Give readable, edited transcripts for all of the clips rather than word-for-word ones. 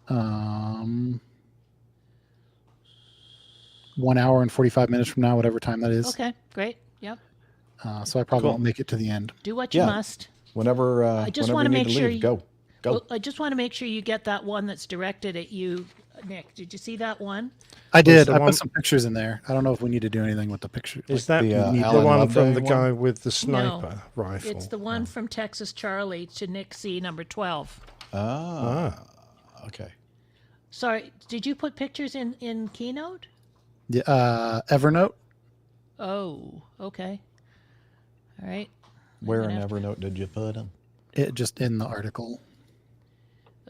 1 hour and 45 minutes from now, whatever time that is. Okay, great. Yep. So I probably Cool. won't make it to the end. Do what you Yeah. must. Whenever I just whenever want you to need make to sure leave, you, go. Well, I just want to make sure you get that one that's directed at you, Nick. Did you see that one? I did. the I one- put some pictures in there. I don't know if we need to do anything with the picture. Is like, that the, the Alan one Loveday from the one? guy with the No, sniper rifle? it's the one from Texas Charlie to Nick C, number 12. Okay. Sorry, did you put pictures in Keynote? Evernote? Oh, okay. All right. Where in gonna have Evernote did you put them? It just in the article.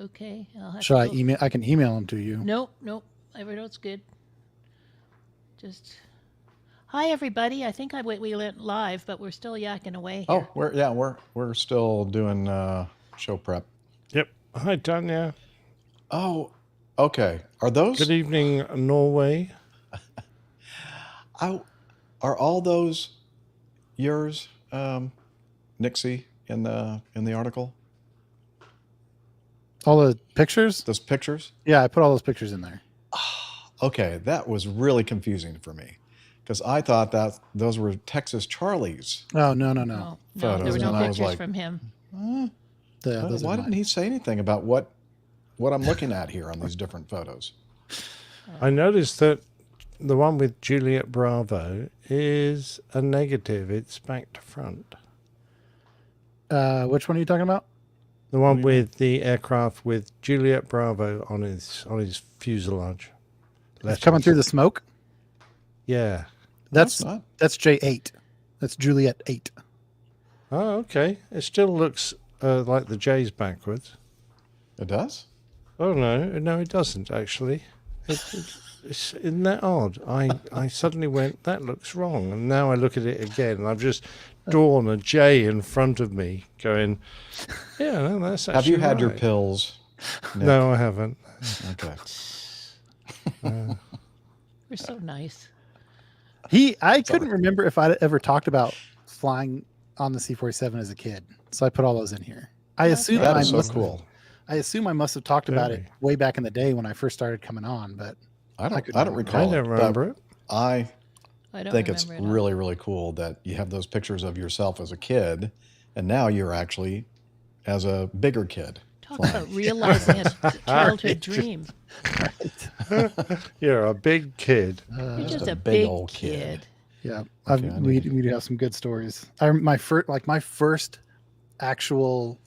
Okay. I'll have Should to I go- email? I can email them to you. Nope. Evernote's good. Just hi everybody. I think we went live, but we're still yakking away here. Oh, we're still doing show prep. Yep. Hi, Tanya. Oh, okay. Are those? Good evening, Norway. Are all those yours, Nixie, in the article? All the pictures? Those pictures? Yeah, I put all those pictures in there. Okay, that was really confusing for me because I thought that those were Texas Charlie's. Oh, no. No, there Photos, were no and I was pictures like, from him. Those Why are didn't mine. he say anything about what I'm looking at here on these different photos? I noticed that the one with Juliet Bravo is a negative. It's back to front. Which one are you talking about? The one with the aircraft with Juliet Bravo on his fuselage. It's coming through the smoke. Yeah. That's not. J8. That's Juliet 8. Oh, okay. It still looks like the J's backwards. It does? Oh no, it doesn't actually. Isn't that odd? I suddenly went, that looks wrong, and now I look at it again, and I've just drawn a J in front of me, going, yeah, no, that's actually Have you had your right. pills? Nick? No, I haven't. Okay. We're so nice. I couldn't remember if I'd ever talked about flying on the C-47 as a kid, so I put all those in here. I assume That I is so must. cool. I assume I must have talked about it Very. way back in the day when I first started coming on, but I don't couldn't recall. I it, don't but remember it. I I don't think it's remember it all. really, really cool that you have those pictures of yourself as a kid, and now you're actually as a bigger kid. Talk about realizing a childhood dream. You're a big kid. You're just a a big big old kid. yeah, Okay, I we need do have some good stories. My first actual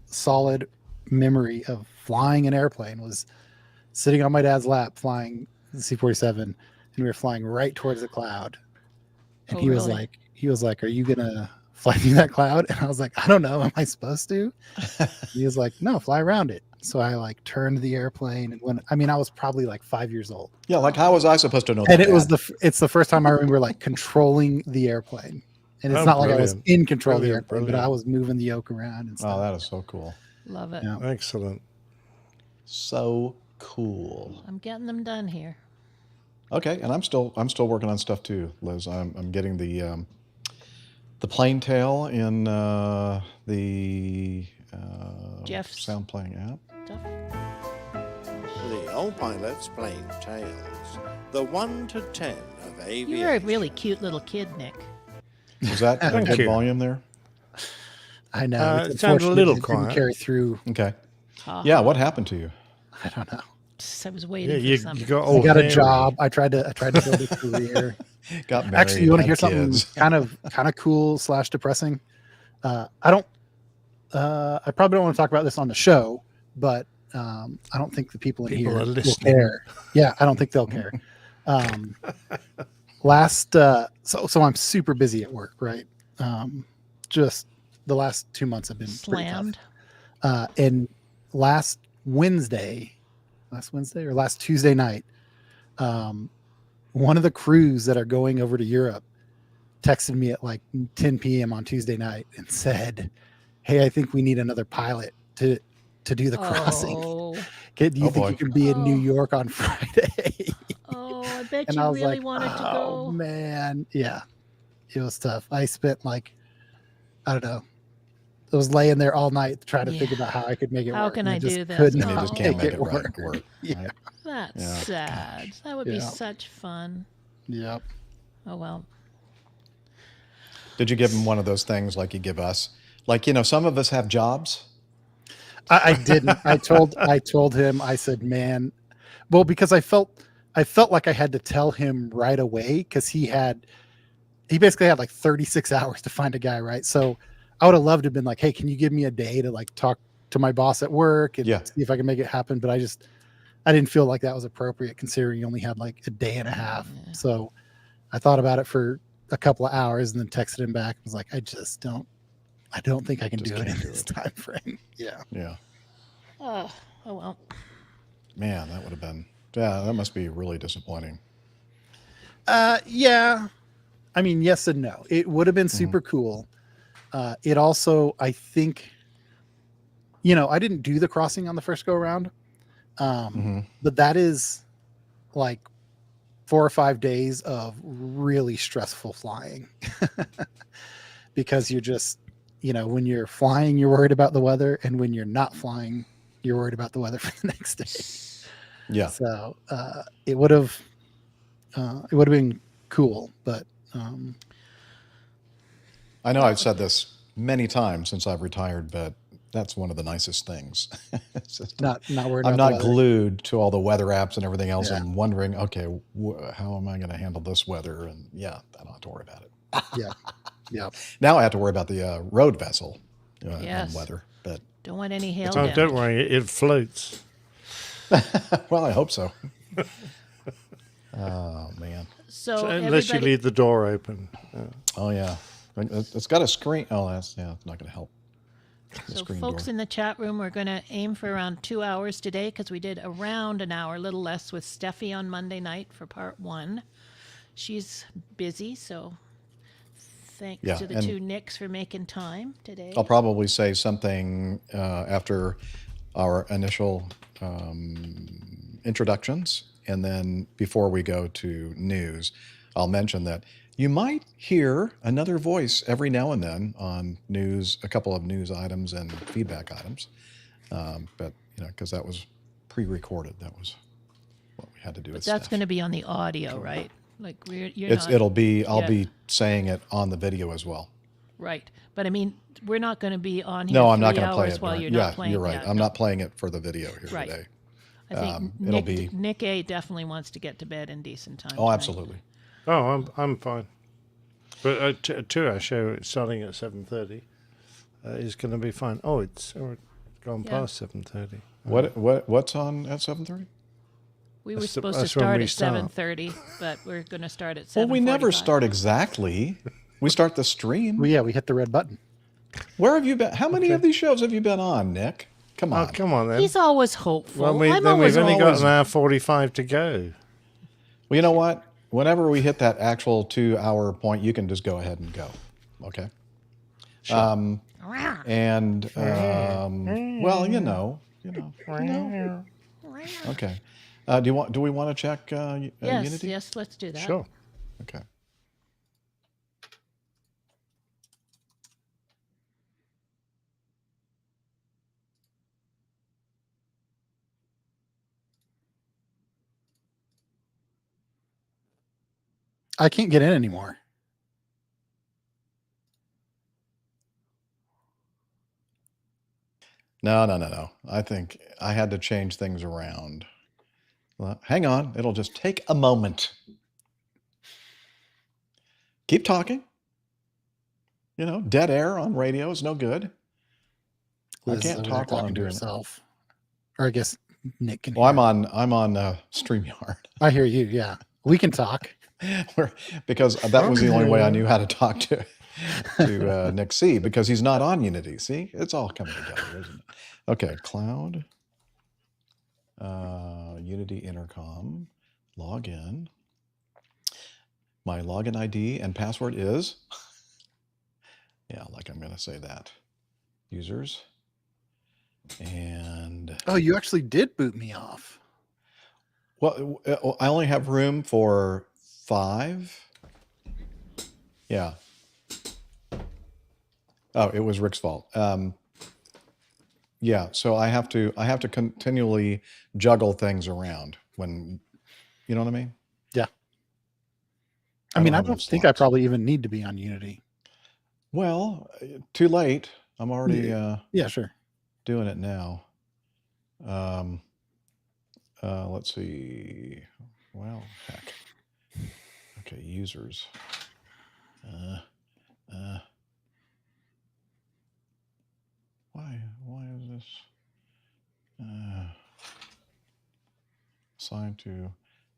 solid memory of flying an airplane was sitting on my dad's lap flying the C-47, and we were flying right towards the cloud, and Oh, he was really? like, "Are you gonna fly through that cloud?" And I was like, "I don't know. Am I supposed to?" He was like, "No, fly around it." So I like turned the airplane, and I was probably like 5 years old, Yeah, like how was I supposed to know and that? it was Dad? it's the first time I remember like controlling the airplane, and it's Oh, not like I was brilliant. in control of the Brilliant, airplane, but I brilliant. was moving the yoke around and Oh, stuff. that is so cool. Love it. Yeah. Excellent. So cool. I'm getting them done here. Okay, and I'm still working on stuff too, Liz. I'm getting the plane tail in the Jeff's sound playing app. stuff. The All Pilots Plane Tales. The 1 to 10 of aviation. You're a really cute little kid, Nick. Was that a Thank good you. volume there? I know. It's it sounded a unfortunate little it didn't quiet. carry through. Okay. Ha Yeah, ha. what happened to you? I don't know. I was Yeah, waiting you for something. got I all got a hairy. job. I tried to build a career. Got married. Actually, you want to had hear something kids. kind of cool / depressing? I don't. I probably don't want to talk about this on the show, but I don't think the people in People here are will listening. care. Yeah, I don't think they'll care. So I'm super busy at work, right? Just the last 2 months have been pretty tough. Slammed. And last Tuesday night, one of the crews that are going over to Europe texted me at like 10 p.m. on Tuesday night and said, "Hey, I think we need another pilot to do the crossing. Oh, Do you Oh, think boy. you can be in New Oh. York on Friday?" oh, I bet And you I was really like, wanted to "Oh go. man, yeah, it was tough." I spent like, I don't know, was laying there all night trying to think Yeah. about how I could make it How work. can and I just do this? Couldn't And you just Oh. can't make it work. work. Yeah. Right? That's Yeah, sad. That would be Yeah. such fun. Yep. Oh well. Did you give him one of those things like you give us? Like, some of us have jobs. I didn't. I told him. I said, "Man," well, because I felt like I had to tell him right away because he basically had like 36 hours to find a guy, right? So I would have loved to have been like, "Hey, can you give me a day to like talk to my boss at work and Yeah. see if I can make it happen?" But I didn't feel like that was appropriate considering he only had like a day and a half. Yeah. So I thought about it for a couple of hours and then texted him back. I was like, I don't think I can Just do it in can't do this it. time frame. Yeah. Yeah. Oh well. Man, that would have been, that must be really disappointing. Yeah. I mean, yes and no. It would have been super cool. It also, I think, I didn't do the crossing on the first go around. But that is like 4 or 5 days of really stressful flying because you're just, when you're flying, you're worried about the weather. And when you're not flying, you're worried about the weather for the next day. Yeah. So it would have been cool, but I know I've said this many times since I've retired, but that's one of the nicest things. It's just- not worried I'm about not the weather. glued to all the weather apps and everything else. Yeah. I'm wondering, okay, how am I going to handle this weather? And I don't have to worry about it. Yeah. Now I have to worry about the road vessel Yes. and weather. But Don't want any hail Oh, damage. don't worry, it floats. well, I hope so. Oh man. So Unless you everybody, leave the door open. Oh yeah. It's got a screen. Oh, it's not going to help. The so screen folks door. in the chat room, we're going to aim for around 2 hours today because we did around an hour, a little less with Steffi on Monday night for part 1. She's busy, so thanks Yeah, to the and- two Nicks for making time today. I'll probably say something after our initial introductions, and then before we go to news, I'll mention that you might hear another voice every now and then on news, a couple of news items and feedback items, but because that was pre-recorded, that was what we had to do. But with that's Steph. going to be on the audio, right? Like you're not It'll be. I'll yeah. be saying it on the video as well. right. But I mean, we're not going to be on here No, I'm not 3 going to play hours it. while during- you're yeah, not playing. you're right. Yeah, I'm no. not playing it for the video here Right. today. I think it'll Nick, be- Nick A definitely wants to get to bed in decent time. Oh, tonight. absolutely. Oh, I'm fine. But a 2-hour show starting at 7:30 is going to be fine. Oh, it's already gone Yeah. past 7:30. What's on at 7:30? We were That's the- supposed to that's when start we at start. 7:30, but we're going to start at 7:45. Well, we never start exactly. We start the stream. Well, yeah, we hit the red button. Where have you been? How many of these shows have you been on, Nick? Come Oh, on. come on then. He's always hopeful. Well, I'm then always we've only got always- an hour 45 to go. Well, you know what? Whenever we hit that actual 2-hour point, you can just go ahead and go. Okay. And well, you know. Okay. Do we want to check Yes, Unity? yes, let's do that. Sure. Okay. I can't get in anymore. No. I think I had to change things around. Well, hang on. It'll just take a moment. Keep talking. Dead air on radio is no good. I Liz is can't over there talk while I'm talking to doing it. herself. Or I guess Nick can. Well, hear. I'm on StreamYard. I hear you. Yeah, we can talk. Because that was the only way I knew how to talk to Nick C, because he's not on Unity. See, it's all coming together, isn't it? Okay, cloud, Unity intercom, log in. My login ID and password is, like I'm going to say that, users, and Oh, you actually did boot me off. well, I only have room for 5. Yeah. Oh, it was Rick's fault. Yeah, so I have to continually juggle things around when, you know what I mean? Yeah. I I mean, don't I have don't enough think I slots. probably even need to be on Unity. Well, too late. I'm already Yeah, sure. doing it now. Let's see. Well, heck. Okay, users. Why is this? Assigned to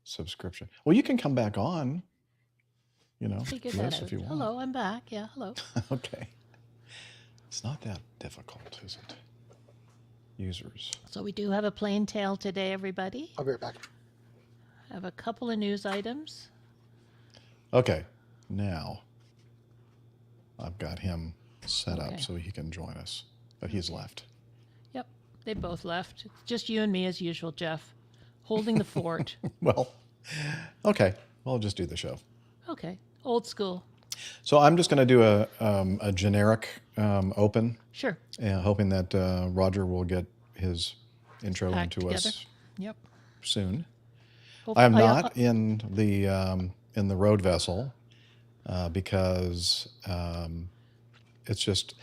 subscription. Well, you can come back on, Figure Liz, that out. if you want. Hello, I'm back. Yeah, hello. Okay. It's not that difficult, is it? Users. So we do have a plain tale today, everybody. I'll be right back. I have a couple of news items. Okay, now I've got him set Okay. up so he can join us, but he's left. Yep, they both left. It's just you and me as usual, Jeff, holding the fort. Well, okay, we'll just do the show. Okay, old school. So I'm just going to do a generic open, Sure. hoping that Roger will get his intro Packed into together. us Yep. soon. Hope- I am I- not in the road vessel because it's just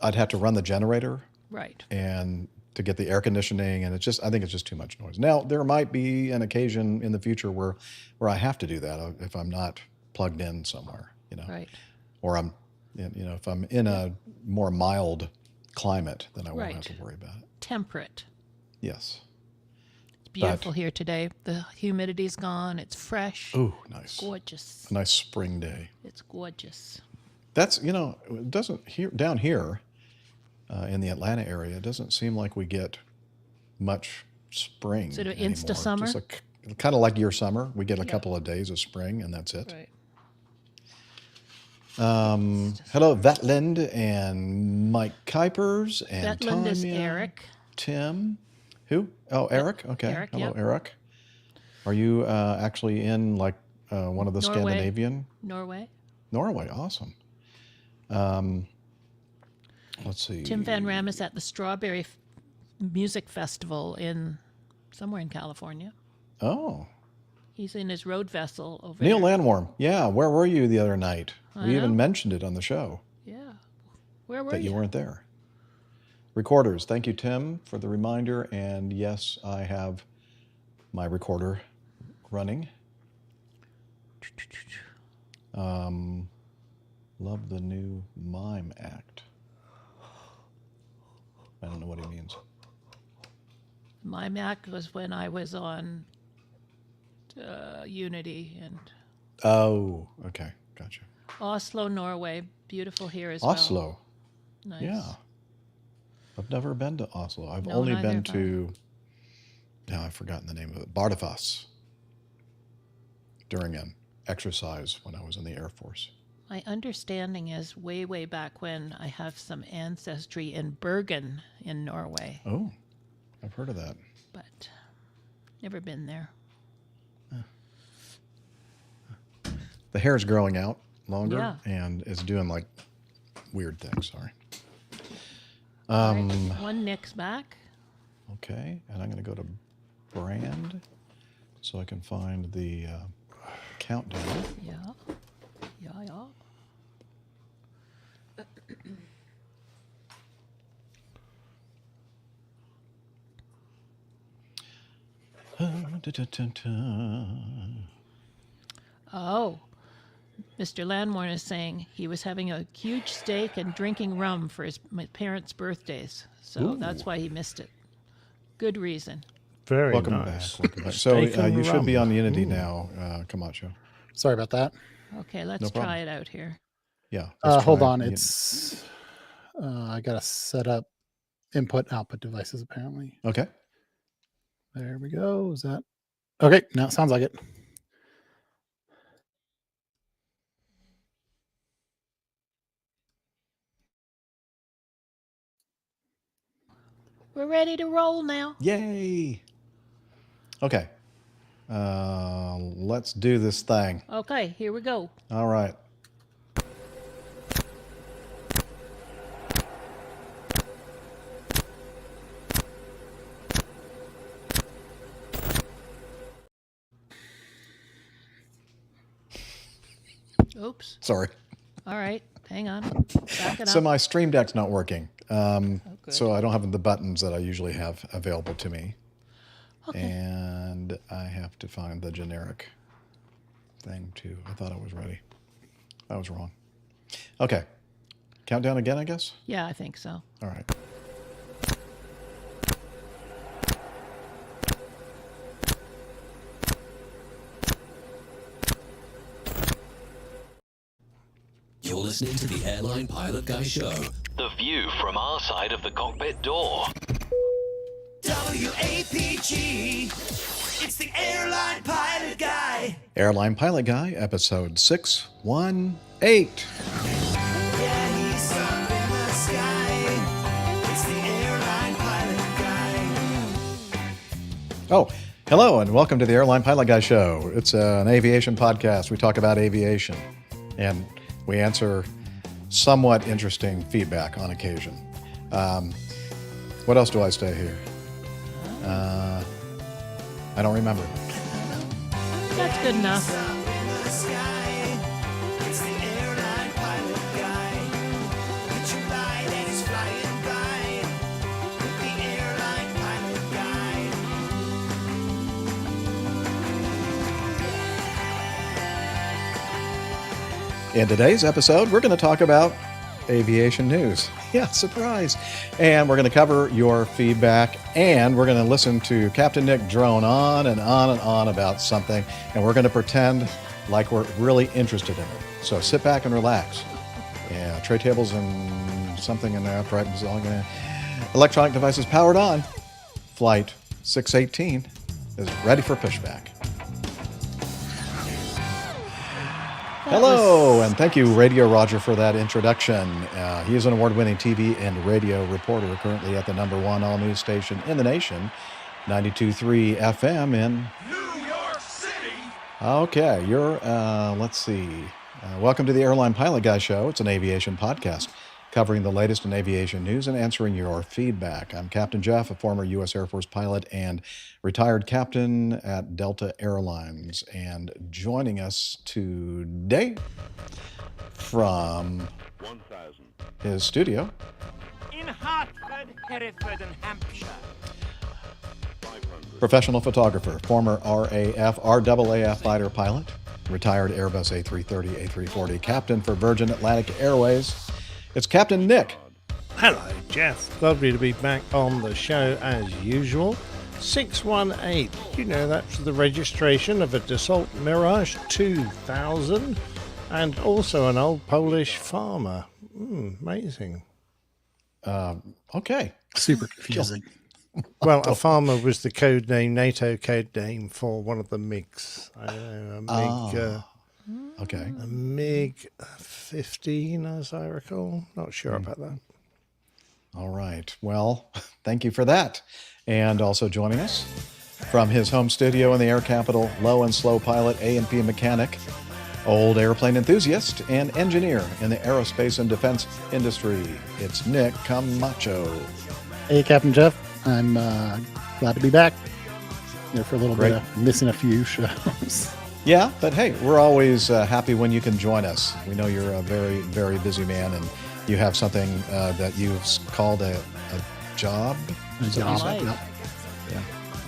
I'd have to run the generator Right. and to get the air conditioning, and I think it's just too much noise. Now there might be an occasion in the future where I have to do that if I'm not plugged in somewhere, Right. or I'm if I'm in a more mild climate, then I won't Right. have to worry about it. Temperate. Yes. It's beautiful here today. The humidity's gone. It's fresh. Ooh, nice. Gorgeous. A nice spring day. It's gorgeous. That's it doesn't down here in the Atlanta area. It doesn't seem like we get much spring. Sort of anymore. insta summer? Just kind of like your summer. We get a couple of days of spring, and that's it. Right. Hello, Vetland and Mike Kuipers and Vetland is Tanya, Eric. Tim. Who? Oh, Eric. Okay. Eric, Hello, yep. Eric. Are you actually in like one of the Norway. Scandinavian? Norway. Norway. Awesome. Let's see. Tim Van Ram is at the Strawberry Music Festival somewhere in California. Oh, He's in his road vessel over Neil there. Landwarm. Yeah, where were you the other night? I We even know. mentioned it on the show Yeah. Where were that you weren't there. Recorders. Thank you, Tim, for the reminder. And yes, I have my recorder running. Love the new mime act. I don't know what he means. My Mac was when I was on Unity and Oh, okay. Gotcha. Oslo, Norway. Beautiful here as Oslo. well. Nice. Yeah. I've never been to Oslo. I've No, only neither been have I. to, now I've forgotten the name of it, Bardufoss, during an exercise when I was in the Air Force. My understanding is way, way back when I have some ancestry in Bergen in Norway, Oh, I've heard of that. but never been there. The hair's growing out longer Yeah. and is doing like weird things. Sorry. All right, one Nick's back. Okay, and I'm going to go to brand so I can find the countdown. Yeah. Yeah, yeah. Oh, Mr. Landmore is saying he was having a huge steak and drinking rum for my parents' birthdays. So that's why he missed it. Good reason. Very Welcome nice. back. Welcome back. So Steak and you should be rum. on Unity now, Camacho. Sorry about that. Okay, let's No problem. try it out here. Yeah. let's Hold try on. Unity. It's I gotta set up input output devices apparently. Okay. There we go. Is that okay? Now it sounds like it. We're ready to roll now. Yay. Okay. Let's do this thing. Okay, here we go. All right. Oops. Sorry. All right. Hang on. Back it So up. my Stream Deck's not working. good. So I don't have the buttons that I usually have available to me. Okay. And I have to find the generic thing too. I thought I was ready. I was wrong. Okay. Countdown again, I guess? Yeah, I think so. All right. You're listening to the Airline Pilot Guy Show. The view from our side of the cockpit door. WAPG, it's the Airline Pilot Guy. Airline Pilot Guy, episode 618. Yeah, he's up in the sky. It's the Airline Pilot Guy. Oh, hello, and welcome to the Airline Pilot Guy Show. It's an aviation podcast. We talk about aviation, and we answer somewhat interesting feedback on occasion. What else do I say here? I don't remember. That's good enough. Up in the sky. It's the Airline Pilot Guy. Get your ride and he's flying by. With the Airline Pilot Guy. In today's episode, we're going to talk about aviation news. Yeah, surprise. And we're going to cover your feedback, and we're going to listen to Captain Nick drone on and on and on about something, and we're going to pretend like we're really interested in it. So sit back and relax. Yeah, tray tables and something in there, upright and all going. Electronic devices powered on. Flight 618 is ready for pushback. Hello, and thank you, Radio Roger, for that introduction. He is an award-winning TV and radio reporter, currently at the #1 all-news station in the nation, 92.3 FM in New York City. Okay, let's see. Welcome to the Airline Pilot Guy Show. It's an aviation podcast covering the latest in aviation news and answering your feedback. I'm Captain Jeff, a former U.S. Air Force pilot and retired captain at Delta Airlines. And joining us today from his studio, In Hartford, Hereford, and Hampshire. professional photographer, former RAAF fighter pilot, retired Airbus A330, A340 captain for Virgin Atlantic Airways. It's Captain Nick. Hello, Jeff. Lovely to be back on the show as usual. 618. You know, that's the registration of a Dassault Mirage 2000 and also an old Polish farmer. Amazing. Okay. Super confusing. Well, a farmer was the code name, NATO code name for one of the MiGs. I don't know, Okay. a MiG 15, as I recall. Not sure about that. All right. Well, thank you for that. And also joining us from his home studio in the Air Capital, low and slow pilot, A&P mechanic, old airplane enthusiast, and engineer in the aerospace and defense industry. It's Nick Camacho. Hey, Captain Jeff. I'm glad to be back. There for a little Great. bit of missing a few shows. Yeah, but hey, we're always happy when you can join us. We know you're a very, very busy man, and you have something that you've called a job. Job. Life. Yep. Yeah.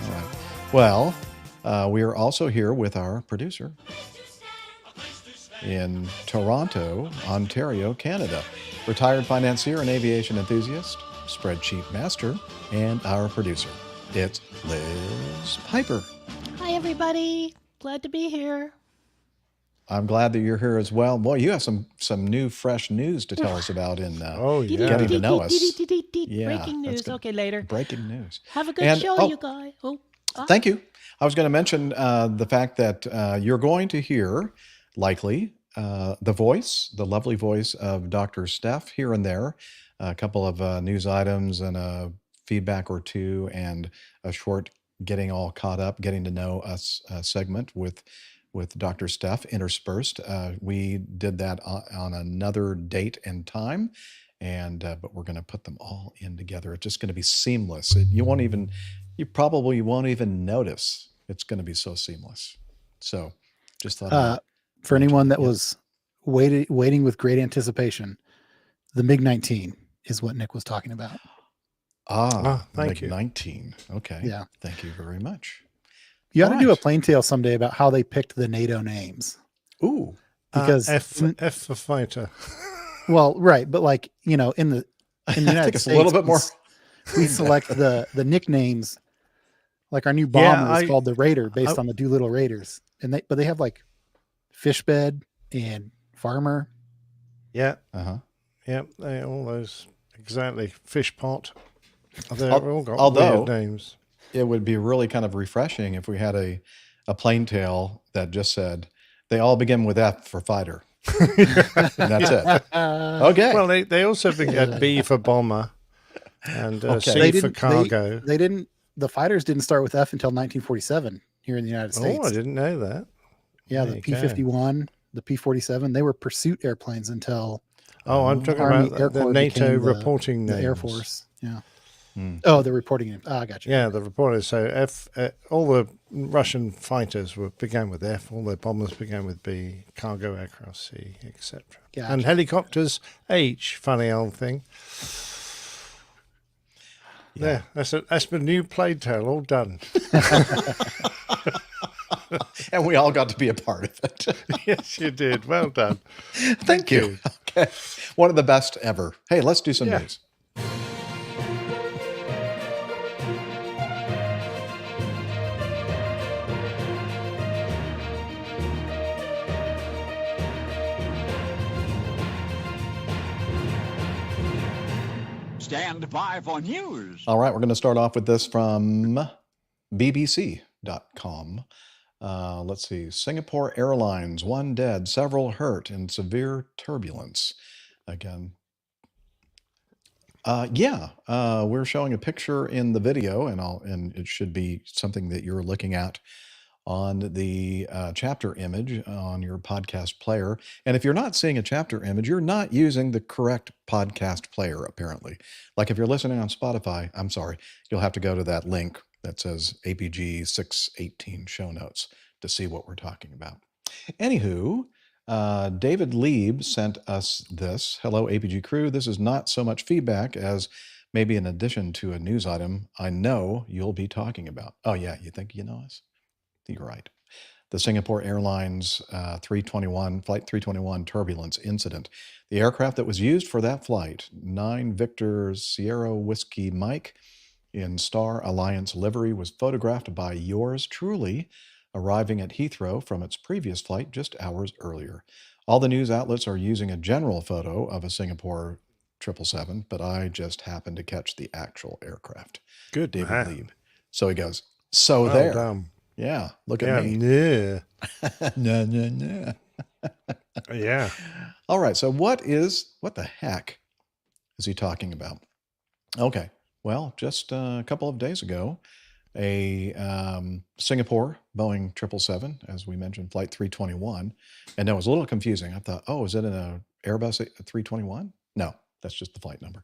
All right. Well, we are also here with our producer in Toronto, Ontario, Canada. Retired financier and aviation enthusiast, spreadsheet master, and our producer. It's Liz Piper. Hi, everybody. Glad to be here. I'm glad that you're here as well. Boy, you have some new, fresh news to tell us about in Oh, yeah. getting to know us. Yeah, Breaking that's news. good. Okay, later. Breaking news. Have a good And- show, oh, you guys. Thank you. I was going to mention the fact that you're going to hear, likely, the lovely voice of Dr. Steph here and there, a couple of news items and a feedback or two, and a short getting all caught up, getting to know us segment with Dr. Steph interspersed. We did that on another date and time, and but we're going to put them all in together. It's just going to be seamless. You probably won't even notice. It's going to be so seamless. So just thought. For anyone that Yeah. was waiting with great anticipation. The MiG-19 is what Nick was talking about. Thank you. MiG-19. Okay. Yeah. Thank you very much. You ought to do a Right. plane tale someday about how they picked the NATO names. Ooh. Because F for fighter. well, right, but like, in the I United think it's States, a little bit more. we select the nicknames. Like our new bomber is called the Raider, based on the Doolittle Raiders, but they have like Fishbed and Farmer. Yeah. Yeah, all those exactly. Fish pot. They've all got weird names. It would be really kind of refreshing if we had a plain tale that just said they all begin with F for fighter. And that's it. Okay. Well, they also had B for bomber and Okay. C for cargo. They didn't. The fighters didn't start with F until 1947 here in the United States. Oh, I didn't know that. Yeah, There the you go. P-51, the P-47, they were pursuit airplanes until. Oh, I'm talking Army about Air the Corps NATO became reporting the names. Air Force. Yeah. Hmm. Oh, the reporting names. I got you. Yeah, the reporters. So all the Russian fighters began with F. All their bombers began with B. Cargo aircraft C, etc. Gotcha. And helicopters H. Funny old thing. Yeah, that's the new play tale all done. And we all got to be a part of it. Yes, you did. Well done. Thank you. Okay. One of the best ever. Hey, let's do some Yeah. news. Stand by for news. All right, we're going to start off with this from BBC.com. Let's see. Singapore Airlines, 1 dead, several hurt in severe turbulence. Again. We're showing a picture in the video, and it should be something that you're looking at on the chapter image on your podcast player. And if you're not seeing a chapter image, you're not using the correct podcast player, apparently. Like if you're listening on Spotify, I'm sorry, you'll have to go to that link that says APG 618 show notes to see what we're talking about. Anywho, David Lieb sent us this. Hello, APG crew. This is not so much feedback as maybe an addition to a news item I know you'll be talking about. Oh, yeah, you think you know us? You're right. The Singapore Airlines Flight 321 turbulence incident. The aircraft that was used for that flight, 9 Victor Sierra Whiskey Mike in Star Alliance livery, was photographed by yours truly, arriving at Heathrow from its previous flight just hours earlier. All the news outlets are using a general photo of a Singapore 777, but I just happened to catch the actual aircraft. Good, David man. Lieb. So he goes, so Well there. done. Yeah, look at me. Yeah. No. Yeah. All right, so what the heck is he talking about? Okay, well, just a couple of days ago, a Singapore Boeing 777, as we mentioned, Flight 321, and that was a little confusing. I thought, oh, is it an Airbus 321? No, that's just the flight number.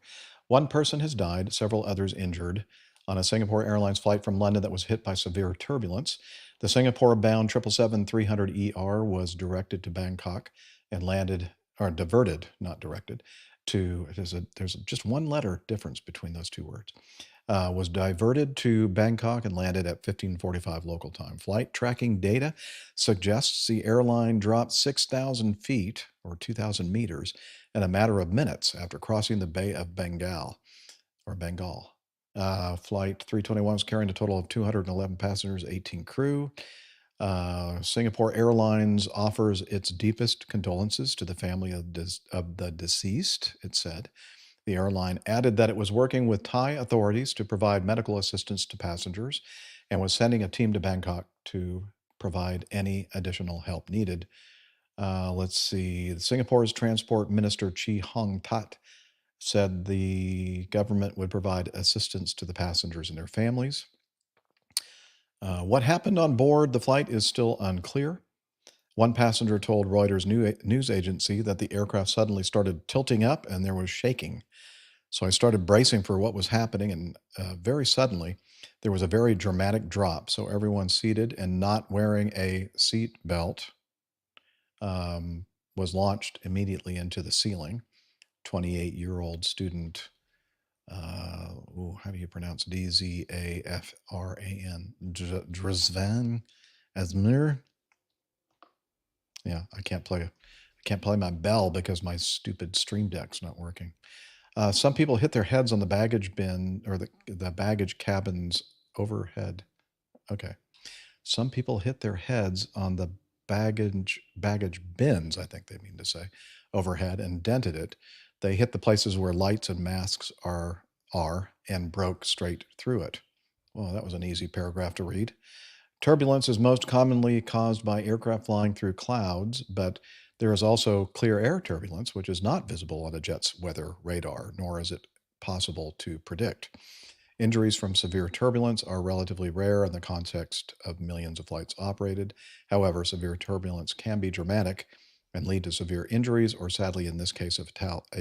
1 person has died, several others injured on a Singapore Airlines flight from London that was hit by severe turbulence. The Singapore-bound 777-300ER was directed to Bangkok and landed, or diverted, not directed, to, there's just one letter difference between those two words, was diverted to Bangkok and landed at 15:45 local time. Flight tracking data suggests the airline dropped 6,000 feet, or 2,000 meters, in a matter of minutes after crossing the Bay of Bengal. Flight 321 was carrying a total of 211 passengers, 18 crew. Singapore Airlines offers its deepest condolences to the family of the deceased, it said. The airline added that it was working with Thai authorities to provide medical assistance to passengers and was sending a team to Bangkok to provide any additional help needed. Let's see. Singapore's Transport Minister Chee Hong Tat said the government would provide assistance to the passengers and their families. What happened on board the flight is still unclear. One passenger told Reuters news agency that the aircraft suddenly started tilting up and there was shaking. So I started bracing for what was happening, and very suddenly there was a very dramatic drop. So everyone seated and not wearing a seat belt was launched immediately into the ceiling. 28-year-old student, how do you pronounce Dzafran? Drzvan Asmir. Yeah, I can't play my bell because my stupid Stream Deck's not working. Some people hit their heads on the baggage bin or the baggage cabin's overhead. Okay. Some people hit their heads on the baggage bins, I think they mean to say, overhead and dented it. They hit the places where lights and masks are and broke straight through it. Well, that was an easy paragraph to read. Turbulence is most commonly caused by aircraft flying through clouds, but there is also clear air turbulence, which is not visible on a jet's weather radar, nor is it possible to predict. Injuries from severe turbulence are relatively rare in the context of millions of flights operated. However, severe turbulence can be dramatic and lead to severe injuries, or sadly, in this case, a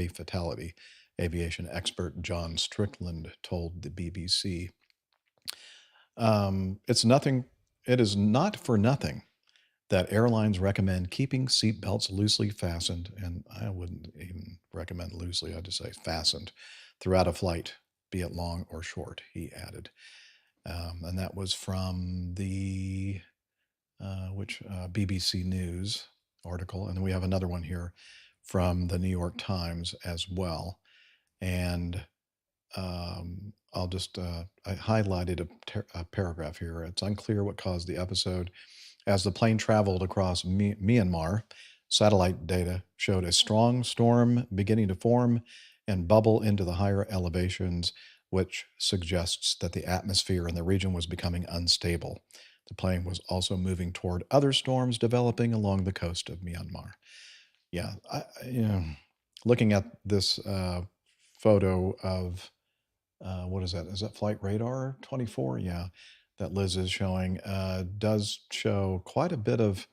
fatality. Aviation expert John Strickland told the BBC. It is not for nothing that airlines recommend keeping seatbelts loosely fastened, and I wouldn't even recommend loosely, I'd just say fastened, throughout a flight, be it long or short, he added. And that was from the BBC News article. And then we have another one here from the New York Times as well. And I'll just, I highlighted a paragraph here. It's unclear what caused the episode. As the plane traveled across Myanmar, satellite data showed a strong storm beginning to form and bubble into the higher elevations, which suggests that the atmosphere in the region was becoming unstable. The plane was also moving toward other storms developing along the coast of Myanmar. Yeah, looking at this photo of, what is that? Is that Flight Radar 24? Yeah, that Liz is showing, does show quite a bit of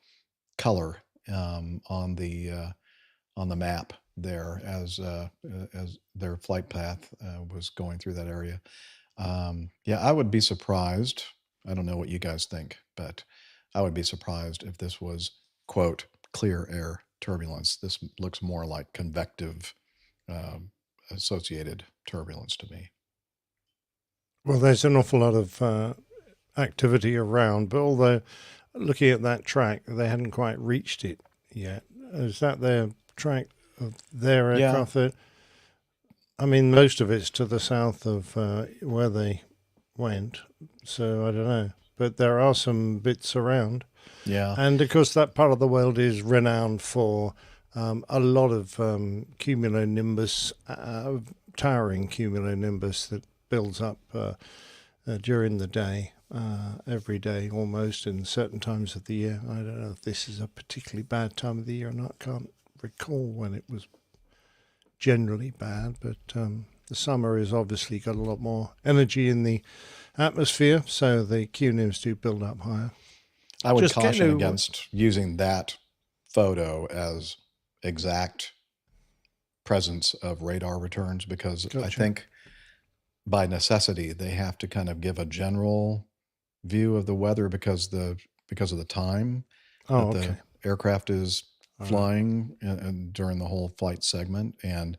color on the map there as their flight path was going through that area. Yeah, I would be surprised. I don't know what you guys think, but I would be surprised if this was, quote, clear air turbulence. This looks more like convective associated turbulence to me. Well, there's an awful lot of activity around, but although looking at that track, they hadn't quite reached it yet. Is that their track of their aircraft? Yeah. I mean, most of it's to the south of where they went, so I don't know. But there are some bits around. Yeah. And of course, that part of the world is renowned for a lot of cumulonimbus, towering cumulonimbus that builds up during the day, every day almost, in certain times of the year. I don't know if this is a particularly bad time of the year or not. Can't recall when it was generally bad, but the summer has obviously got a lot more energy in the atmosphere, so the cunims do build up higher. I would caution against using that photo as exact presence of radar returns, because I think by necessity they have to kind of give a general view of the weather because of the time that the aircraft is flying and during the whole flight segment, and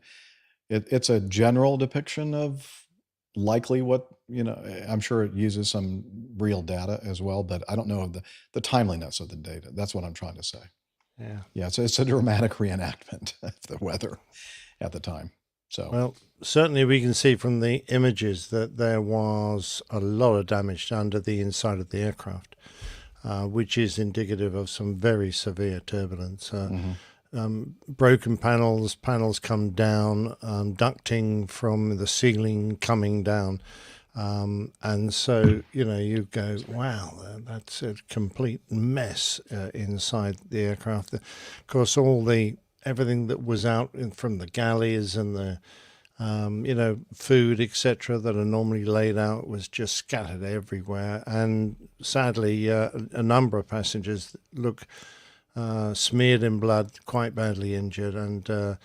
it's a general depiction of likely what, I'm sure it uses some real data as well, but I don't know of the timeliness of the data. That's what I'm trying to say. Yeah, it's a dramatic reenactment of the weather at the time. So, well, certainly we can see from the images that there was a lot of damage under the inside of the aircraft, which is indicative of some very severe turbulence. Broken panels come down, ducting from the ceiling coming down. And so, you go, wow, that's a complete mess inside the aircraft. Of course, everything that was out from the galleys and the, food, etc., that are normally laid out was just scattered everywhere. And sadly, a number of passengers look smeared in blood, quite badly injured, and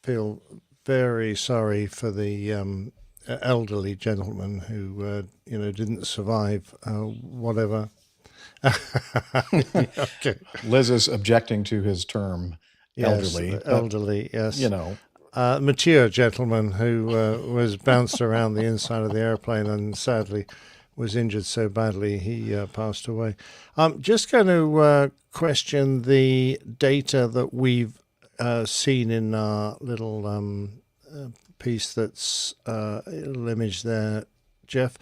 feel very sorry for the elderly gentleman who, didn't survive whatever. Okay. Liz is objecting to his term Yes, elderly, but, elderly, yes. you know, Mature gentleman who was bounced around the inside of the airplane and sadly was injured so badly he passed away. I'm just going to question the data that we've seen in our little piece that's little image there, Jeff.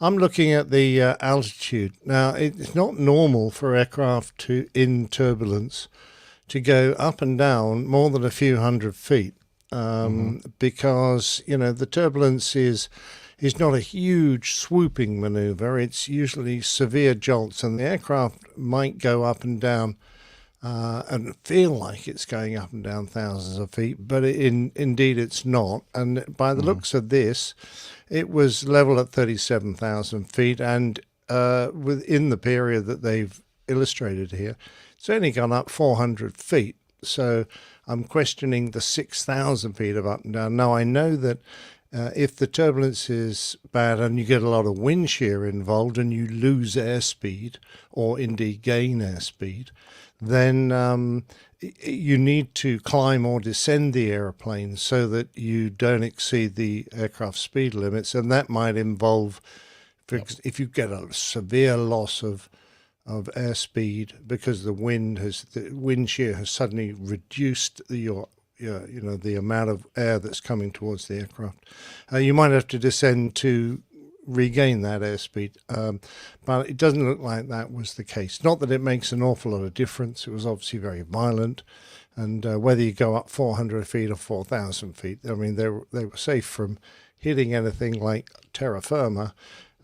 I'm looking at the altitude. Now, it's not normal for aircraft to, in turbulence, to go up and down more than a few hundred feet. Because the turbulence is not a huge swooping maneuver. It's usually severe jolts, and the aircraft might go up and down and feel like it's going up and down thousands of feet, but indeed it's not. And by the looks of this, it was level at 37,000 feet, and within the period that they've illustrated here, it's only gone up 400 feet. So I'm questioning the 6,000 feet of up and down. Now, I know that if the turbulence is bad and you get a lot of wind shear involved and you lose airspeed or indeed gain airspeed, then you need to climb or descend the airplane so that you don't exceed the aircraft speed limits. And that might involve, if you get a severe loss of airspeed because the wind shear has suddenly reduced the amount of air that's coming towards the aircraft. You might have to descend to regain that airspeed, but it doesn't look like that was the case. Not that it makes an awful lot of difference. It was obviously very violent, and whether you go up 400 feet or 4,000 feet, I mean, they were safe from hitting anything like terra firma.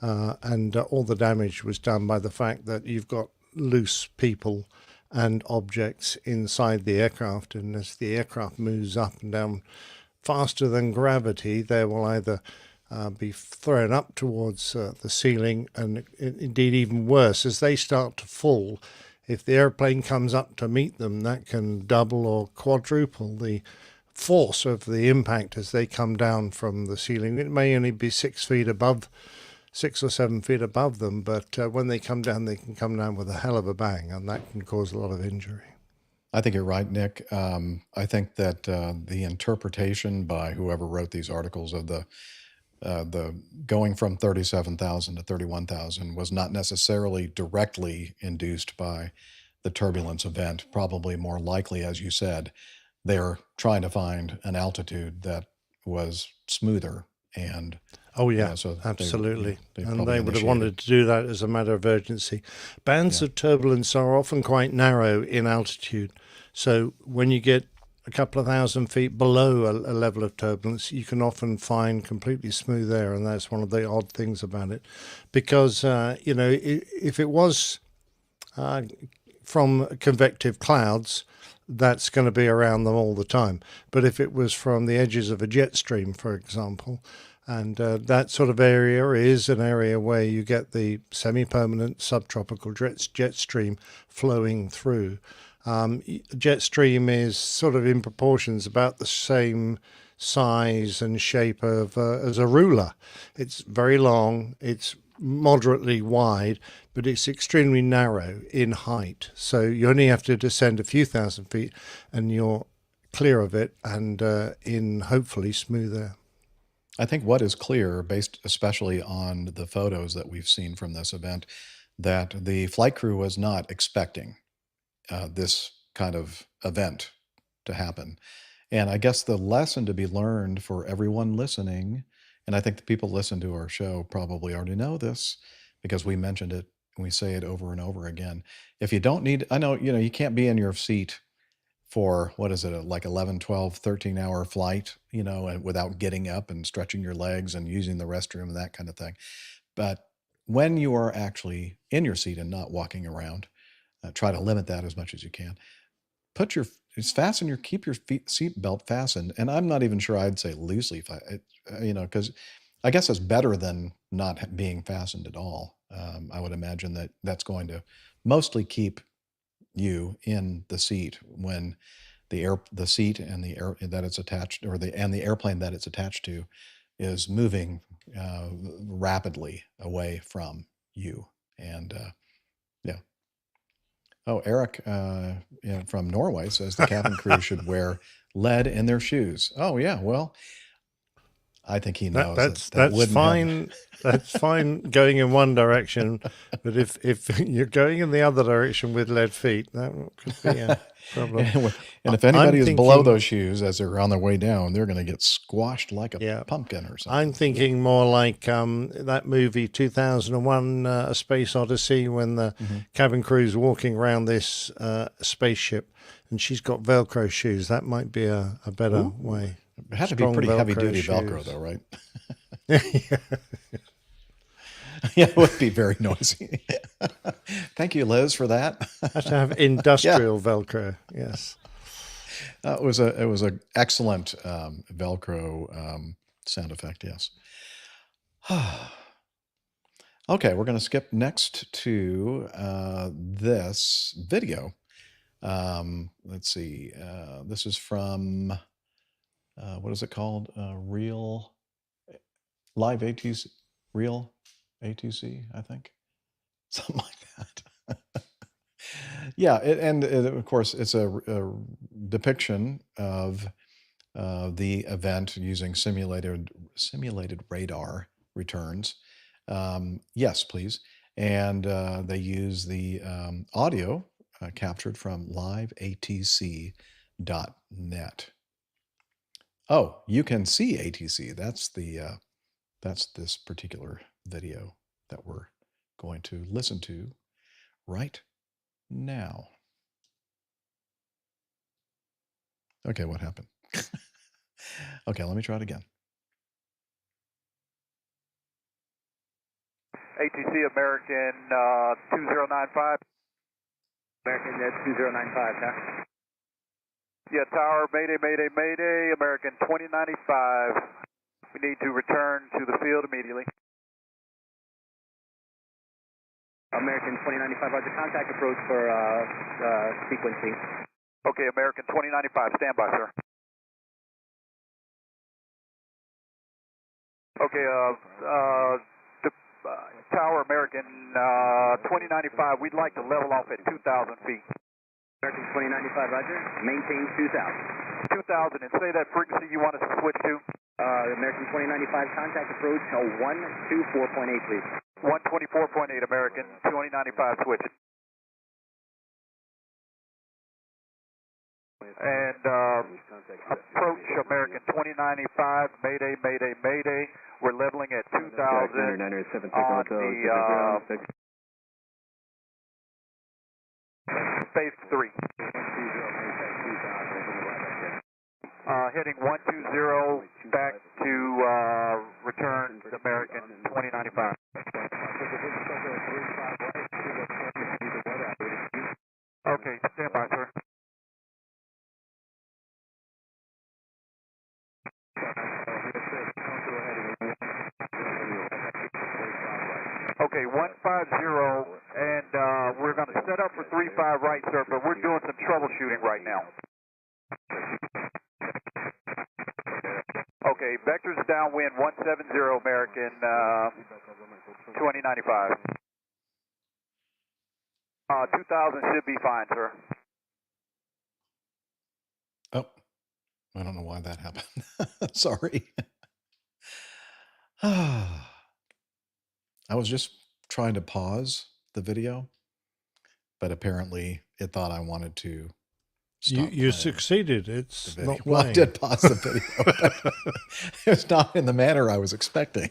And all the damage was done by the fact that you've got loose people and objects inside the aircraft. And as the aircraft moves up and down faster than gravity, they will either be thrown up towards the ceiling, and indeed even worse, as they start to fall, if the airplane comes up to meet them, that can double or quadruple the force of the impact as they come down from the ceiling. It may only be 6 or 7 feet above them, but when they come down, they can come down with a hell of a bang, and that can cause a lot of injury. I think you're right, Nick. I think that the interpretation by whoever wrote these articles of the going from 37,000 to 31,000 was not necessarily directly induced by the turbulence event. Probably more likely, as you said, they're trying to find an altitude that was smoother and. Oh, yeah, so absolutely. They and they would have wanted to do that as a matter of urgency. Bands of turbulence are often quite narrow in altitude. So when you get a couple of thousand feet below a level of turbulence, you can often find completely smooth air. And that's one of the odd things about it. Because, if it was from convective clouds, that's going to be around them all the time. But if it was from the edges of a jet stream, for example, and that sort of area is an area where you get the semi-permanent subtropical jet stream flowing through. Jet stream is sort of in proportions about the same size and shape of as a ruler. It's very long, it's moderately wide, but it's extremely narrow in height. So you only have to descend a few thousand feet and you're clear of it and in hopefully smooth air. I think what is clear, based especially on the photos that we've seen from this event, that the flight crew was not expecting this kind of event to happen. And I guess the lesson to be learned for everyone listening, and I think the people listen to our show probably already know this because we mentioned it and we say it over and over again. If you don't need, I know, you can't be in your seat for, what is it, like 11, 12, 13-hour flight, and without getting up and stretching your legs and using the restroom and that kind of thing. But when you are actually in your seat and not walking around, try to limit that as much as you can. Keep your seat belt fastened. And I'm not even sure I'd say loosely, because I guess it's better than not being fastened at all. I would imagine that that's going to mostly keep you in the seat when the seat and the air that it's attached, and the airplane that it's attached to is moving rapidly away from you. And Oh, Eric from Norway says the cabin crew should wear lead in their shoes. Oh, yeah. Well, I think he knows that That's wouldn't have. fine. That's fine going in one direction, but if you're going in the other direction with lead feet, that could be a problem. And if anybody is below thinking- those shoes as they're on their way down, they're going to get squashed like a pumpkin or something. I'm thinking more like that movie 2001, A Space Odyssey, when the cabin crew's walking around this spaceship and she's got Velcro shoes. That might be a better way. It had to be Strong pretty Velcro heavy-duty shoes. Velcro, though, right? Yeah, it would be very noisy. Thank you, Liz, for that. Have to have industrial Velcro. Yes. It was a excellent Velcro sound effect. Yes. Okay, we're going to skip next to this video. Let's see. This is from what is it called? Real Live A2C, Real A2C, I think, something like that. Yeah, of course, it's a depiction of the event using simulated radar returns. Yes, please. And they use the audio captured from liveatc.net. Oh, you can see ATC. That's this particular video that we're going to listen to right now. Okay, what happened? Okay, let me try it again. ATC American 2095. American 2095, huh? Yeah, tower, mayday, mayday, mayday, American 2095. We need to return to the field immediately. American 2095, roger, contact approach for sequencing. Okay, American 2095, stand by, sir. Okay, tower, American 2095, we'd like to level off at 2,000 feet. American 2095, roger, maintain 2,000. 2,000, and say that frequency you want us to switch to? American 2095, contact approach 124.8, please. 124.8, American 2095, switch it. And approach American 2095, mayday, mayday, mayday. We're leveling at 2,000 on the Space 3. Heading 120 back to return to American 2095. Okay, stand by, sir. Okay, 150, and we're going to set up for 35 right, sir, but we're doing some troubleshooting right now. Okay, vectors downwind 170, American 2095. 2,000 should be fine, sir. Oh, I don't know why that happened. Sorry. I was just trying to pause the video, but apparently it thought I wanted to stop. You succeeded. It's not playing. Well, I did pause the video, but it's not in the manner I was expecting.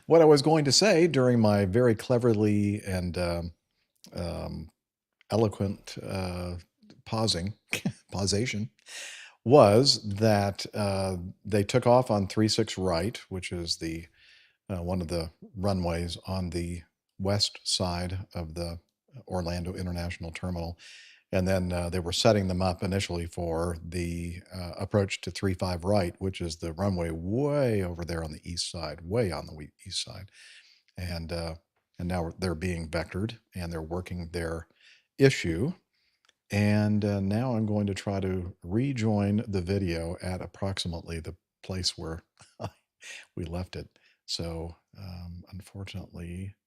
What I was going to say during my very cleverly and eloquent pausation was that they took off on 36 right, which is the one of the runways on the west side of the Orlando International Terminal. And then they were setting them up initially for the approach to 35 right, which is the runway way over there on the east side, way on the east side. And now they're being vectored and they're working their issue. And now I'm going to try to rejoin the video at approximately the place where we left it. So unfortunately,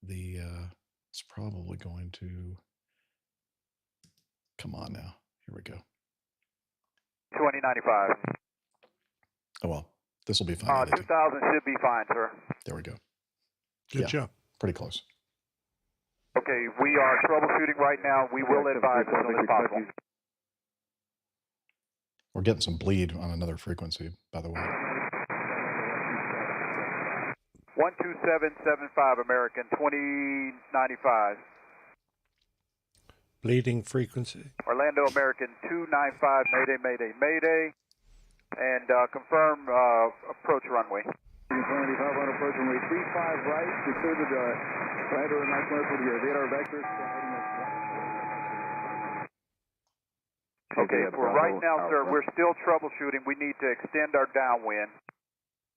it's probably going to Come on now. Here we go. 2095. Oh, well, this will be fine. editing. 2000 should be fine, sir. There we go. Good Yeah. job. Pretty close. Okay, we are troubleshooting right now. We will advise as soon as possible. We're getting some bleed on another frequency, by the way. 12775 American 2095. Bleeding frequency. Orlando American 295, Mayday, Mayday, Mayday. And confirm approach runway. 295 on approach runway 35 right. We cleared the Orlando and Nice for the radar vectors. Okay, for right now, sir, we're still troubleshooting. We need to extend our downwind.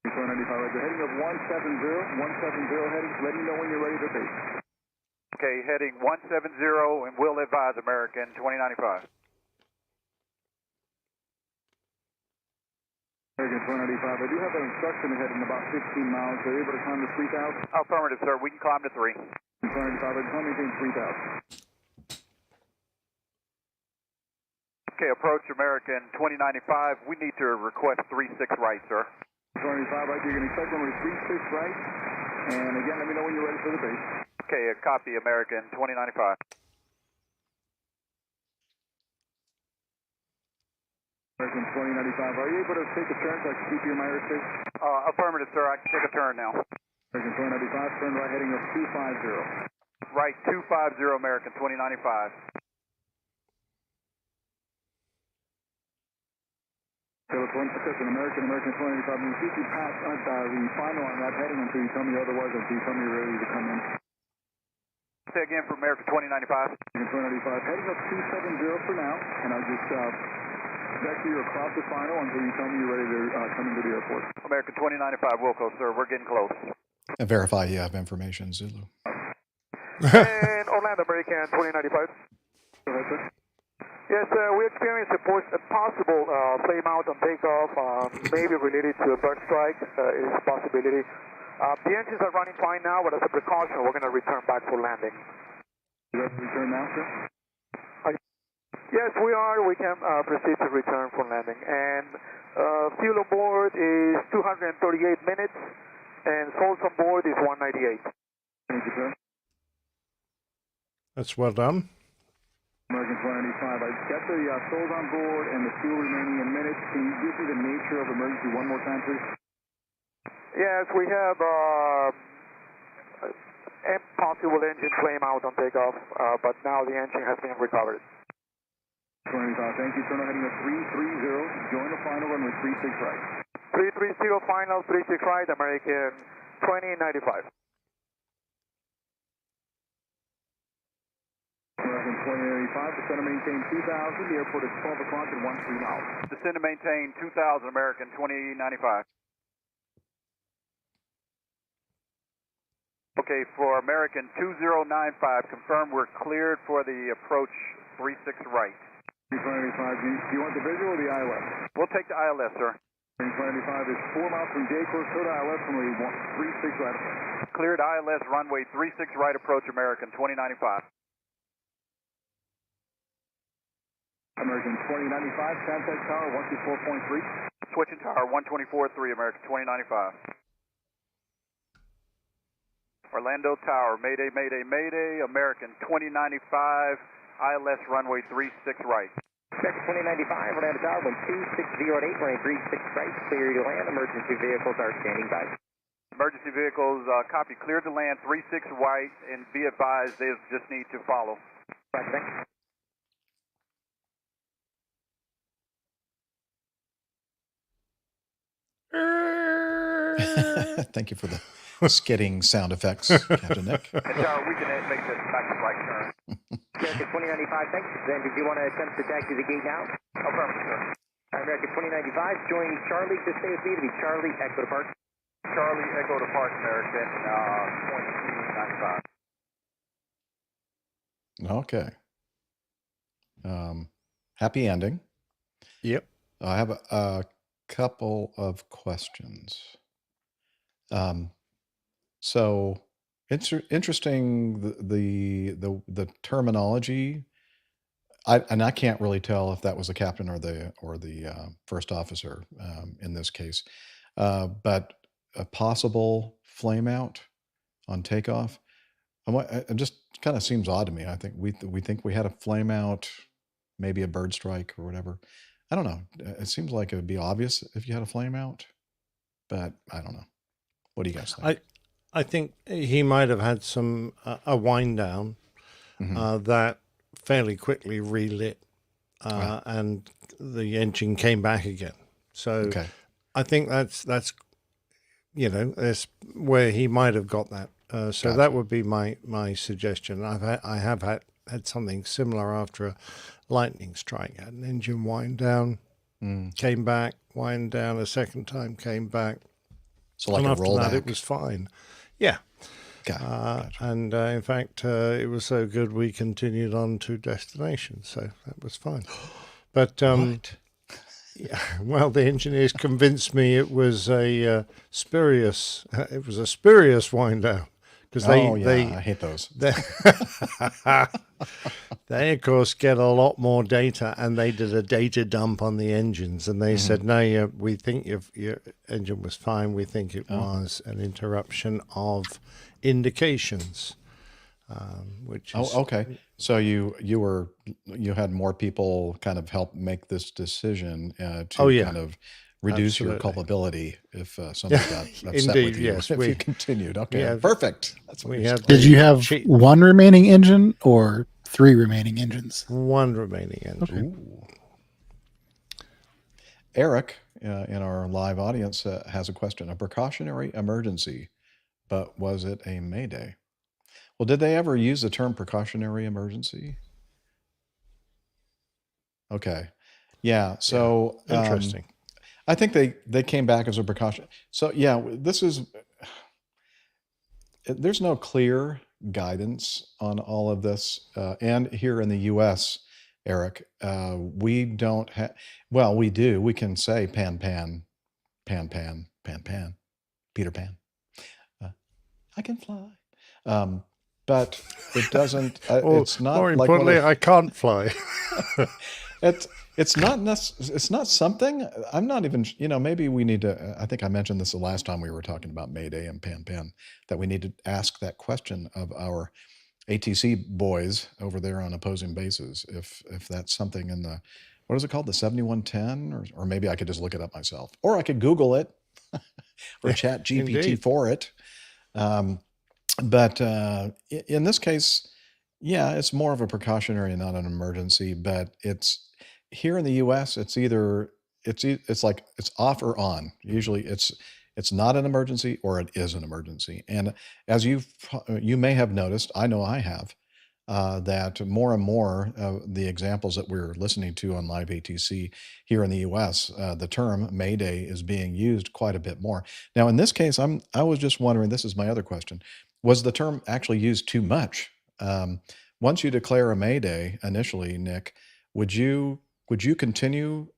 495 right. The heading of 170, 170 heading. Let me know when you're ready to base. Okay, heading 170, and we'll advise American 2095. American 495. I do have an instruction ahead in about 15 miles. Are you able to climb to 3,000? Affirmative, sir. We can climb to 3. 495. I can maintain 3,000. Okay, approach American 2095. We need to request 36 right, sir. 495 right. You're going to expect runway 36 right. And again, let me know when you're ready for the base. Okay, a copy American 2095. American 2095. Are you able to take a turn so I can keep you in my airspace? Affirmative, sir. I can take a turn now. American 2095. Turn right heading of 250. Right 250 American 2095. Telephone assistant, American 2095. I'm going to keep you past the final on that heading until you tell me otherwise, until you tell me you're ready to come in. Say again for American 2095. American 2095. Heading up 270 for now, and I'll just back you across the final until you tell me you're ready to come into the airport. American 2095, Wilco, sir. We're getting close. And verify you have information, Zulu. And Orlando American 2095. Go ahead, sir. Yes, we experienced a possible flame out on takeoff, maybe related to a burn strike. Is a possibility. The engines are running fine now, but as a precaution, we're going to return back for landing. You guys return now, sir? Yes, we are. We can proceed to return for landing. And fuel on board is 238 minutes, and salts on board is 198. Thank you, sir. That's well done. American 495. I got the souls on board and the fuel remaining in minutes. Can you give me the nature of emergency one more time, please? Yes, we have a possible engine flame out on takeoff, but now the engine has been recovered. 495. Thank you. Turn heading of 330. Join the final run with 36 right. 330 final, 36 right, American 2095. American 2095, descend to maintain 2,000. The airport is 12 o'clock and 13 miles. Descend to maintain 2,000, American 2095. Okay, for American 2095, confirm we're cleared for the approach 36 right. 295, do you want the visual or the ILS? We'll take the ILS, sir. 295 is 4 miles from Daycourse, cleared ILS runway 36 right approach. Cleared ILS runway 36 right approach, American 2095. American 2095, contact tower 124.3. Switching tower 124.3, American 2095. Orlando Tower, Mayday, Mayday, Mayday, American 2095, ILS runway 36 right. American 2095, Orlando Tower, 12608, runway 36 right, clear to land. Emergency vehicles are standing by. Emergency vehicles, copy, cleared to land, 36 right, and be advised they just need to follow. Roger, thanks. Thank you for the skidding sound effects, Captain Nick. And Tower, we can make this back to right turn. American 2095, thanks. Then did you want to attempt to taxi the gate now? Affirmative, sir. American 2095, join Charlie to stay with me to be Charlie Echo to Park. Charlie Echo to Park, American 2095. Okay. Happy ending. Yep. I have a couple of questions. So interesting the terminology I can't really tell if that was the captain or the first officer in this case, but a possible flame out on takeoff. It just kind of seems odd to me. I think we think we had a flame out, maybe a bird strike or whatever. I don't know. It seems like it would be obvious if you had a flame out, but I don't know. What do you guys think? I think he might have had some a wind down that fairly quickly relit, and the engine came back again. So I think that's that's where he might have got that. So that would be my suggestion. I have had something similar after a lightning strike. Had an engine wind down, came back, wind down a second time, came back. So like and a after rollback. that, it was fine. Yeah. Gotcha. And in fact, it was so good we continued on to destination, so that was fine. But yeah, well, the engineers convinced me it was a spurious. It was a spurious wind down because they I hate those. They of course get a lot more data, and they did a data dump on the engines, and they said, no, we think your engine was fine. We think it was an interruption of indications, which is okay. So you had more people kind of help make this decision to kind of reduce your culpability if somebody got upset Indeed, with you yes, if you continued. Okay, yeah, perfect. That's what we had. Did you have one remaining engine or 3 remaining engines? One remaining engine. Ooh. Eric, in our live audience, has a question. A precautionary emergency, but was it a mayday? Well, did they ever use the term precautionary emergency? Okay. Yeah. So interesting. I think they came back as a precaution. So yeah, there's no clear guidance on all of this. And here in the US, Eric, we don't have, well, we do. We can say pan, pan, pan, pan, pan, pan, Peter Pan. I can fly. But it doesn't, it's not more like importantly, I can't fly. It's not something, I'm not even, maybe we need to, I think I mentioned this the last time we were talking about Mayday and Pan Pan, that we need to ask that question of our ATC boys over there on opposing bases, if that's something in the, what is it called? The 7110, or maybe I could just look it up myself, or I could Google it or chat GPT for it. But in this case, yeah, it's more of a precautionary, not an emergency, but it's here in the US, it's either it's like it's off or on. Usually it's not an emergency or it is an emergency. And as you may have noticed, I know I have, that more and more the examples that we're listening to on live ATC here in the US, the term Mayday is being used quite a bit more. Now, in this case, I was just wondering, this is my other question, was the term actually used too much? Once you declare a Mayday initially, Nick, would you continue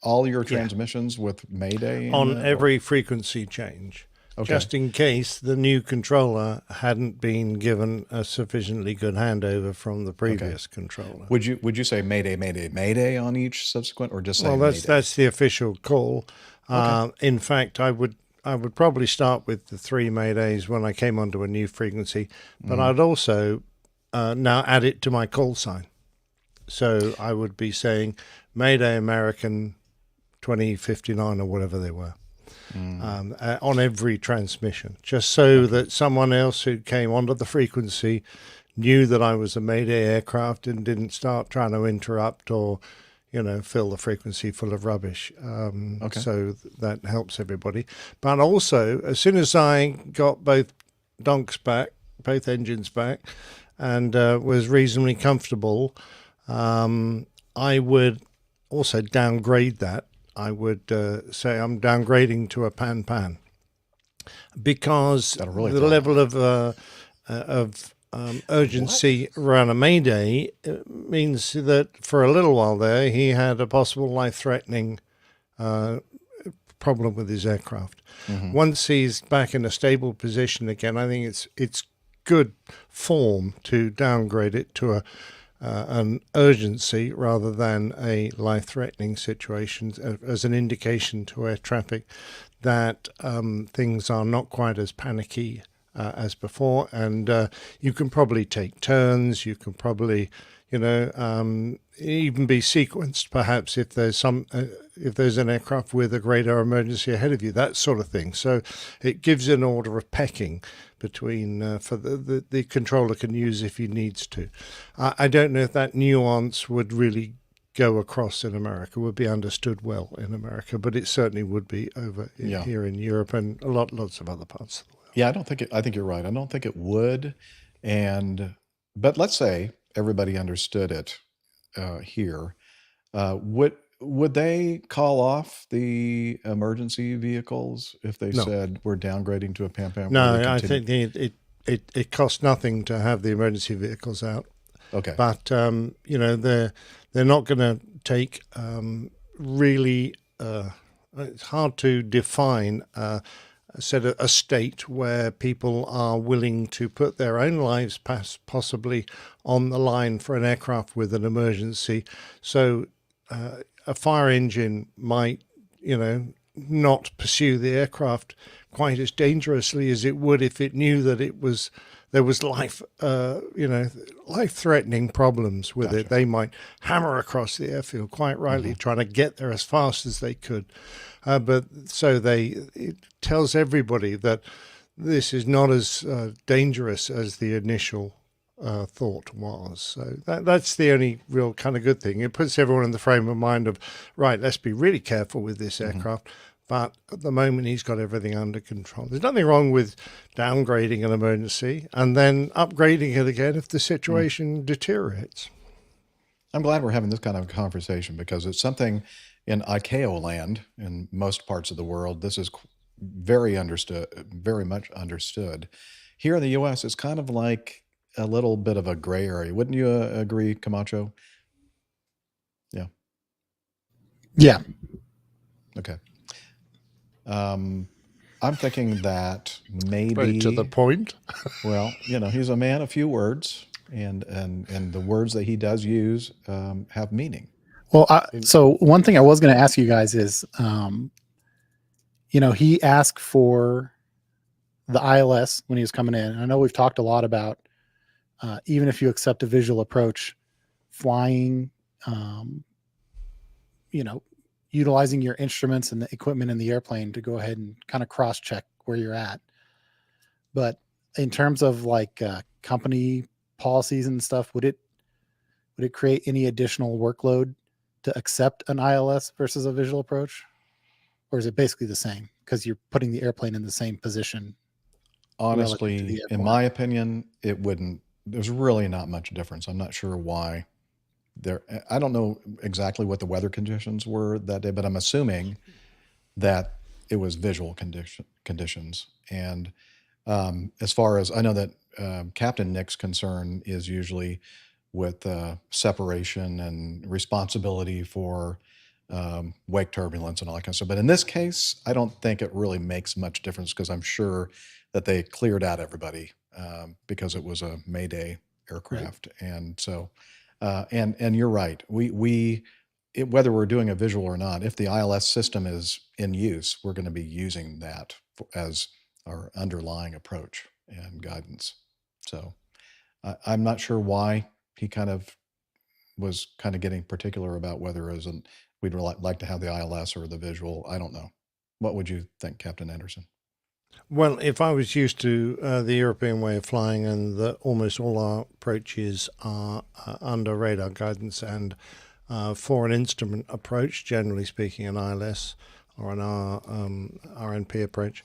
all your transmissions with Mayday on every frequency change, just in case the new controller hadn't been given a sufficiently good handover from the previous controller? Would you say Mayday, Mayday, Mayday on each subsequent, or just say Mayday? That's the official call. In fact, I would probably start with the 3 Maydays when I came onto a new frequency, but I'd also now add it to my call sign. So I would be saying Mayday American 2059 or whatever they were on every transmission, just so that someone else who came onto the frequency knew that I was a Mayday aircraft and didn't start trying to interrupt or fill the frequency full of rubbish. So that helps everybody. But also, as soon as I got both donks back, both engines back, and was reasonably comfortable, I would also downgrade that. I would say I'm downgrading to a pan-pan, because the level of urgency around a Mayday means that for a little while there he had a possible life-threatening problem with his aircraft. Once he's back in a stable position again, I think it's good form to downgrade it to an urgency rather than a life-threatening situation, as an indication to air traffic that things are not quite as panicky as before, and you can probably take turns. You can probably, even be sequenced, perhaps if there's an aircraft with a greater emergency ahead of you, that sort of thing. So it gives an order of pecking between for the controller can use if he needs to. I don't know if that nuance would really go across in America, would be understood well in America, but it certainly would be over here in Europe and lots of other parts of the world. Yeah, I think you're right. I don't think it would. But let's say everybody understood it here. Would they call off the emergency vehicles if they said we're downgrading to a PAM-PAM? No, I think it costs nothing to have the emergency vehicles out. Okay. But they're not going to take really. It's hard to define a state where people are willing to put their own lives possibly on the line for an aircraft with an emergency. So a fire engine might, not pursue the aircraft quite as dangerously as it would if it knew that there was life-threatening problems with it. They might hammer across the airfield, quite rightly, trying to get there as fast as they could. It tells everybody that this is not as dangerous as the initial thought was. So that's the only real kind of good thing. It puts everyone in the frame of mind of, right, let's be really careful with this aircraft. But at the moment, he's got everything under control. There's nothing wrong with downgrading an emergency and then upgrading it again if the situation deteriorates. I'm glad we're having this kind of conversation because it's something in ICAO land, in most parts of the world, this is very much understood. Here in the U.S., it's kind of like a little bit of a gray area. Wouldn't you agree, Camacho? Yeah. Yeah. Okay. I'm thinking that maybe Very to the point. Well, he's a man of few words, and the words that he does use have meaning. Well, so one thing I was going to ask you guys is, he asked for the ILS when he was coming in. And I know we've talked a lot about even if you accept a visual approach, flying, utilizing your instruments and the equipment in the airplane to go ahead and kind of cross-check where you're at. But in terms of like company policies and stuff, would it create any additional workload to accept an ILS versus a visual approach? Or is it basically the same because you're putting the airplane in the same position? Honestly, in my opinion, it wouldn't. There's really not much difference. I'm not sure why. I don't know exactly what the weather conditions were that day, but I'm assuming that it was visual conditions. And as far as I know that Captain Nick's concern is usually with separation and responsibility for wake turbulence and all that kind of stuff. But in this case, I don't think it really makes much difference because I'm sure that they cleared out everybody because it was a Mayday aircraft. Right. And so, and you're right. Whether we're doing a visual or not, if the ILS system is in use, we're going to be using that as our underlying approach and guidance. So I'm not sure why he was getting particular about whether we'd like to have the ILS or the visual. I don't know. What would you think, Captain Anderson? Well, if I was used to the European way of flying and that almost all our approaches are under radar guidance and for an instrument approach, generally speaking, an ILS or an RNP approach,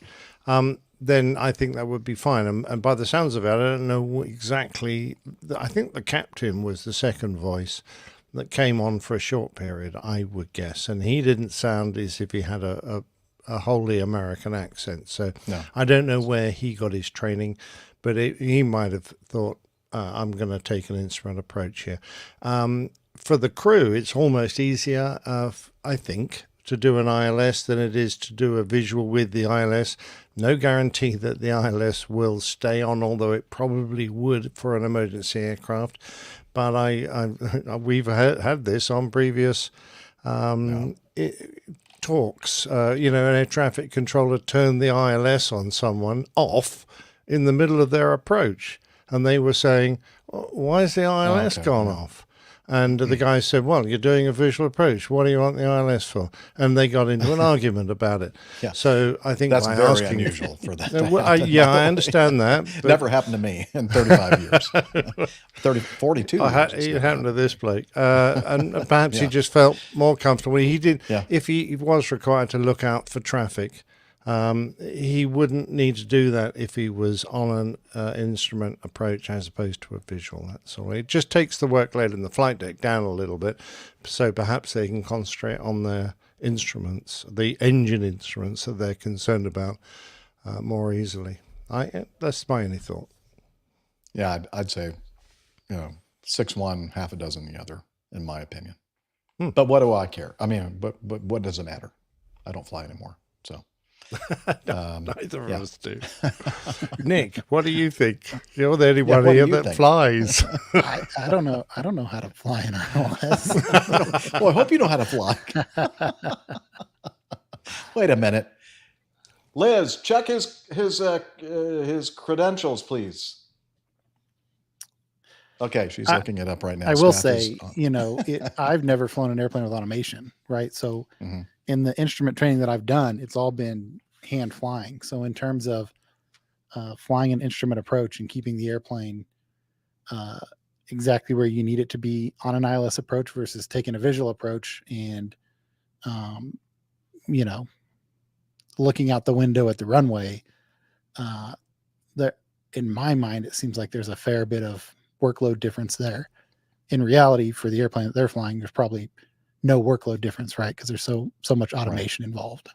then I think that would be fine. And by the sounds of it, I don't know exactly. I think the captain was the second voice that came on for a short period, I would guess. And he didn't sound as if he had a wholly American accent. So no. I don't know where he got his training, but he might have thought, I'm going to take an instrument approach here. For the crew, it's almost easier, I think, to do an ILS than it is to do a visual with the ILS. No guarantee that the ILS will stay on, although it probably would for an emergency aircraft. But we've had this on previous talks. An air traffic controller turned the ILS on someone off in the middle of their approach, and they were saying, "Why is the ILS gone off?" And the guy said, "Well, you're doing a visual approach. What do you want the ILS for?" And they got into an argument about it. Yeah. So I think that's by very asking, unusual for that. I understand that. But never happened to me in 35 years. 42 years. It happened to this bloke. And perhaps he just felt more comfortable. He did. Yeah. If he was required to look out for traffic, he wouldn't need to do that if he was on an instrument approach as opposed to a visual. That's all. It just takes the workload in the flight deck down a little bit, so perhaps they can concentrate on their instruments, the engine instruments that they're concerned about, more easily. That's my only thought. Yeah, I'd say, 6 one, half a dozen the other, in my opinion. But what do I care? I mean, but what does it matter? I don't fly anymore, so. Neither of us do. Nick, what do you think? You're the only one here that flies. I don't know. I don't know how to fly an ILS. Well, I hope you know how to fly. Wait a minute, Liz. Check his credentials, please. Okay, she's looking it up right now. I will say, I've never flown an airplane with automation, right? So in the instrument training that I've done, it's all been hand flying. So in terms of flying an instrument approach and keeping the airplane exactly where you need it to be on an ILS approach versus taking a visual approach and, looking out the window at the runway, in my mind, it seems like there's a fair bit of workload difference there. In reality, for the airplane that they're flying, there's probably no workload difference, right? Because there's so much automation involved.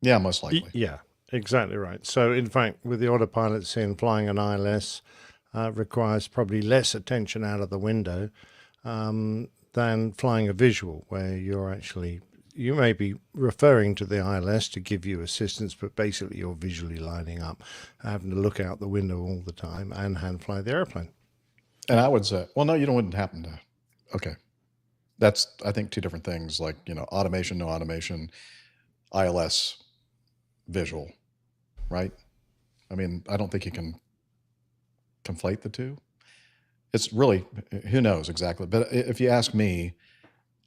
Yeah, most likely. Yeah, exactly right. So in fact, with the autopilot in flying an ILS requires probably less attention out of the window than flying a visual, where you may be referring to the ILS to give you assistance, but basically you're visually lining up, having to look out the window all the time and hand fly the airplane. And I would say, well, no, you wouldn't happen to. Okay. That's, I think, two different things, like, automation, no automation, ILS, visual, right? I mean, I don't think you can conflate the two. It's really, who knows exactly. But if you ask me,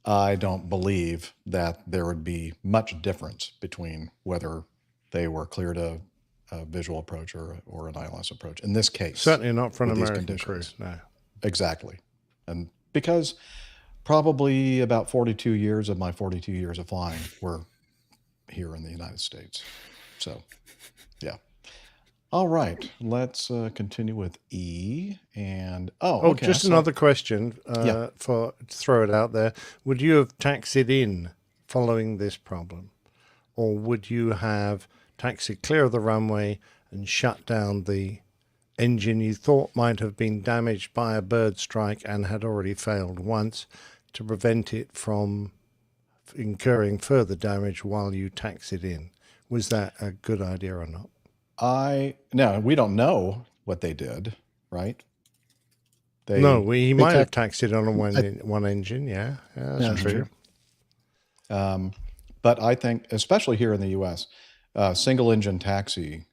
I don't believe that there would be much difference between whether they were cleared a visual approach or an ILS approach. In this case, certainly not for an with these American crew. conditions. No, exactly, and because probably about 42 years of my 42 years of flying were here in the United States. So, yeah. All right, let's continue with E. And okay, just another question to throw it out there. Would you have taxied in following this problem, or would you have taxied clear of the runway and shut down the engine you thought might have been damaged by a bird strike and had already failed once, to prevent it from incurring further damage while you taxied in? Was that a good idea or not? No, we don't know what they did, right? He might have taxied on one engine. Yeah, that's true. But I think, especially here in the U.S., single engine taxi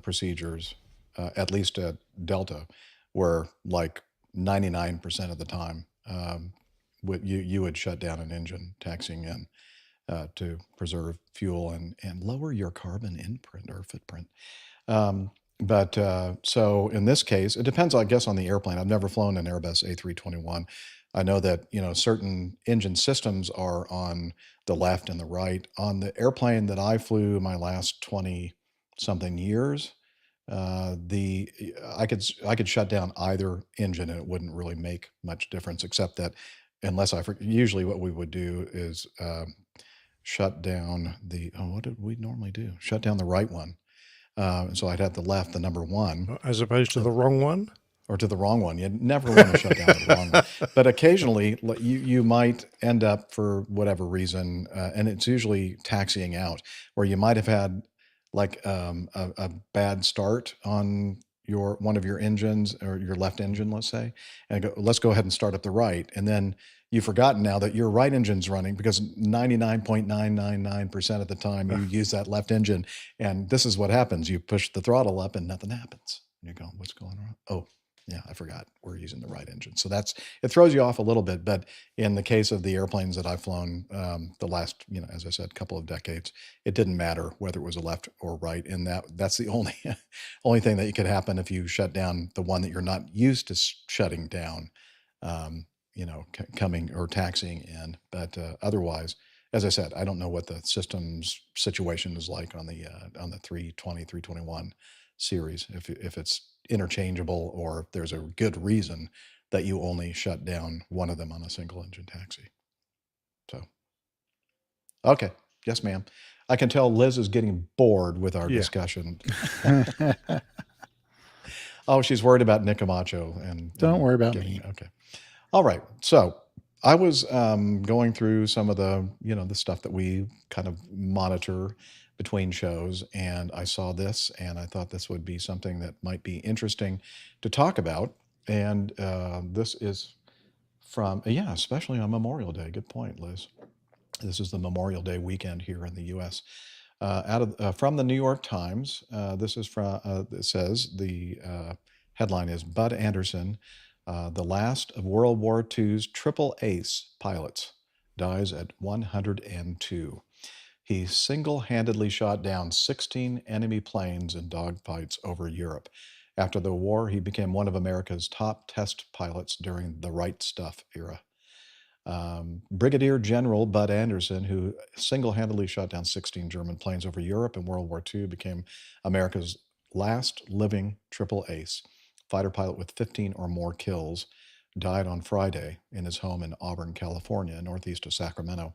procedures, at least at Delta, were like 99% of the time. You would shut down an engine taxiing in to preserve fuel and lower your carbon imprint or footprint. So in this case, it depends, I guess, on the airplane. I've never flown an Airbus A321. I know that, certain engine systems are on the left and the right. On the airplane that I flew my last 20 something years, I could shut down either engine and it wouldn't really make much difference, except that usually what we would do is shut down what did we normally do? Shut down the right one. So I'd have the left, the number one. As opposed to the wrong one? or to the wrong one. You never want to shut down the wrong one. But occasionally you might end up for whatever reason, and it's usually taxiing out, where you might have had like a bad start on one of your engines or your left engine, let's say, and let's go ahead and start up the right. And then you've forgotten now that your right engine's running, because 99.999% of the time you use that left engine. And this is what happens. You push the throttle up and nothing happens. And you go, what's going on? Oh, yeah, I forgot we're using the right engine. So it throws you off a little bit. But in the case of the airplanes that I've flown the last, as I said, couple of decades, it didn't matter whether it was a left or right. And that's the only thing that could happen if you shut down the one that you're not used to shutting down, coming or taxiing in. But otherwise, as I said, I don't know what the systems situation is like on the 320, 321 series, if it's interchangeable or if there's a good reason that you only shut down one of them on a single engine taxi. So, okay. Yes, ma'am. I can tell Liz is getting bored with our discussion. Oh, she's worried about Nick Camacho. Don't worry about me. Okay. All right. So I was going through some of the, the stuff that we kind of monitor between shows, and I saw this, and I thought this would be something that might be interesting to talk about. And this is from, especially on Memorial Day. Good point, Liz. This is the Memorial Day weekend here in the U.S. From the New York Times, this is from, it says, the headline is Bud Anderson, the last of World War II's triple ace pilots, dies at 102. He single-handedly shot down 16 enemy planes in dogfights over Europe. After the war, he became one of America's top test pilots during the Right Stuff era. Brigadier General Bud Anderson, who single-handedly shot down 16 German planes over Europe in World War II, became America's last living triple ace. Fighter pilot with 15 or more kills, died on Friday in his home in Auburn, California, northeast of Sacramento.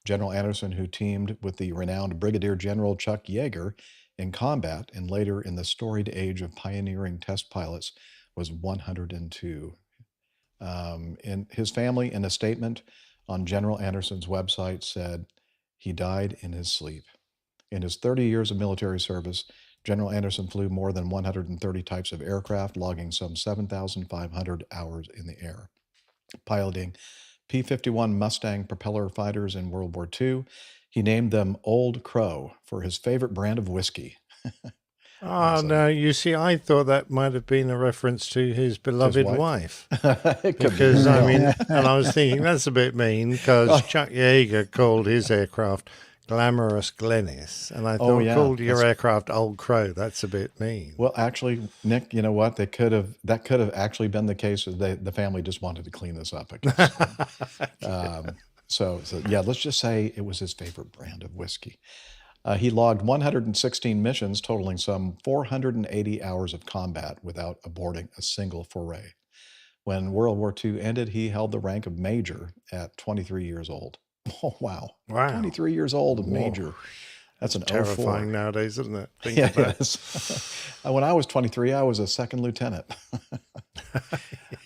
General Anderson, who teamed with the renowned Brigadier General Chuck Yeager in combat and later in the storied age of pioneering test pilots, was 102. And his family, in a statement on General Anderson's website, said he died in his sleep. In his 30 years of military service, General Anderson flew more than 130 types of aircraft, logging some 7,500 hours in the air. Piloting P-51 Mustang propeller fighters in World War II, he named them Old Crow for his favorite brand of whiskey. No, you see, I thought that might have been a reference to his beloved wife. Because, I mean, and I was thinking that's a bit mean, because Chuck Yeager called his aircraft Glamorous Glennis, and I thought, called your aircraft Old Crow, that's a bit mean. Well, actually, Nick, you know what? That could have actually been the case. The family just wanted to clean this up, I guess. So yeah, let's just say it was his favorite brand of whiskey. He logged 116 missions, totaling some 480 hours of combat without aborting a single foray. When World War II ended, he held the rank of major at 23 years old. Oh, wow. 23 years old, a major. That's an terrifying 04. nowadays, isn't it? Yeah, yes. When I was 23, I was a second lieutenant.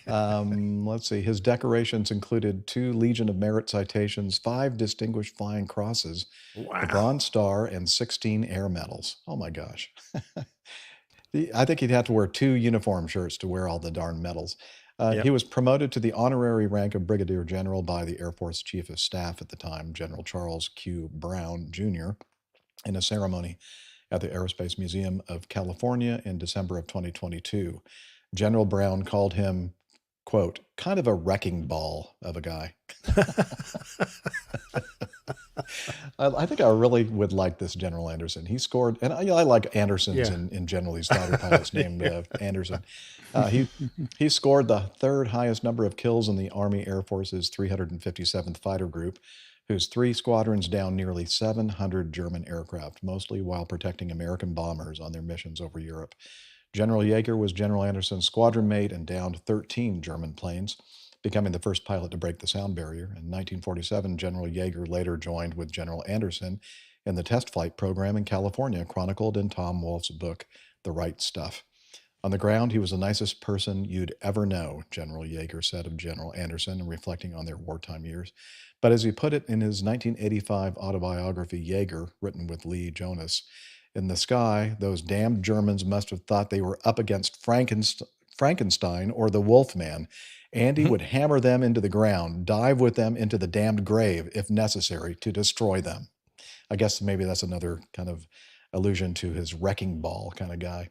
Let's see. His decorations included 2 Legion of Merit citations, 5 Distinguished Flying Crosses, the Bronze Star, and 16 Air Medals. Oh, my gosh. I think he'd have to wear 2 uniform shirts to wear all the darn medals. He was promoted to the honorary rank of Brigadier General by the Air Force Chief of Staff at the time, General Charles Q. Brown, Jr., in a ceremony at the Aerospace Museum of California in December of 2022. General Brown called him, quote, kind of a wrecking ball of a guy. I think I really would like this General Anderson. He scored, and I like Andersons in general, these fighter pilots named Anderson. He scored the 3rd highest number of kills in the Army Air Force's 357th Fighter Group, whose 3 squadrons downed nearly 700 German aircraft, mostly while protecting American bombers on their missions over Europe. General Yeager was General Anderson's squadron mate and downed 13 German planes, becoming the first pilot to break the sound barrier. In 1947, General Yeager later joined with General Anderson in the test flight program in California, chronicled in Tom Wolfe's book, The Right Stuff. On the ground, he was the nicest person you'd ever know, General Yeager said of General Anderson, reflecting on their wartime years. But as he put it in his 1985 autobiography, Yeager, written with Lee Jonas, in the sky, those damned Germans must have thought they were up against Frankenstein or the Wolfman. Andy would hammer them into the ground, dive with them into the damned grave, if necessary, to destroy them. I guess maybe that's another kind of allusion to his wrecking ball kind of guy.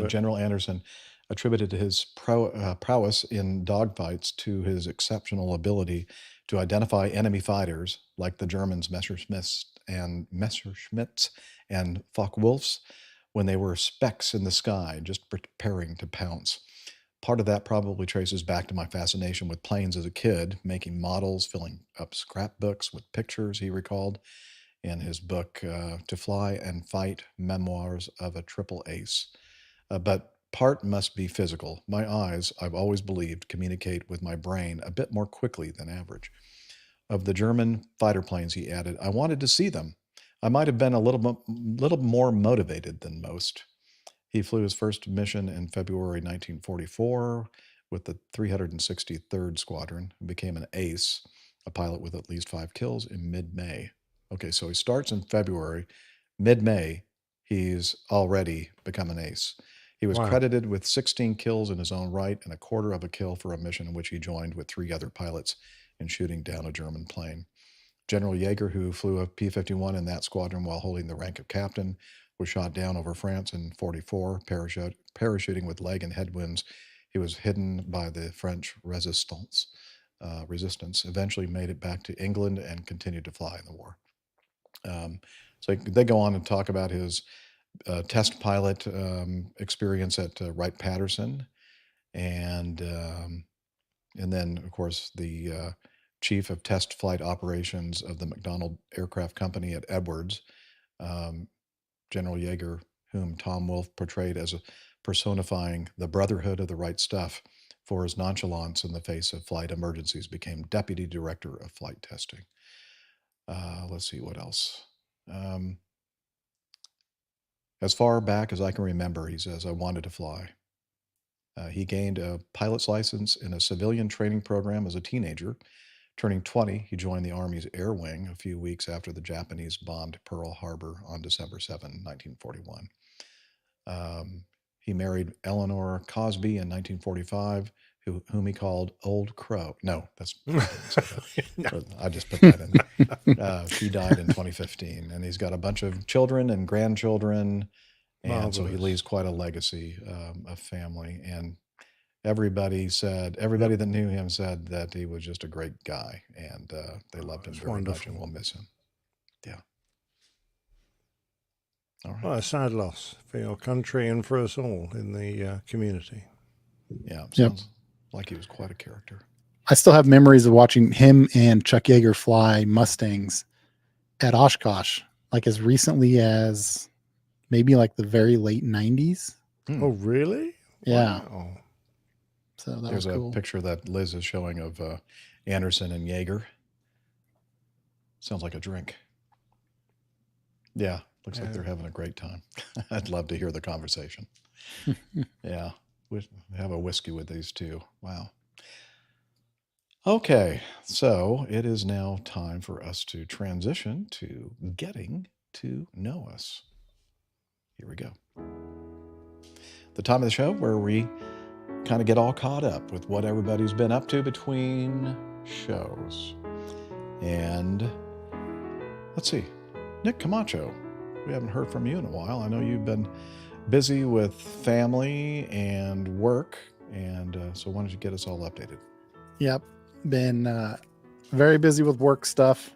General Anderson attributed his prowess in dogfights to his exceptional ability to identify enemy fighters like the Germans Messerschmitts and Focke-Wulfs when they were specks in the sky, just preparing to pounce. Part of that probably traces back to my fascination with planes as a kid, making models, filling up scrapbooks with pictures, he recalled in his book, To Fly and Fight, Memoirs of a Triple Ace. But part must be physical. My eyes, I've always believed, communicate with my brain a bit more quickly than average. Of the German fighter planes, he added, I wanted to see them. I might have been a little more motivated than most. He flew his first mission in February 1944 with the 363rd Squadron and became an ace, a pilot with at least 5 kills in mid-May. Okay, so he starts in February. Mid-May, he's already become an ace. He was credited with 16 kills in his own right and a quarter of a kill for a mission in which he joined with 3 other pilots in shooting down a German plane. General Yeager, who flew a P-51 in that squadron while holding the rank of captain, was shot down over France in 1944, parachuting with leg and headwinds. He was hidden by the French resistance, eventually made it back to England and continued to fly in the war. So they go on and talk about his test pilot experience at Wright-Patterson, and then, of course, the chief of test flight operations of the McDonnell Aircraft Company at Edwards, General Yeager, whom Tom Wolfe portrayed as personifying the brotherhood of the right stuff for his nonchalance in the face of flight emergencies, became deputy director of flight testing. Let's see what else. As far back as I can remember, he says, I wanted to fly. He gained a pilot's license in a civilian training program as a teenager. Turning 20, he joined the Army's Air Wing a few weeks after the Japanese bombed Pearl Harbor on December 7, 1941. He married Eleanor Cosby in 1945, whom he called Old Crow. No, that's no. I just put that in there. She died in 2015, and he's got a bunch of children and grandchildren, and so he leaves quite a legacy of family. And everybody that knew him said that he was just a great guy, and they loved him very much, and will miss him. Yeah. All right. Well, a sad loss for your country and for us all in the community. Yeah, sounds like he was quite a character. I still have memories of watching him and Chuck Yeager fly Mustangs at Oshkosh, like as recently as maybe like the very late 90s. Oh, really? Yeah. Wow. So that There's was cool. a picture that Liz is showing of Anderson and Yeager. Sounds like a drink. Yeah, looks like they're having a great time. I'd love to hear the conversation. Yeah, we have a whiskey with these two. Wow. Okay, so it is now time for us to transition to getting to know us. Here we go. The time of the show where we kind of get all caught up with what everybody's been up to between shows. And let's see, Nick Camacho, we haven't heard from you in a while. I know you've been busy with family and work, and so why don't you get us all updated? Yep, been very busy with work stuff,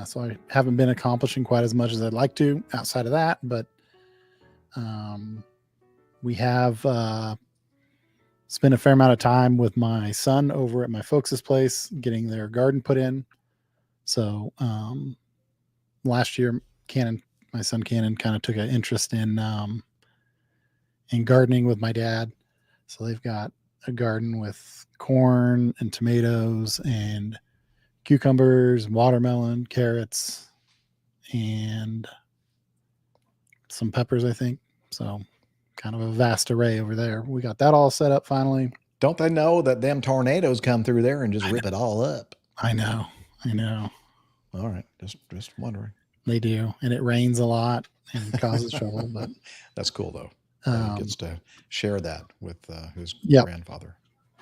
so I haven't been accomplishing quite as much as I'd like to outside of that, but we have spent a fair amount of time with my son over at my folks' place, getting their garden put in. So last year, my son Cannon, kind of took an interest in gardening with my dad. So they've got a garden with corn and tomatoes and cucumbers, watermelon, carrots, and some peppers, I think. So kind of a vast array over there. We got that all set up finally. Don't they know that them tornadoes come through there and just rip it all up? I know. All right, just wondering. They do, and it rains a lot and causes trouble. But that's cool though. That he gets to share that with his grandfather.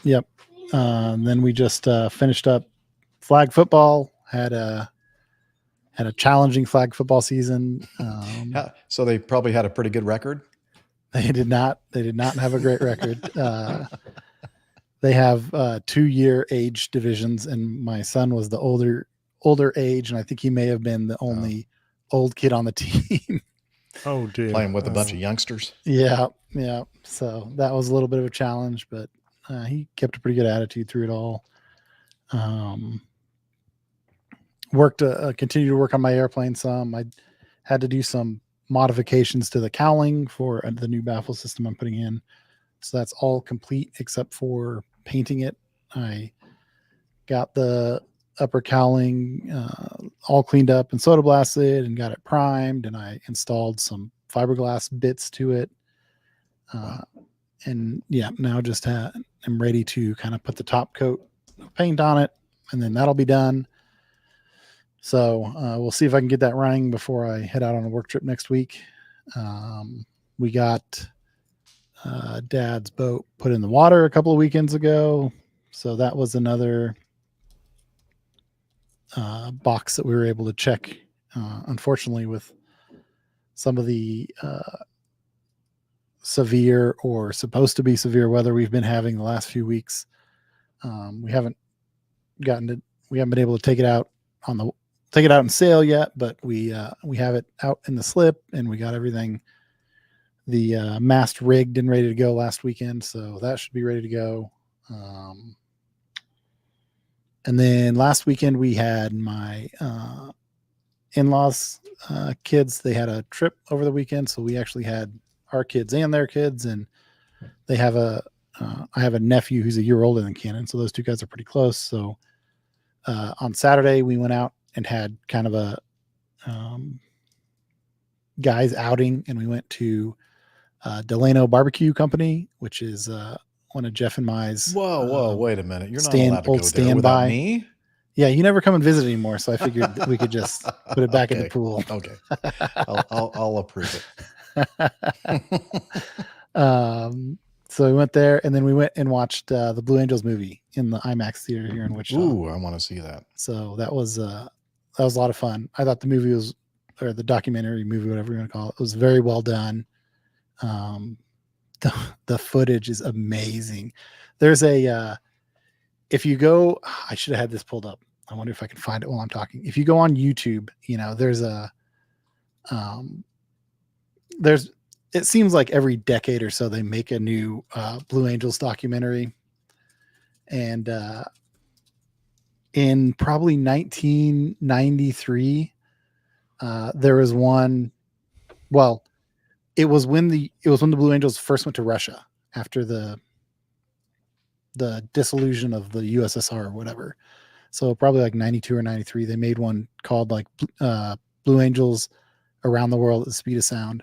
Yep. Then we just finished up flag football. Had a challenging flag football season. So they probably had a pretty good record. They did not have a great record. They have 2-year age divisions, and my son was the older age, and I think he may have been the only old kid on the team. Oh dear. Playing with a bunch of youngsters. Yeah. So that was a little bit of a challenge, but he kept a pretty good attitude through it all. Continued to work on my airplane some. I had to do some modifications to the cowling for the new baffle system I'm putting in. So that's all complete except for painting it. I got the upper cowling all cleaned up and soda blasted and got it primed, and I installed some fiberglass bits to it. And now just I'm ready to kind of put the top coat of paint on it, and then that'll be done. So we'll see if I can get that running before I head out on a work trip next week. We got Dad's boat put in the water a couple of weekends ago. So that was another box that we were able to check. Unfortunately, with some of the severe or supposed to be severe weather we've been having the last few weeks, we haven't been able to take it out and sail yet, but we have it out in the slip, and we got everything, the mast rigged and ready to go last weekend. So that should be ready to go. And then last weekend we had my in-laws kids. They had a trip over the weekend. So we actually had our kids and their kids, and they have I have a nephew who's a year older than Cannon. So those two guys are pretty close. So on Saturday we went out and had kind of a guys outing, and we went to Delano Barbecue Company, which is one of Jeff and my's. Whoa, wait a minute! You're not allowed to go there without me. Yeah, you never come and visit anymore, so I figured we could just put it back in the pool. Okay, I'll approve it. So we went there, and then we went and watched the Blue Angels movie in the IMAX theater here in Wichita. Ooh, I want to see that. So that was a lot of fun. I thought the movie was, or the documentary movie, whatever you want to call it, was very well done. The footage is amazing. There's if you go, I should have had this pulled up. I wonder if I can find it while I'm talking. If you go on YouTube, it seems like every decade or so they make a new Blue Angels documentary. And in probably 1993, there was one. Well, it was when the Blue Angels first went to Russia after the dissolution of the USSR or whatever. So probably like 92 or 93, they made one called like Blue Angels Around the World at the Speed of Sound.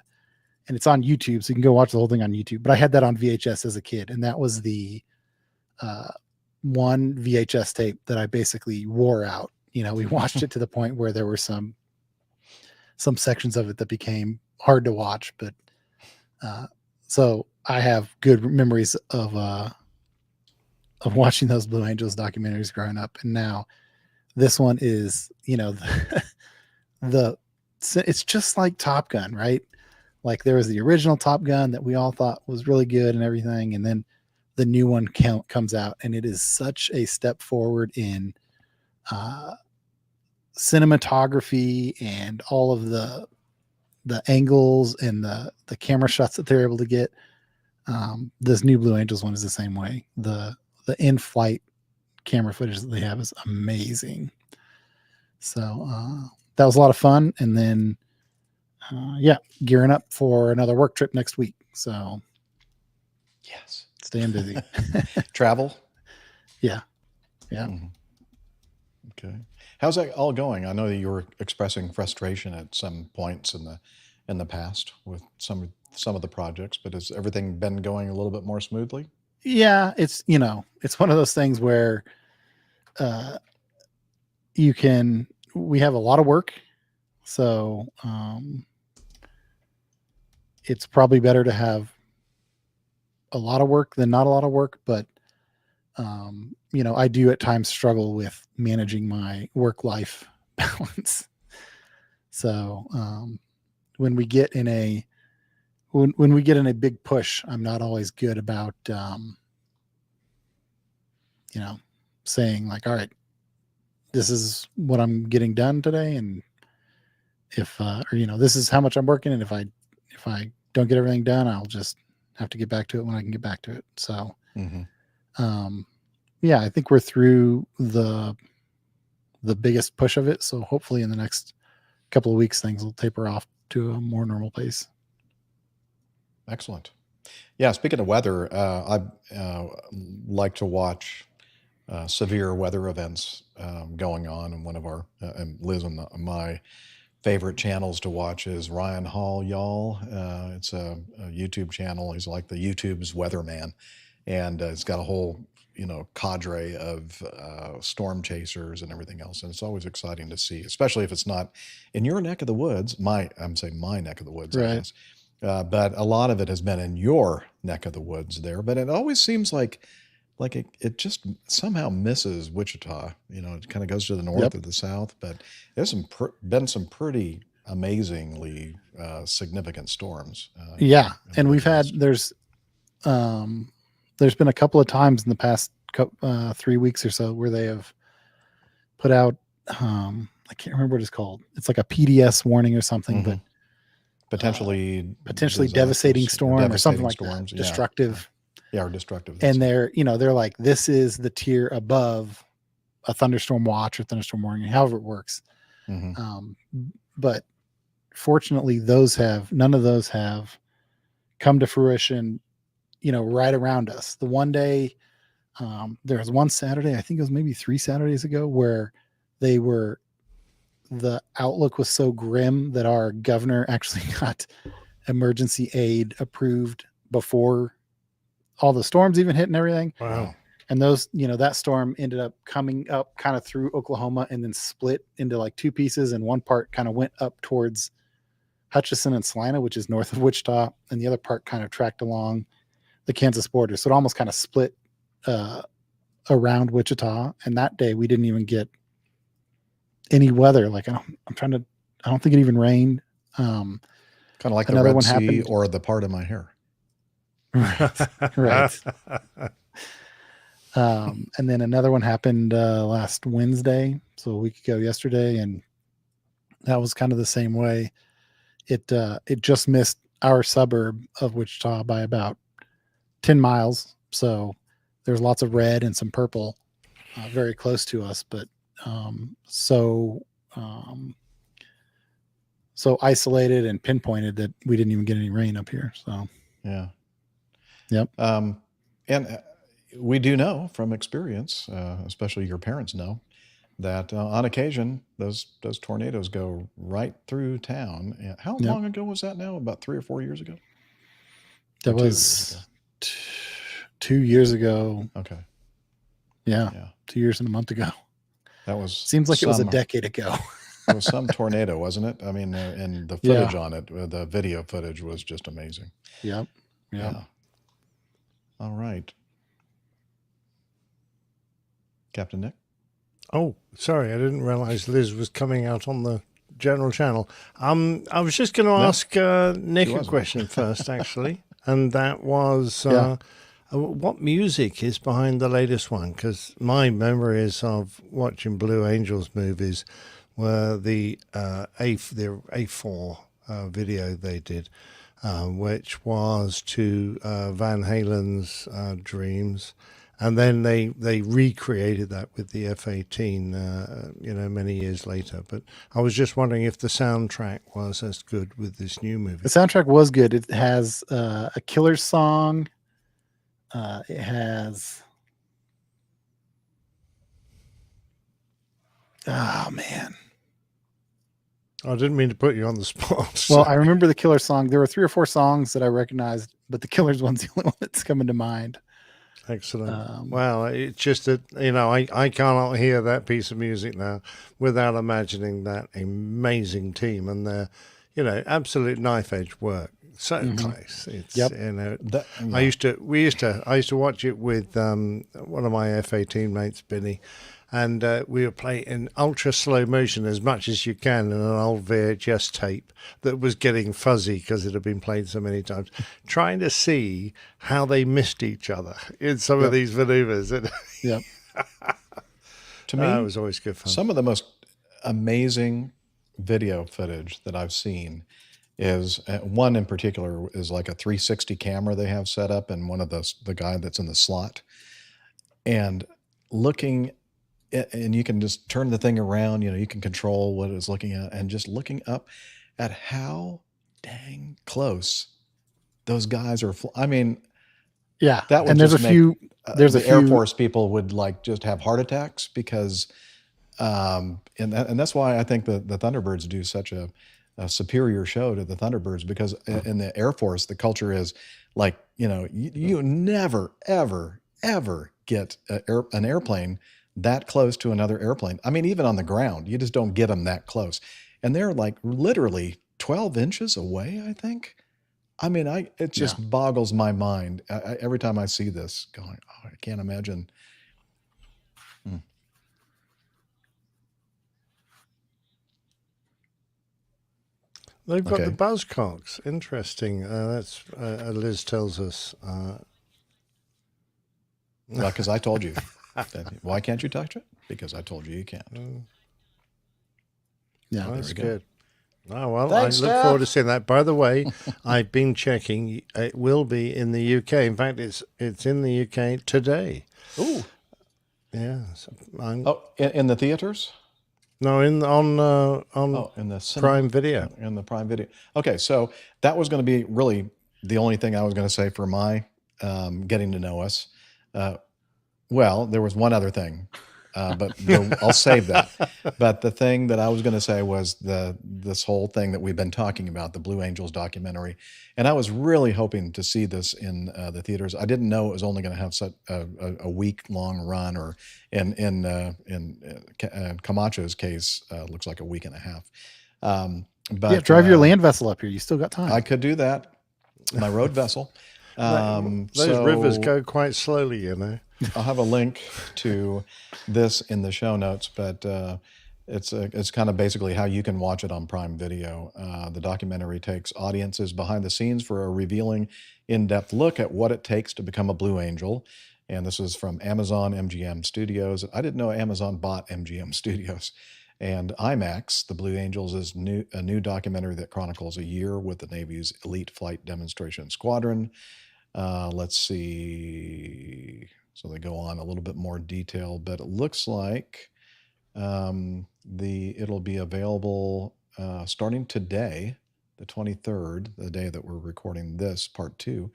And it's on YouTube, so you can go watch the whole thing on YouTube. But I had that on VHS as a kid, and that was the one VHS tape that I basically wore out. We watched it to the point where there were some sections of it that became hard to watch. But so I have good memories of watching those Blue Angels documentaries growing up. And now this one is, it's just like Top Gun, right? Like there was the original Top Gun that we all thought was really good and everything. And then the new one comes out, and it is such a step forward in cinematography and all of the angles and the camera shots that they're able to get. This new Blue Angels one is the same way. The in-flight camera footage that they have is amazing. So that was a lot of fun. And then gearing up for another work trip next week. So yes, staying busy. Travel. Yeah. Mm-hmm. Okay. How's that all going? I know that you were expressing frustration at some points in the past with some some of the projects, but has everything been going a little bit more smoothly? Yeah, it's it's one of those things where we have a lot of work, so it's probably better to have a lot of work than not a lot of work, but I do at times struggle with managing my work-life balance. So when we get in a when we get in a big push, I'm not always good about saying like, all right, this is what I'm getting done today, and if this is how much I'm working, and if I don't get everything done, I'll just have to get back to it when I can get back to it. So yeah, I think we're through the biggest push of it, so hopefully in the next couple of weeks things will taper off to a more normal pace. Excellent. Yeah, speaking of weather, I like to watch severe weather events going on, and one of our and Liz and my favorite channels to watch is Ryan Hall, y'all. It's a YouTube channel. He's like the YouTube's weatherman, and it's got a whole cadre of storm chasers and everything else, and it's always exciting to see, especially if it's not in your neck of the woods. I'm saying my neck of the woods, I Right. guess. But a lot of it has been in your neck of the woods there. But it always seems like it just somehow misses Wichita. It kind of goes to the north Yep. or the south. But there's been some pretty amazingly significant storms. Yeah, in and the we've had Midwest. there's been a couple of times in the past 3 weeks or so where they have put out I can't remember what it's called. It's like a PDS warning or something, but potentially devastating disastrous, storm or something like storms. that. Destructive. Yeah, or destructive. That's And it. they're like, this is the tier above a thunderstorm watch or thunderstorm warning, however it works. But fortunately, none of those have come to fruition, right around us. The one day, there was one Saturday, I think it was maybe 3 Saturdays ago, where the outlook was so grim that our governor actually got emergency aid approved before all the storms even hit and everything. Wow. And those, that storm ended up coming up kind of through Oklahoma and then split into like 2 pieces. And one part kind of went up towards Hutchinson and Salina, which is north of Wichita. And the other part kind of tracked along the Kansas border. So it almost kind of split around Wichita. And that day we didn't even get any weather. Like I don't think it even rained. Kind of like the another Red one Sea happened. or the part of my hair. Right. And then another one happened last Wednesday, so a week ago yesterday, and that was kind of the same way. It just missed our suburb of Wichita by about 10 miles. So there's lots of red and some purple very close to us, but so isolated and pinpointed that we didn't even get any rain up here. So yeah. Yep. And we do know from experience, especially your parents know, that on occasion those tornadoes go right through town. How long ago was that now? About 3 or 4 years ago? That was 2 years ago. Okay. Yeah. 2 years and a month ago. That was seems like it was a decade ago. It was some tornado, wasn't it? I mean, and the footage on it, the video footage was just amazing. Yep. Yeah. All right. Captain Nick? Oh, sorry. I didn't realize Liz was coming out on the general channel. I was just going to ask Nick a question first, actually. And that was what music is behind the latest one? Because my memories of watching Blue Angels movies were the A4 video they did, which was to Van Halen's Dreams. And then they recreated that with the F-18, many years later. But I was just wondering if the soundtrack was as good with this new movie. The soundtrack was good. It has a killer song. It has... Oh, man. I didn't mean to put you on the spot. Well, I remember the Killer song. There were 3 or 4 songs that I recognized, but the Killers one's the only one that's coming to mind. Excellent. Well, it's just that, I cannot hear that piece of music now without imagining that amazing team and their, absolute knife edge work. So close. It's, I used to watch it with one of my FA teammates, Billy, and we would play in ultra slow motion as much as you can in an old VHS tape that was getting fuzzy because it had been played so many times, trying to see how they missed each other in some of these maneuvers. Yep. To me, it was always good fun. Some of the most amazing video footage that I've seen is one in particular is like a 360 camera they have set up, and one of the guy that's in the slot, and looking. And you can just turn the thing around, you can control what it's looking at, and just looking up at how dang close those guys are. Yeah. That would and there's just a few, there's the a few Air Force people would just have heart attacks because, and that's why I think the Thunderbirds do such a superior show to the Thunderbirds, because in the Air Force, the culture is you never, ever, ever get an airplane that close to another airplane. Even on the ground, you just don't get them that close. And they're like literally 12 inches away, I think. It just boggles my mind every time I see this, going, oh, I can't imagine. They've got the buzzcocks. Interesting. That's Liz tells us. Because I told you. Why can't you touch it? Because I told you can't. Yeah, that's good. Oh, well, Thanks, I look forward to seeing that. By the way, I've been checking. It will be in the UK. In fact, it's in the UK today. Ooh. Yeah. In the theaters? No, in the Prime Video. In the Prime Video. Okay, so that was going to be really the only thing I was going to say for my getting to know us. Well, there was one other thing, but I'll save that. But the thing that I was going to say was this whole thing that we've been talking about, the Blue Angels documentary, and I was really hoping to see this in the theaters. I didn't know it was only going to have such a week-long run, or in Camacho's case, looks like a week and a half. But drive your land vessel up here. You still got time. I could do that. My road vessel. Those rivers go quite slowly, I'll have a link to this in the show notes, but it's kind of basically how you can watch it on Prime Video. The documentary takes audiences behind the scenes for a revealing, in-depth look at what it takes to become a Blue Angel. And this is from Amazon MGM Studios. I didn't know Amazon bought MGM Studios. And IMAX, The Blue Angels, is a new documentary that chronicles a year with the Navy's Elite Flight Demonstration Squadron. Let's see. So they go on a little bit more detail, but it looks like it'll be available starting today, the 23rd, the day that we're recording this, part 2,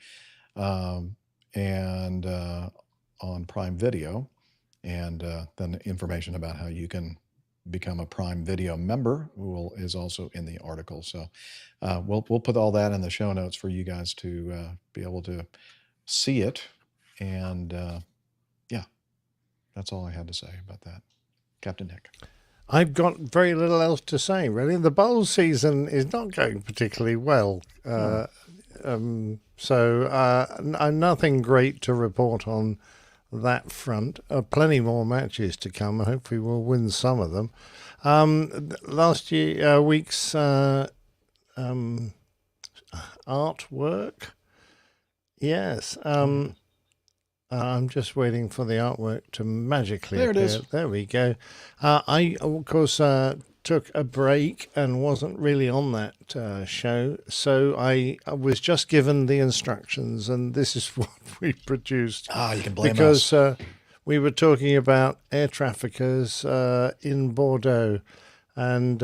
and on Prime Video, and then information about how you can become a Prime Video member is also in the article. So we'll put all that in the show notes for you guys to be able to see it. And that's all I had to say about that. Captain Nick. I've got very little else to say, really. The bowl season is not going particularly well. So nothing great to report on that front. Plenty more matches to come. Hopefully we'll win some of them. Last week's artwork. Yes. I'm just waiting for the artwork to magically appear. There it is. There we go. I, of course, took a break and wasn't really on that show. So I was just given the instructions, and this is what we produced. You can blame us. Because we were talking about air traffickers in Bordeaux. And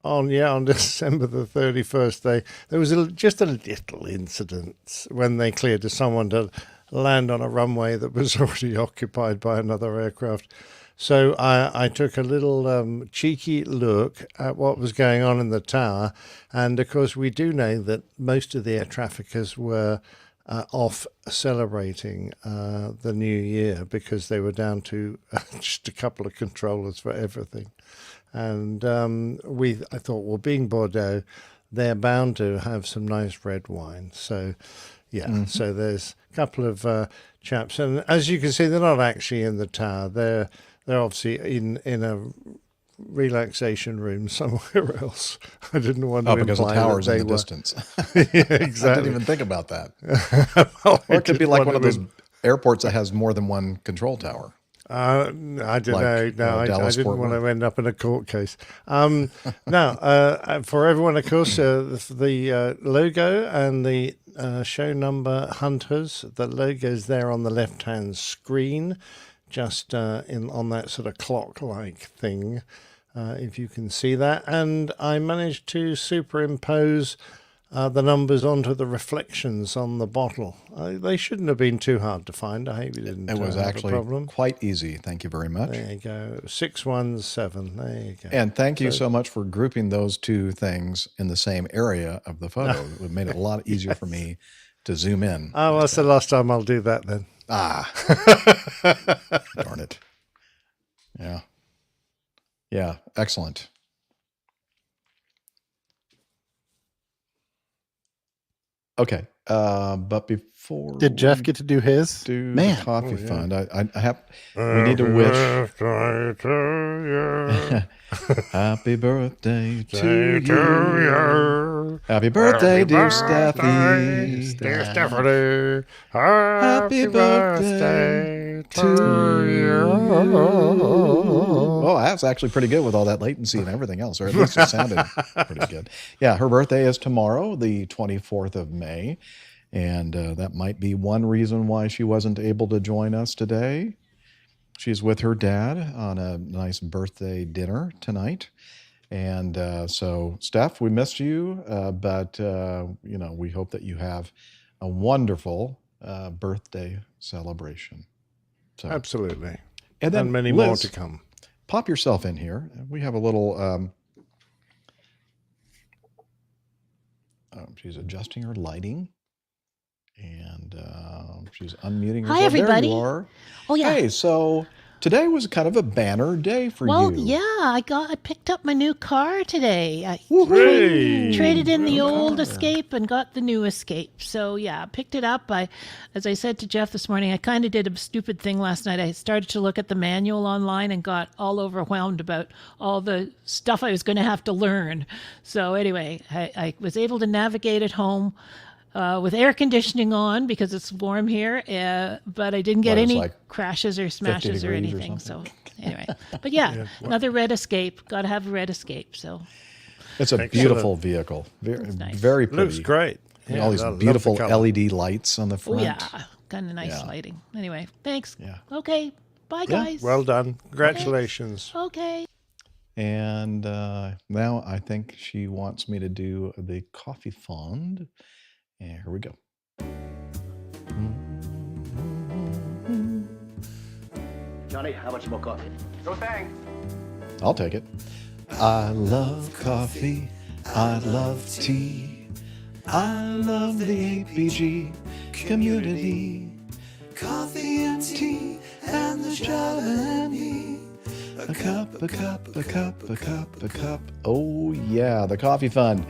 on December the 31st, there was just a little incident when they cleared to someone to land on a runway that was already occupied by another aircraft. So I took a little cheeky look at what was going on in the tower. And of course, we do know that most of the air traffickers were off celebrating the new year because they were down to just a couple of controllers for everything. And I thought, well, being Bordeaux, they're bound to have some nice red wine. So, yeah, so there's a couple of chaps. And as you can see, they're not actually in the tower. They're obviously in a relaxation room somewhere else. I didn't want to because the imply tower's that in the they were- distance. Yeah, I exactly. didn't even think about that. Well, Or it could be like one of those to airports that has more than one control tower. I don't Like, know. No, I Dallas, didn't Fort want Worth. to end up in a court case. Now, for everyone, of course, the logo and the show number hunters, the logo's there on the left-hand screen, just on that sort of clock-like thing, if you can see that. And I managed to superimpose the numbers onto the reflections on the bottle. They shouldn't have been too hard to find. I hope you didn't It was have actually a problem. quite easy. Thank you very much. There you go. 617. There you go. And thank you so much for grouping those two things in the same area of the photo. It made it a lot easier for me to zoom in. Oh, that's the last time I'll do that then. Darn it. Yeah. Yeah, excellent. Okay, but before Did Jeff get to do his? do Man. the coffee yeah. fund, I have we need to wish happy birthday to you. Happy birthday, dear Steffi. Dear Stephanie. Happy birthday to you. Oh, that's actually pretty good with all that latency and everything else, or at least it sounded pretty good. Yeah, her birthday is tomorrow, the 24th of May, and that might be one reason why she wasn't able to join us today. She's with her dad on a nice birthday dinner tonight. And so, Steph, we missed you, but we hope that you have a wonderful birthday celebration. So, Absolutely. and then many more Liz, to come. Pop yourself in here. We have a little. She's adjusting her lighting, and she's unmuting herself. Hi, everybody. There you are. Oh, yeah. Hey, so today was kind of a banner day for Well, you. yeah, I picked up my new car today. I Hey. traded in the old Escape and got the new Escape. So yeah, I picked it up. As I said to Jeff this morning, I kind of did a stupid thing last night. I started to look at the manual online and got all overwhelmed about all the stuff I was going to have to learn. So anyway, I was able to navigate it home. With air conditioning on because it's warm here, but I didn't get What, it's any like crashes or smashes or degrees or anything. So something? anyway, but yeah, another red Escape. Got to have a red Escape. So It's a beautiful vehicle. Very, nice. very pretty. Looks great. And Yeah, all these I love the beautiful colour. LED lights on the oh front. yeah, kind of nice Yeah. lighting. Anyway, thanks. Yeah. Okay, bye Yeah, guys. Well done. Congratulations. Okay. And now I think she wants me to do the coffee fund. And here we go. Johnny, how much more coffee? No thanks. I'll take it. I love coffee. I love tea. I love the APG community. Coffee and tea and the job and me. A cup, a cup, a cup, a cup, a cup. Oh yeah, the coffee fund.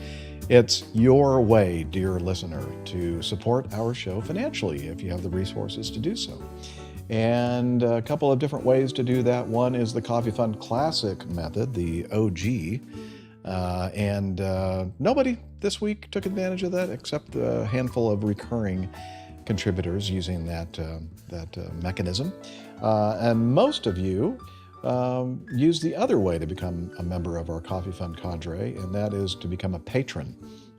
It's your way, dear listener, to support our show financially if you have the resources to do so. And a couple of different ways to do that. One is the Coffee Fund Classic method, the OG. Nobody this week took advantage of that except a handful of recurring contributors using that mechanism. And most of you use the other way to become a member of our Coffee Fund cadre, and that is to become a patron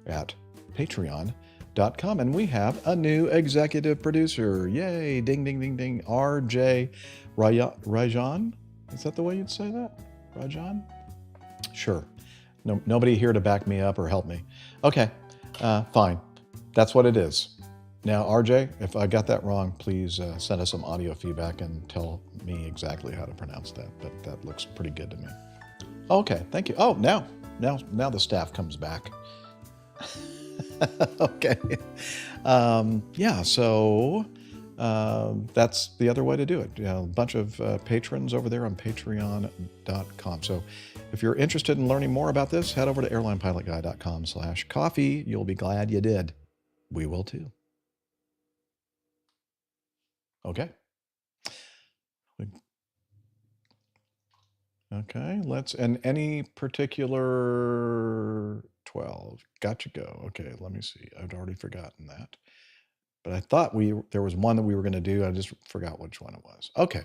at patreon.com. And we have a new executive producer. Yay! Ding, ding, ding, ding. RJ Rajan. Is that the way you'd say that? Rajan? Sure. No, nobody here to back me up or help me. Okay, fine. That's what it is. Now, RJ, if I got that wrong, please send us some audio feedback and tell me exactly how to pronounce that. But that looks pretty good to me. Okay, thank you. Oh, now the staff comes back. Okay. Yeah, so that's the other way to do it. You know, a bunch of patrons over there on patreon.com. So if you're interested in learning more about this, head over to airlinepilotguy.com/coffee. You'll be glad you did. We will too. Okay. Okay, and any particular 12. Gotcha, go. Okay, let me see. I'd already forgotten that. But I thought there was one that we were going to do. I just forgot which one it was. Okay.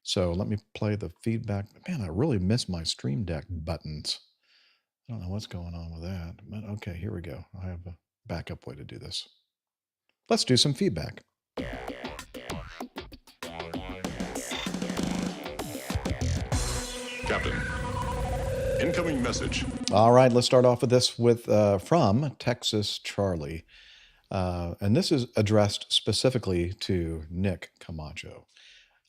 So let me play the feedback. Man, I really miss my Stream Deck buttons. I don't know what's going on with that. But okay, here we go. I have a backup way to do this. Let's do some feedback. Captain, incoming message. All right, let's start off with this from Texas Charlie. And this is addressed specifically to Nick Camacho.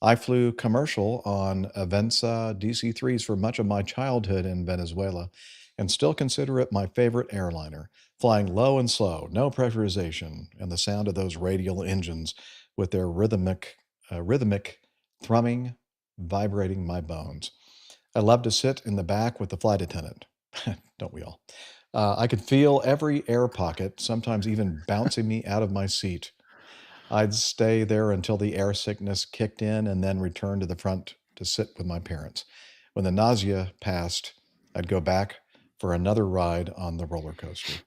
I flew commercial on Avenza DC-3s for much of my childhood in Venezuela and still consider it my favorite airliner. Flying low and slow, no pressurization, and the sound of those radial engines with their rhythmic thrumming vibrating my bones. I love to sit in the back with the flight attendant. Don't we all? I could feel every air pocket, sometimes even bouncing me out of my seat. I'd stay there until the air sickness kicked in and then return to the front to sit with my parents. When the nausea passed, I'd go back for another ride on the roller coaster.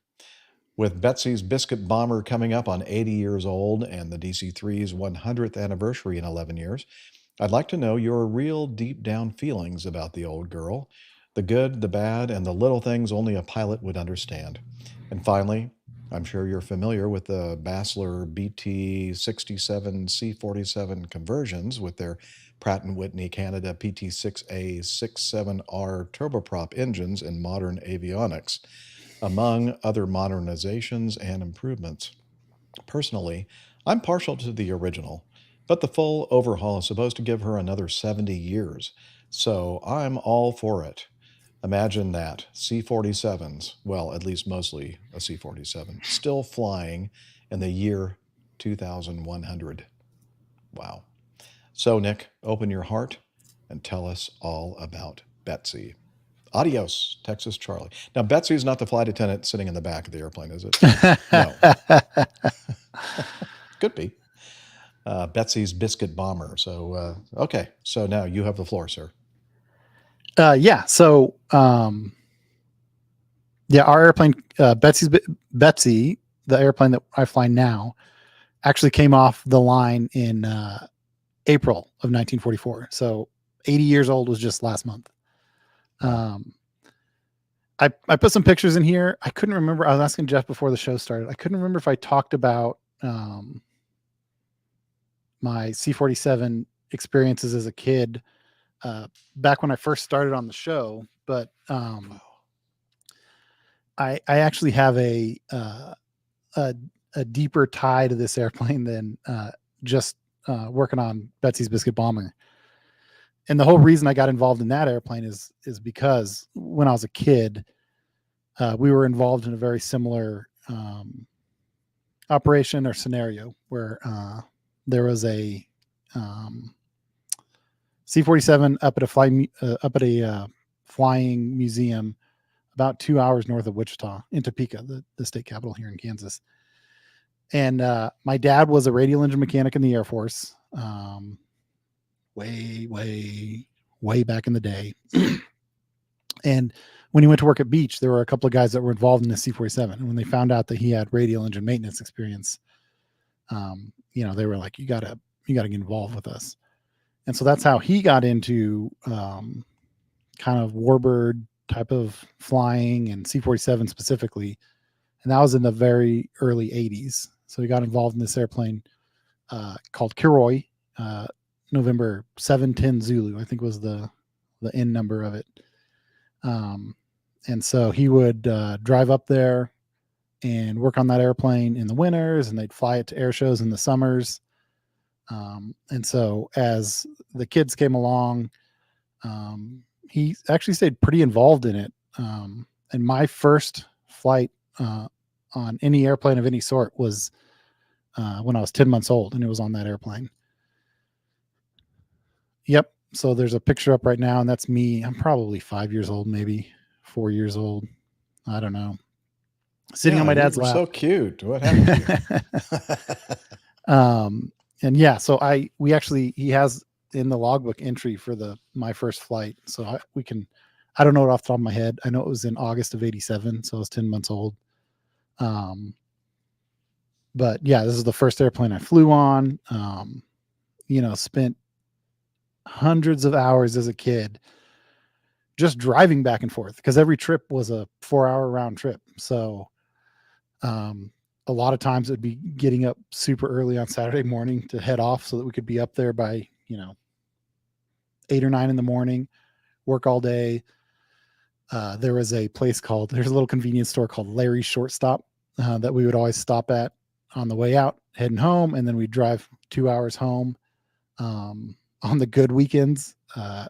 With Betsy's Biscuit Bomber coming up on 80 years old and the DC-3's 100th anniversary in 11 years, I'd like to know your real deep down feelings about the old girl, the good, the bad, and the little things only a pilot would understand. And finally, I'm sure you're familiar with the Basler BT-67 C-47 conversions with their Pratt & Whitney Canada PT-6A 67R turboprop engines and modern avionics, among other modernizations and improvements. Personally, I'm partial to the original, but the full overhaul is supposed to give her another 70 years, so I'm all for it. Imagine that, C-47s, well, at least mostly a C-47, still flying in the year 2100. Wow. So, Nick, open your heart and tell us all about Betsy. Adios, Texas Charlie. Now, Betsy is not the flight attendant sitting in the back of the airplane, is it? No. Could be. Betsy's Biscuit Bomber. So, okay. So now you have the floor, sir. Yeah. So, yeah, our airplane, Betsy, the airplane that I fly now, actually came off the line in April of 1944. So 80 years old was just last month. I put some pictures in here. I couldn't remember. I was asking Jeff before the show started. I couldn't remember if I talked about my C-47 experiences as a kid back when I first started on the show, but I actually have a deeper tie to this airplane than just working on Betsy's Biscuit Bomber. And the whole reason I got involved in that airplane is because when I was a kid, we were involved in a very similar operation or scenario where there was a C-47 up at a flying museum about 2 hours north of Wichita in Topeka, the state capital here in Kansas. And my dad was a radial engine mechanic in the Air Force, way back in the day. And when he went to work at Beach, there were a couple of guys that were involved in the C-47. And when they found out that he had radial engine maintenance experience, they were like, you gotta get involved with us. And so that's how he got into kind of warbird type of flying and C-47 specifically. And that was in the very early 80s. So he got involved in this airplane called Kilroy, November 710 Zulu, I think was the N number of it. And so he would drive up there and work on that airplane in the winters, and they'd fly it to air shows in the summers. And so as the kids came along, he actually stayed pretty involved in it. And my first flight on any airplane of any sort was when I was 10 months old, and it was on that airplane. Yep. So there's a picture up right now, and that's me. I'm probably 5 years old, maybe 4 years old. I don't know. Sitting on my dad's lap. So cute. What happened to you? And yeah, so he has in the logbook entry for my first flight. So I don't know it off the top of my head. I know it was in August of 87. So I was 10 months old. But yeah, this is the first airplane I flew on. Spent hundreds of hours as a kid just driving back and forth, because every trip was a 4-hour round trip. So a lot of times it'd be getting up super early on Saturday morning to head off so that we could be up there by 8 or 9 in the morning, work all day. There was there's a little convenience store called Larry's Shortstop that we would always stop at on the way out heading home, and then we'd drive 2 hours home. On the good weekends,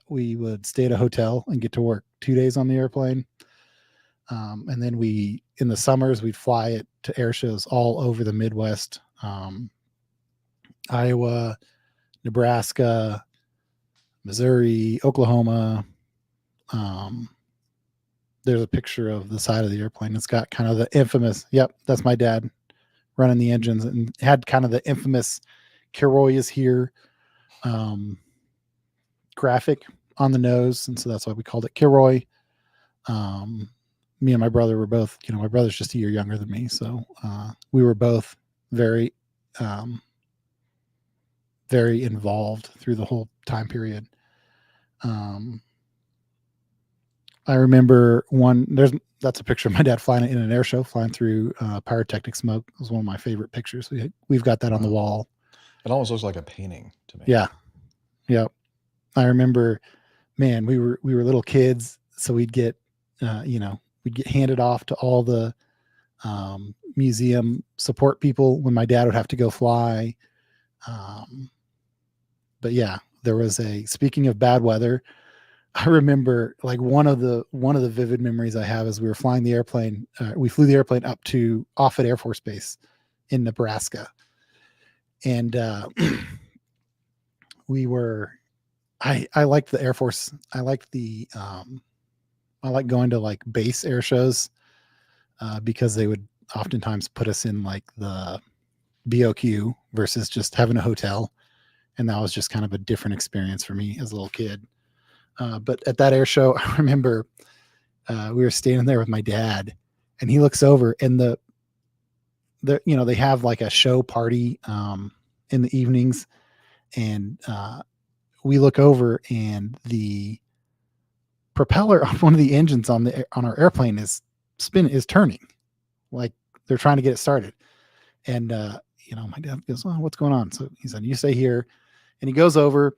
we would stay at a hotel and get to work 2 days on the airplane. And then in the summers, we'd fly it to air shows all over the Midwest, Iowa, Nebraska, Missouri, Oklahoma. There's a picture of the side of the airplane. It's got kind of the infamous, that's my dad running the engines, and had kind of the infamous Kilroy is here graphic on the nose. And so that's why we called it Kilroy. Me and my brother were both, my brother's just a year younger than me. So we were both very, very involved through the whole time period. I remember that's a picture of my dad flying in an air show, flying through pyrotechnic smoke. It was one of my favorite pictures. We've got that on the wall. It almost looks like a painting to me. Yeah. Yep. I remember, man, we were little kids, so we'd get, we'd get handed off to all the museum support people when my dad would have to go fly. But yeah, there was speaking of bad weather, I remember like one of the vivid memories I have is we were flying the airplane. We flew the airplane up to Offutt Air Force Base in Nebraska. And I liked the Air Force. I liked I like going to like base air shows because they would oftentimes put us in like the BOQ versus just having a hotel. And that was just kind of a different experience for me as a little kid. But at that air show, I remember we were standing there with my dad, and he looks over, and they have like a show party in the evenings, and we look over, and the propeller on one of the engines on our airplane is turning, like they're trying to get it started. And my dad goes, "Oh, what's going on?" So he said, "You stay here," and he goes over,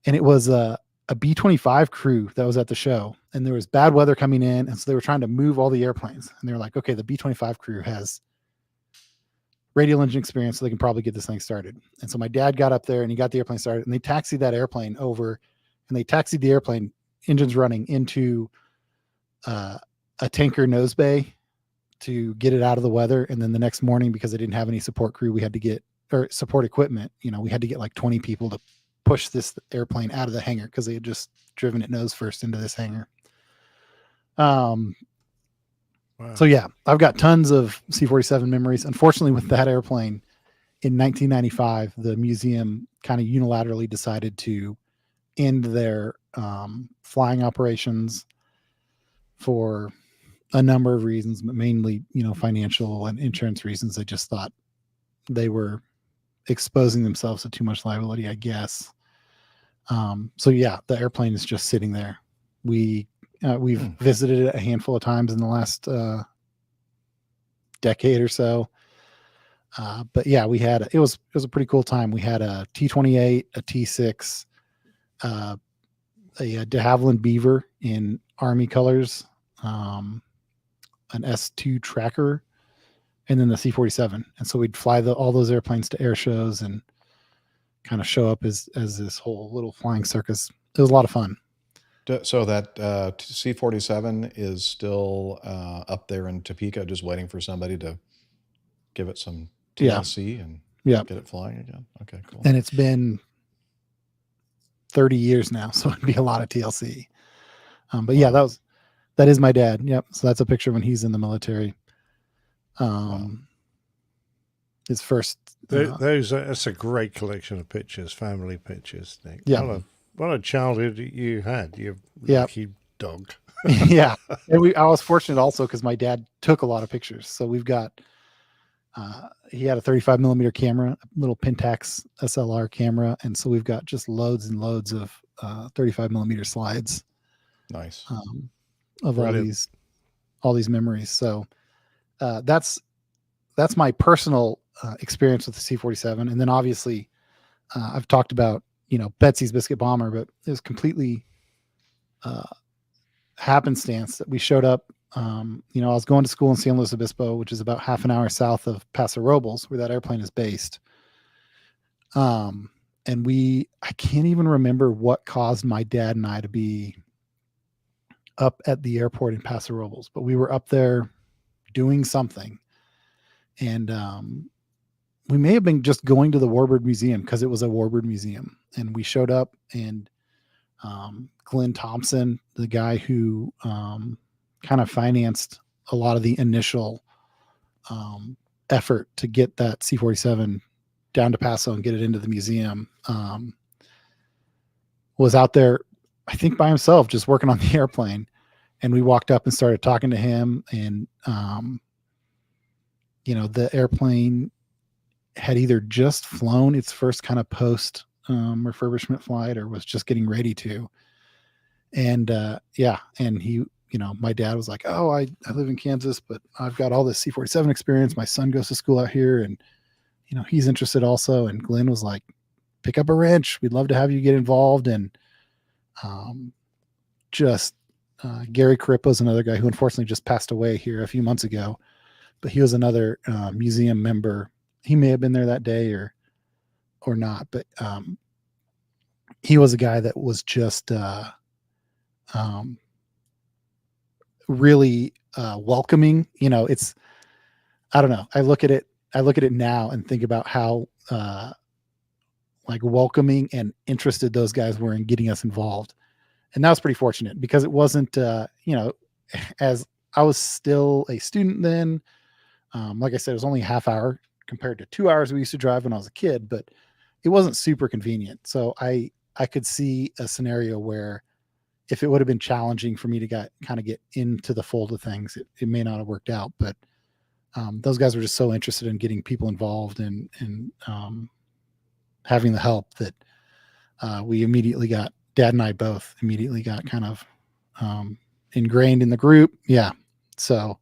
and it was a B-25 crew that was at the show, and there was bad weather coming in, and so they were trying to move all the airplanes, and they were like, "Okay, the B-25 crew has radial engine experience, so they can probably get this thing started." And so my dad got up there, and he got the airplane started, and they taxied that airplane over, and they taxied the airplane, engines running, into a tanker nose bay to get it out of the weather. And then the next morning, because they didn't have any support crew, we had to get, or support equipment, we had to get like 20 people to push this airplane out of the hangar because they had just driven it nose first into this hangar. Wow. So yeah, I've got tons of C-47 memories. Unfortunately, with that airplane in 1995, the museum kind of unilaterally decided to end their flying operations for a number of reasons, but mainly, financial and insurance reasons. They just thought they were exposing themselves to too much liability, I guess. So yeah, the airplane is just sitting there. We've visited it a handful of times in the last decade or so. But yeah, it was a pretty cool time. We had a T-28, a T-6, a de Havilland Beaver in Army colors, an S2 Tracker, and then the C-47. And so we'd fly all those airplanes to air shows and kind of show up as this whole little flying circus. It was a lot of fun. So that C-47 is still up there in Topeka, just waiting for somebody to give it some TLC and get it flying again. Okay, cool. And it's been 30 years now, so it'd be a lot of TLC. But yeah, that is my dad. Yep. So that's a picture when he's in the military. His first. That's a great collection of pictures, family pictures, Nick. Yeah. What a childhood you had. You lucky dog. Yeah. And I was fortunate also because my dad took a lot of pictures. So we've got, he had a 35 millimeter camera, a little Pentax SLR camera. And so we've got just loads and loads of 35 millimeter slides. Nice. Of all these memories. So that's my personal experience with the C-47. And then obviously I've talked about, Betsy's Biscuit Bomber, but it was completely happenstance that we showed up. I was going to school in San Luis Obispo, which is about half an hour south of Paso Robles, where that airplane is based. And I can't even remember what caused my dad and I to be up at the airport in Paso Robles, but we were up there doing something. And we may have been just going to the Warbird Museum because it was a Warbird Museum. And we showed up, and Glenn Thompson, the guy who kind of financed a lot of the initial effort to get that C-47 down to Paso and get it into the museum, was out there, I think by himself, just working on the airplane. And we walked up and started talking to him, and the airplane had either just flown its first kind of post refurbishment flight or was just getting ready to. And and he, my dad was like, oh, I live in Kansas, but I've got all this C-47 experience. My son goes to school out here, and he's interested also. And Glenn was like, pick up a wrench. We'd love to have you get involved. And Gary Carippo is another guy who unfortunately just passed away here a few months ago, but he was another museum member. He may have been there that day or not, but he was a guy that was just really welcoming. I don't know. I look at it now and think about how welcoming and interested those guys were in getting us involved. And that was pretty fortunate because it wasn't, as I was still a student then, like I said, it was only a half hour compared to 2 hours we used to drive when I was a kid, but it wasn't super convenient. So I could see a scenario where if it would have been challenging for me to kind of get into the fold of things, it may not have worked out. But those guys were just so interested in getting people involved and having the help that we immediately got, Dad and I both immediately got kind of ingrained in the group. Yeah. So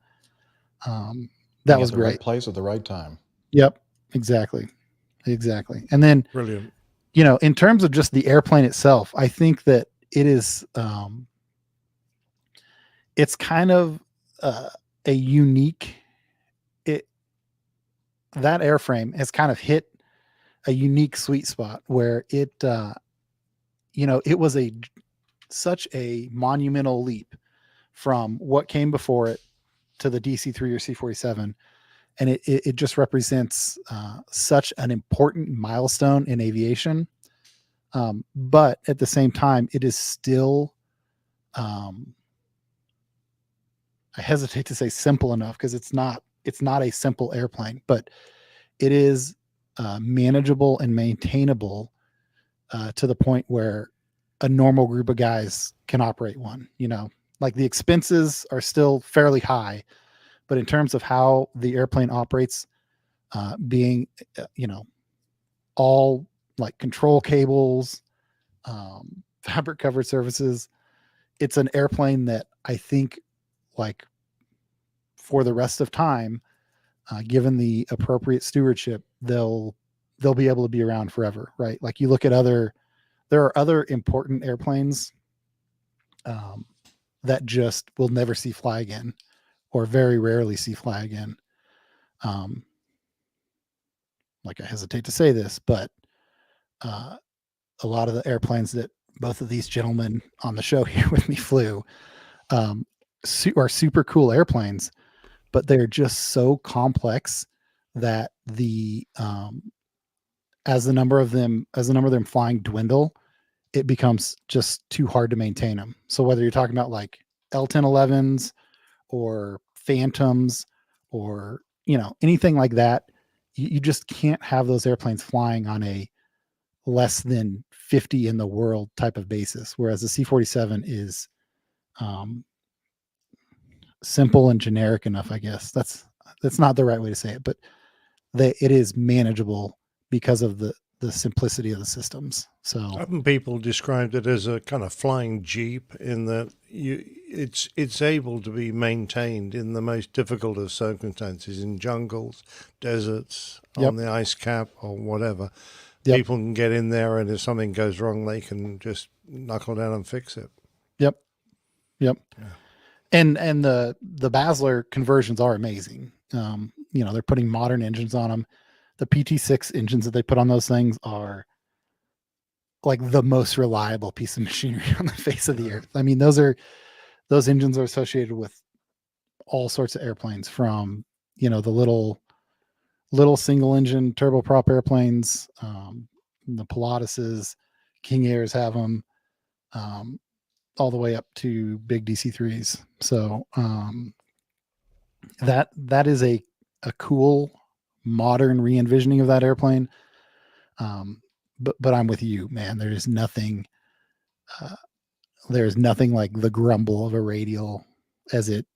that was great. Right place at the right time. Yep. Exactly. And then, brilliant. In terms of just the airplane itself, I think that it is, it's kind of a unique, that airframe has kind of hit a unique sweet spot where it, it was such a monumental leap from what came before it to the DC-3 or C-47. And it just represents such an important milestone in aviation. But at the same time, it is still, I hesitate to say simple enough because it's not a simple airplane, but it is manageable and maintainable to the point where a normal group of guys can operate one. Like the expenses are still fairly high, but in terms of how the airplane operates, being, all like control cables, fabric covered surfaces, it's an airplane that I think, like, for the rest of time, given the appropriate stewardship, they'll be able to be around forever, right? Like you look at there are other important airplanes that just will never see fly again, or very rarely see fly again. like I hesitate to say this, but a lot of the airplanes that both of these gentlemen on the show here with me flew are super cool airplanes, but they're just so complex that as the number of them flying dwindle, it becomes just too hard to maintain them. So whether you're talking about like L-1011s or Phantoms or anything like that, you just can't have those airplanes flying on a less than 50 in the world type of basis, whereas the C-47 is simple and generic enough. I guess that's not the right way to say it, but it is manageable because of the simplicity of the systems. So Some people described it as a kind of flying jeep in that it's able to be maintained in the most difficult of circumstances, in jungles, deserts, on the ice cap or whatever. People can get in there, and if something goes wrong, they can just knuckle down and fix it. Yep. Yeah. And the Basler conversions are amazing. They're putting modern engines on them. The PT6 engines that they put on those things are like the most reliable piece of machinery on the face of the earth. I mean, those engines are associated with all sorts of airplanes, from the little single engine turboprop airplanes, the Pilatuses, King Airs have them, all the way up to big DC-3s. So that is a cool modern re-envisioning of that airplane. But I'm with you, man. There's nothing like the grumble of a radial as it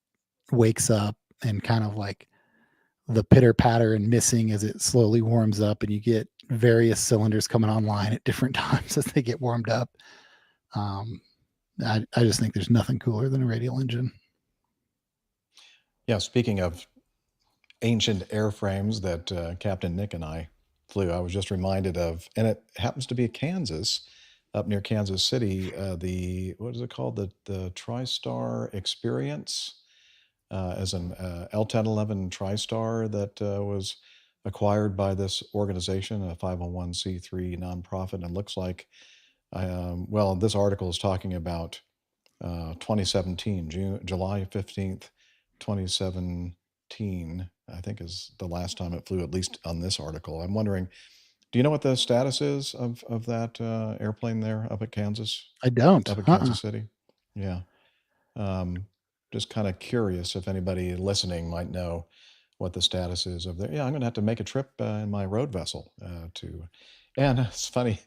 wakes up, and kind of like the pitter patter and missing as it slowly warms up, and you get various cylinders coming online at different times as they get warmed up. I just think there's nothing cooler than a radial engine. Yeah, speaking of ancient airframes that Captain Nick and I flew, I was just reminded of, and it happens to be Kansas, up near Kansas City, what is it called? The TriStar Experience, as an L-1011 TriStar that was acquired by this organization, a 501c3 nonprofit. And looks like, this article is talking about 2017, July 15th, 2017, I think is the last time it flew, at least on this article. I'm wondering, do you know what the status is of that airplane there up at Kansas? I don't. Up at Kansas City? Yeah. Just kind of curious if anybody listening might know what the status is of there. Yeah, I'm going to have to make a trip in my road vessel and it's funny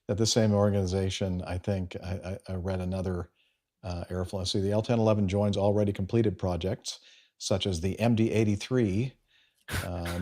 that the same organization, I think, I read another airflow. See, the L-1011 joins already completed projects such as the MD-83,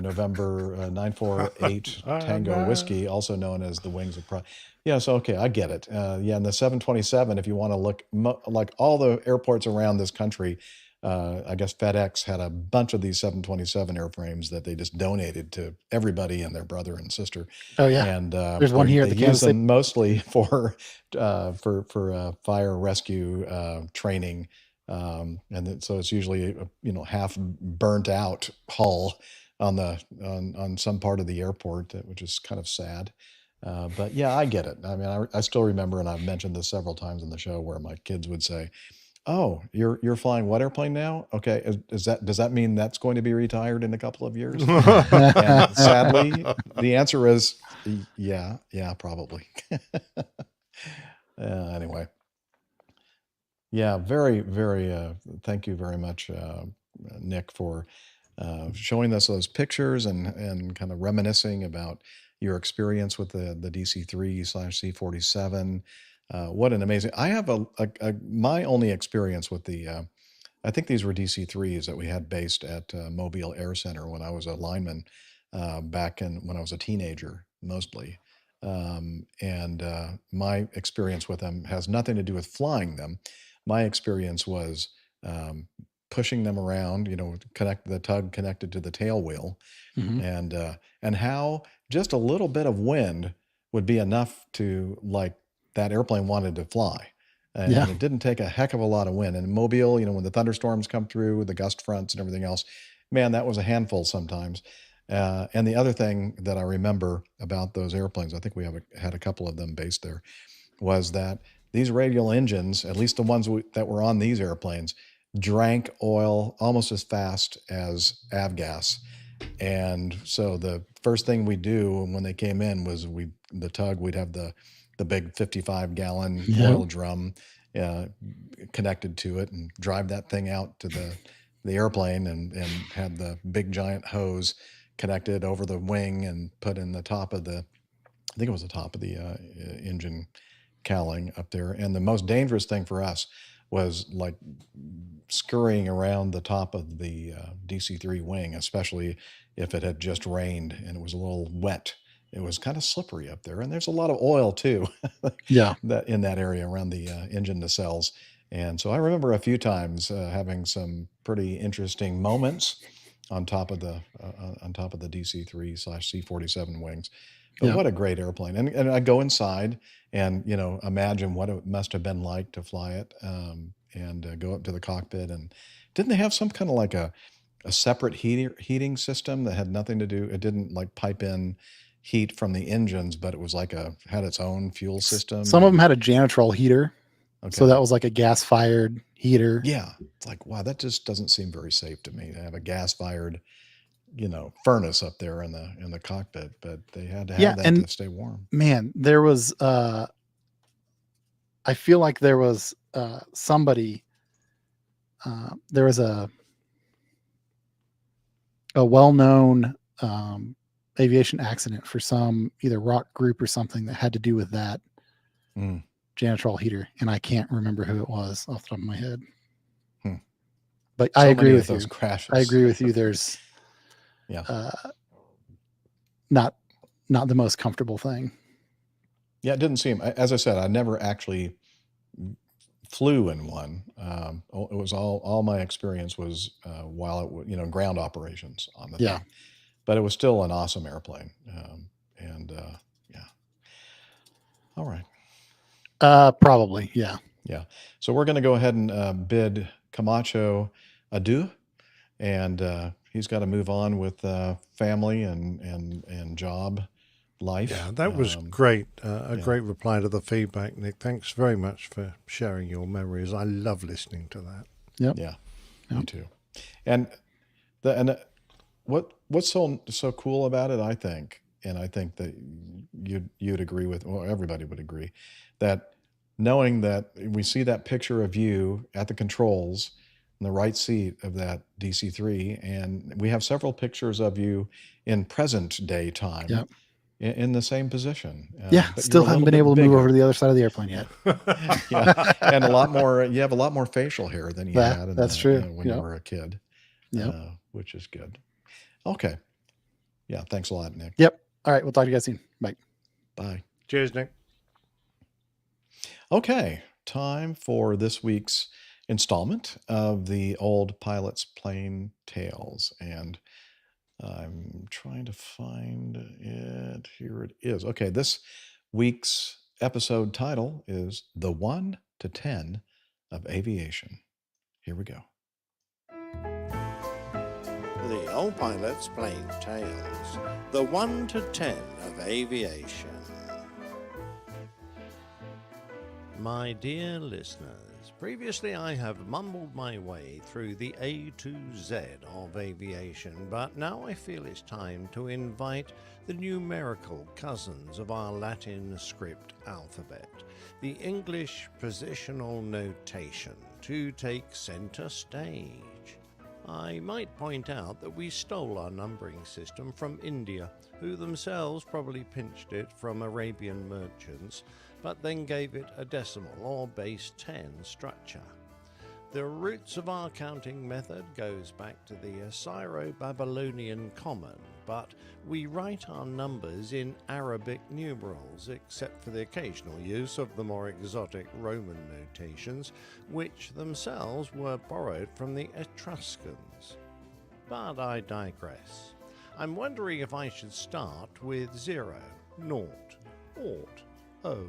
November 948 Tango Whiskey, also known as the Wings of Pride. Yeah, so okay, I get it. And the 727, if you want to look, like all the airports around this country, I guess FedEx had a bunch of these 727 airframes that they just donated to everybody and their brother and sister. Oh yeah, and there's one here at the They use Kansas them mostly for fire rescue training. So it's usually half burnt out hull on some part of the airport, which is kind of sad. But yeah, I get it. I mean, I still remember, and I've mentioned this several times in the show, where my kids would say, "Oh, you're flying what airplane now? Okay, does that mean that's going to be retired in a couple of years?" And sadly, the answer is yeah, probably. Anyway. Yeah, very, very. Thank you very much, Nick, for showing us those pictures and kind of reminiscing about your experience with the DC-3/C-47. What an amazing! I have my only experience with the. I think these were DC-3s that we had based at Mobile Air Center when I was a lineman back when I was a teenager, mostly. And my experience with them has nothing to do with flying them. My experience was pushing them around, the tug connected to the tail wheel, and how just a little bit of wind would be enough to, like, that airplane wanted to fly. And it didn't take a heck of a lot of wind. And in Mobile, when the thunderstorms come through, the gust fronts and everything else, man, that was a handful sometimes. And the other thing that I remember about those airplanes, I think we had a couple of them based there, was that these radial engines, at least the ones that were on these airplanes, drank oil almost as fast as avgas. And so the first thing we do when they came in was we'd have the big 55-gallon oil drum connected to it and drive that thing out to the airplane and had the big giant hose connected over the wing and put in the top of I think it was the top of the engine cowling up there. And the most dangerous thing for us was like scurrying around the top of the DC-3 wing, especially if it had just rained and it was a little wet. It was kind of slippery up there, and there's a lot of oil too. Yeah, that in that area around the engine nacelles. And so I remember a few times having some pretty interesting moments on top of the DC-3/C-47 wings. But what a great airplane! And I go inside and imagine what it must have been like to fly it, and go up to the cockpit. And didn't they have some kind of like a separate heating system that had nothing to do? It didn't like pipe in heat from the engines, but it was like had its own fuel system. Some of them had a janitrol heater. Okay. So that was like a gas-fired heater. Yeah. It's like, wow, that just doesn't seem very safe to me to have a gas-fired, furnace up there in the cockpit, but they had to have that to stay warm. Man, there was I feel like there was somebody there was a well-known aviation accident for some either rock group or something that had to do with that janitrol heater, and I can't remember who it was off the top of my head. But I agree with you. Those crashes. I agree with you. There's not the most comfortable thing. Yeah, it didn't seem. As I said, I never actually flew in one. It was all my experience was while it was ground operations on the thing. But it was still an awesome airplane. All right. Probably, yeah. Yeah. So we're going to go ahead and bid Camacho adieu, and he's got to move on with family and job life. Yeah, that was great. A great reply to the feedback, Nick. Thanks very much for sharing your memories. I love listening to that. Yep. Yeah, me too. And what's so cool about it, I think that you'd agree with, well, everybody would agree, that knowing that we see that picture of you at the controls in the right seat of that DC-3, and we have several pictures of you in present day time in the same position. But still haven't been able to move over to the other side of the airplane yet. And you have a lot more facial hair than you had when you were a kid, which is good. Okay. Yeah, thanks a lot, Nick. Yep. All right, we'll talk to you guys soon. Bye. Bye. Cheers, Nick. Okay, time for this week's installment of the Old Pilot's Plane Tales. And I'm trying to find it. Here it is. Okay, this week's episode title is The 1 to 10 of Aviation. Here we go. The Old Pilot's Plane Tales, the 1 to 10 of aviation. My dear listeners, previously I have mumbled my way through the A to Z of aviation, but now I feel it's time to invite the numerical cousins of our Latin script alphabet, the English positional notation, to take center stage. I might point out that we stole our numbering system from India, who themselves probably pinched it from Arabian merchants, but then gave it a decimal or base 10 structure. The roots of our counting method goes back to the Assyro-Babylonian Common, but we write our numbers in Arabic numerals, except for the occasional use of the more exotic Roman notations, which themselves were borrowed from the Etruscans. But I digress. I'm wondering if I should start with 0, 0, ought, O,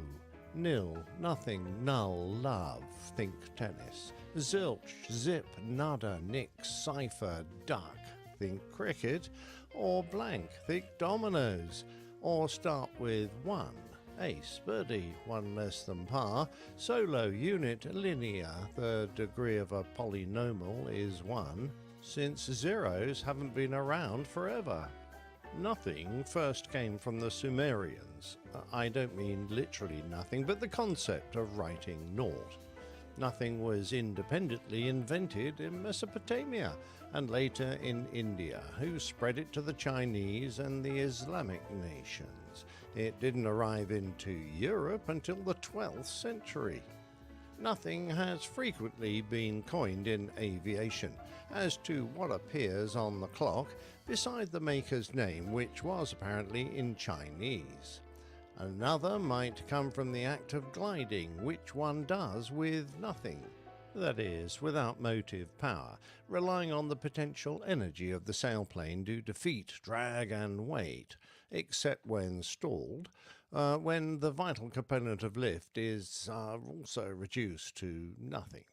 nil, nothing, null, love, think tennis, zilch, zip, nada, nix, cipher, duck, think cricket, or blank, think dominoes, or start with 1. Ace, birdie, 1 less than par, solo, unit, linear, the degree of a polynomial is 1, since zeros haven't been around forever. Nothing first came from the Sumerians. I don't mean literally nothing, but the concept of writing naught. Nothing was independently invented in Mesopotamia and later in India, who spread it to the Chinese and the Islamic nations. It didn't arrive into Europe until the 12th century. Nothing has frequently been coined in aviation as to what appears on the clock beside the maker's name, which was apparently in Chinese. Another might come from the act of gliding, which one does with nothing. That is, without motive power, relying on the potential energy of the sailplane to defeat drag and weight, except when stalled, when the vital component of lift is also reduced to nothing.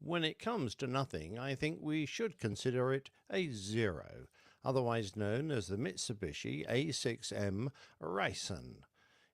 When it comes to nothing, I think we should consider it a zero, otherwise known as the Mitsubishi A6M Raisen.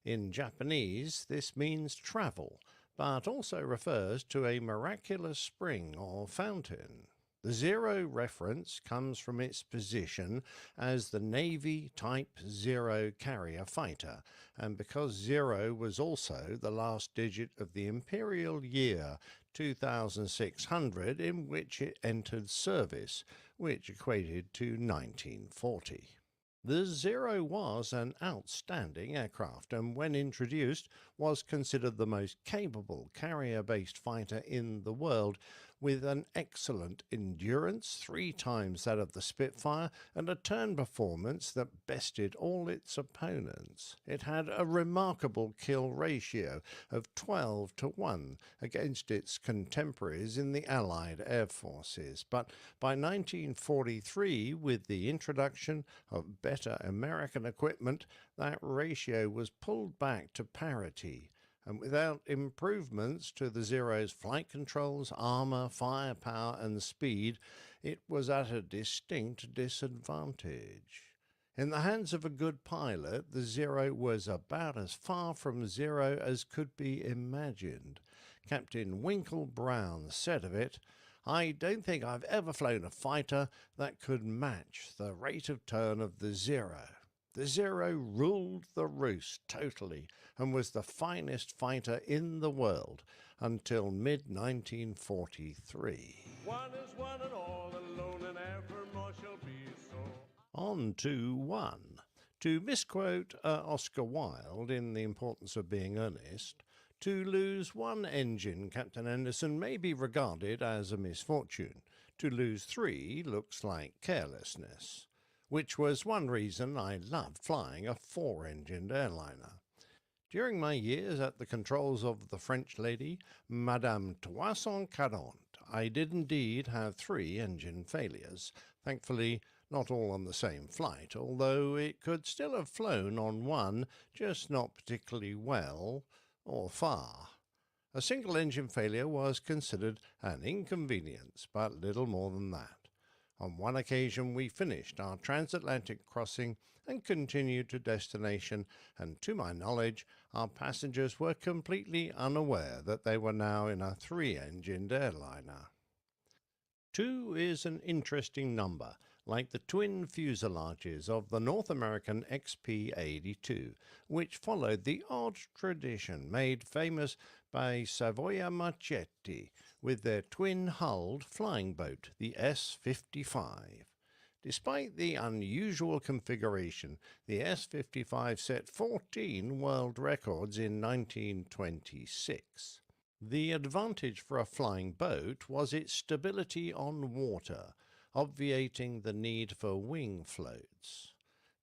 In Japanese, this means travel, but also refers to a miraculous spring or fountain. The zero reference comes from its position as the Navy Type 0 carrier fighter, and because 0 was also the last digit of the imperial year 2600 in which it entered service, which equated to 1940. The Zero was an outstanding aircraft, and when introduced was considered the most capable carrier-based fighter in the world, with an excellent endurance, 3 times that of the Spitfire, and a turn performance that bested all its opponents. It had a remarkable kill ratio of 12-1 against its contemporaries in the Allied air forces, but by 1943, with the introduction of better American equipment, that ratio was pulled back to parity, and without improvements to the Zero's flight controls, armor, firepower, and speed, it was at a distinct disadvantage. In the hands of a good pilot, the Zero was about as far from zero as could be imagined. Captain Winkle Brown said of it, "I don't think I've ever flown a fighter that could match the rate of turn of the Zero. The Zero ruled the roost totally and was the finest fighter in the world until mid-1943. One is one and all alone, and evermore shall be so." On to 1. To misquote Oscar Wilde in The Importance of Being Earnest, to lose 1 engine, Captain Anderson, may be regarded as a misfortune. To lose 3 looks like carelessness, which was one reason I loved flying a 4-engined airliner. During my years at the controls of the French lady, Madame 340, I did indeed have 3 engine failures, thankfully not all on the same flight, although it could still have flown on one, just not particularly well or far. A single engine failure was considered an inconvenience, but little more than that. On one occasion we finished our transatlantic crossing and continued to destination, and to my knowledge our passengers were completely unaware that they were now in a 3-engined airliner. 2 is an interesting number, like the twin fuselages of the North American XP-82, which followed the odd tradition made famous by Savoia Marchetti with their twin-hulled flying boat, the S-55. Despite the unusual configuration, the S-55 set 14 world records in 1926. The advantage for a flying boat was its stability on water, obviating the need for wing floats.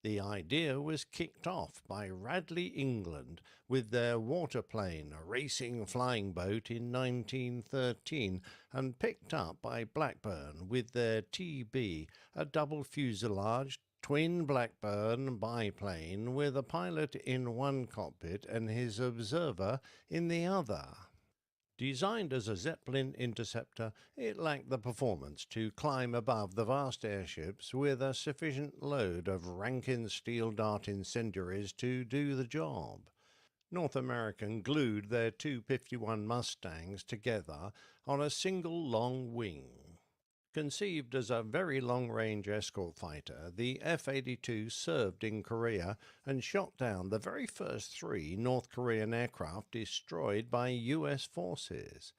The idea was kicked off by Radley, England, with their waterplane, a racing flying boat in 1913, and picked up by Blackburn with their TB, a double fuselage twin Blackburn biplane with a pilot in one cockpit and his observer in the other. Designed as a Zeppelin interceptor, it lacked the performance to climb above the vast airships with a sufficient load of Rankin steel dart incendiaries to do the job. North American glued their two 51 Mustangs together on a single long wing. Conceived as a very long-range escort fighter, the F-82 served in Korea and shot down the very first 3 North Korean aircraft destroyed by U.S. forces.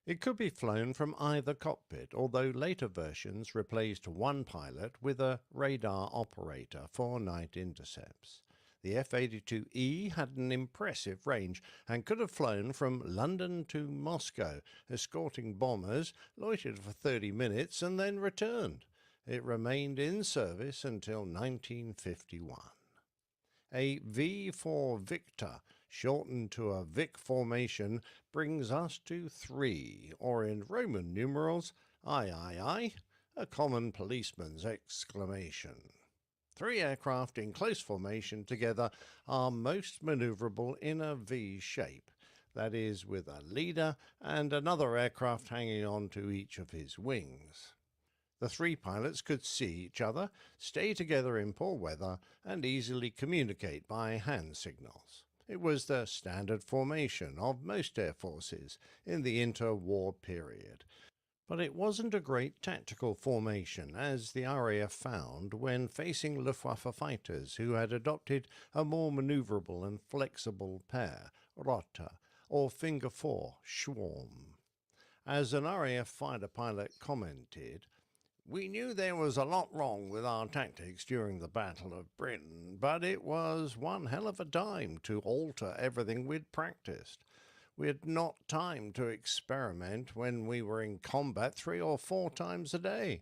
It could be flown from either cockpit, although later versions replaced one pilot with a radar operator for night intercepts. The F-82E had an impressive range and could have flown from London to Moscow, escorting bombers, loitered for 30 minutes and then returned. It remained in service until 1951. A V for Victor, shortened to a Vic formation, brings us to 3, or in Roman numerals, I, a common policeman's exclamation. 3 aircraft in close formation together are most maneuverable in a V shape, that is, with a leader and another aircraft hanging on to each of his wings. The 3 pilots could see each other, stay together in poor weather, and easily communicate by hand signals. It was the standard formation of most air forces in the interwar period. But it wasn't a great tactical formation, as the RAF found when facing Luftwaffe fighters who had adopted a more maneuverable and flexible pair, Rotte, or Finger 4, Schwarm. As an RAF fighter pilot commented, "We knew there was a lot wrong with our tactics during the Battle of Britain, but it was one hell of a time to alter everything we'd practiced. We had not time to experiment when we were in combat 3 or 4 times a day.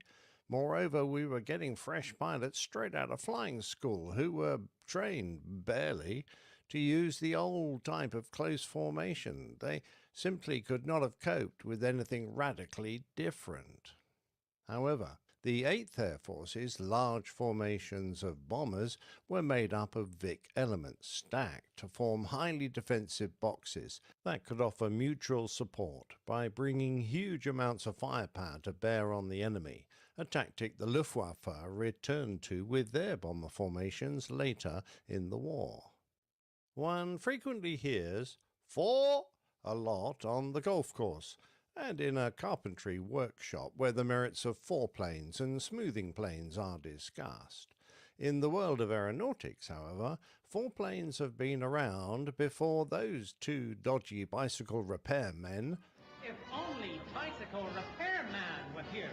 Moreover, we were getting fresh pilots straight out of flying school who were trained, barely, to use the old type of close formation. They simply could not have coped with anything radically different." However, the 8th Air Force's large formations of bombers were made up of Vic elements stacked to form highly defensive boxes that could offer mutual support by bringing huge amounts of firepower to bear on the enemy, a tactic the Luftwaffe returned to with their bomber formations later in the war. One frequently hears "4" a lot on the golf course, and in a carpentry workshop where the merits of foreplanes and smoothing planes are discussed. In the world of aeronautics, however, foreplanes have been around before those 2 dodgy bicycle repairmen, If only bicycle repairman were here.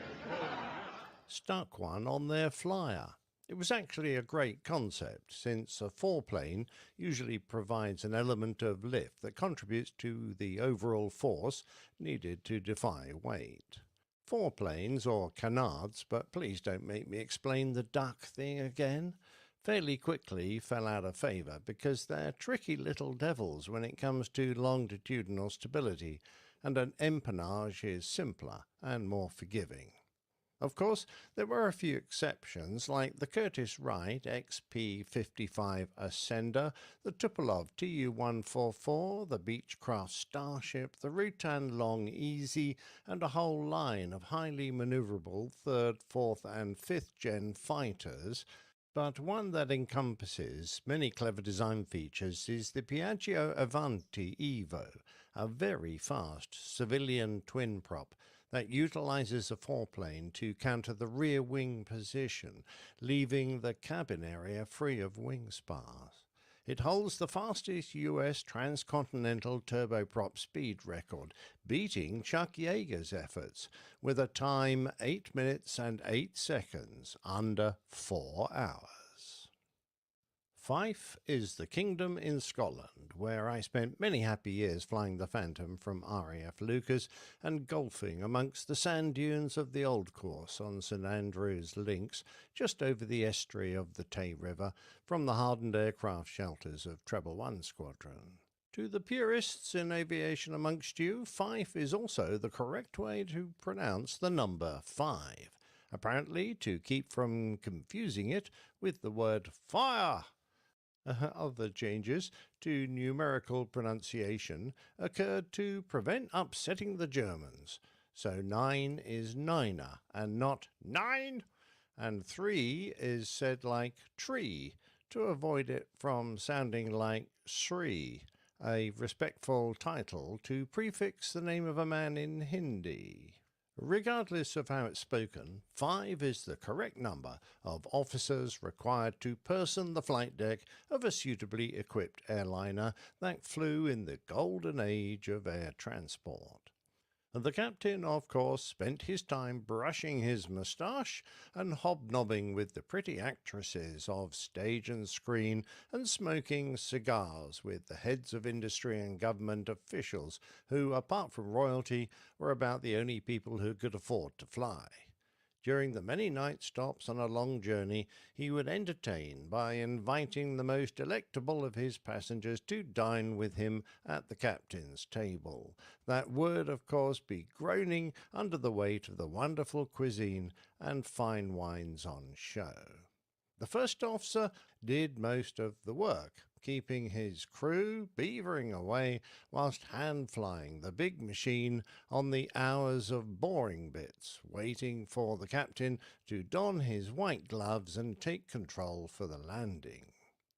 stuck one on their flyer. It was actually a great concept, since a foreplane usually provides an element of lift that contributes to the overall force needed to defy weight. Foreplanes, or canards, but please don't make me explain the duck thing again, fairly quickly fell out of favour because they're tricky little devils when it comes to longitudinal stability, and an empennage is simpler and more forgiving. Of course, there were a few exceptions, like the Curtiss-Wright XP-55 Ascender, the Tupolev Tu-144, the Beechcraft Starship, the Rutan Long Easy, and a whole line of highly manoeuvrable 3rd, 4th, and 5th gen fighters. But one that encompasses many clever design features is the Piaggio Avanti Evo, a very fast civilian twin-prop that utilizes a foreplane to counter the rear wing position, leaving the cabin area free of wing spars. It holds the fastest U.S. transcontinental turboprop speed record, beating Chuck Yeager's efforts, with a time 8 minutes and 8 seconds, under 4 hours. Fife is the kingdom in Scotland, where I spent many happy years flying the Phantom from RAF Lucas and golfing amongst the sand dunes of the old course on St Andrews Links, just over the estuary of the Tay River, from the hardened aircraft shelters of Treble One Squadron. To the purists in aviation amongst you, Fife is also the correct way to pronounce the number 5, apparently to keep from confusing it with the word fire. Other changes to numerical pronunciation occurred to prevent upsetting the Germans. So 9 is niner and not nine, and 3 is said like tree to avoid it from sounding like Sri, a respectful title to prefix the name of a man in Hindi. Regardless of how it's spoken, 5 is the correct number of officers required to person the flight deck of a suitably equipped airliner that flew in the golden age of air transport. The captain, of course, spent his time brushing his moustache and hobnobbing with the pretty actresses of stage and screen and smoking cigars with the heads of industry and government officials who, apart from royalty, were about the only people who could afford to fly. During the many night stops on a long journey, he would entertain by inviting the most delectable of his passengers to dine with him at the captain's table. That would, of course, be groaning under the weight of the wonderful cuisine and fine wines on show. The first officer did most of the work, keeping his crew beavering away whilst hand-flying the big machine on the hours of boring bits, waiting for the captain to don his white gloves and take control for the landing.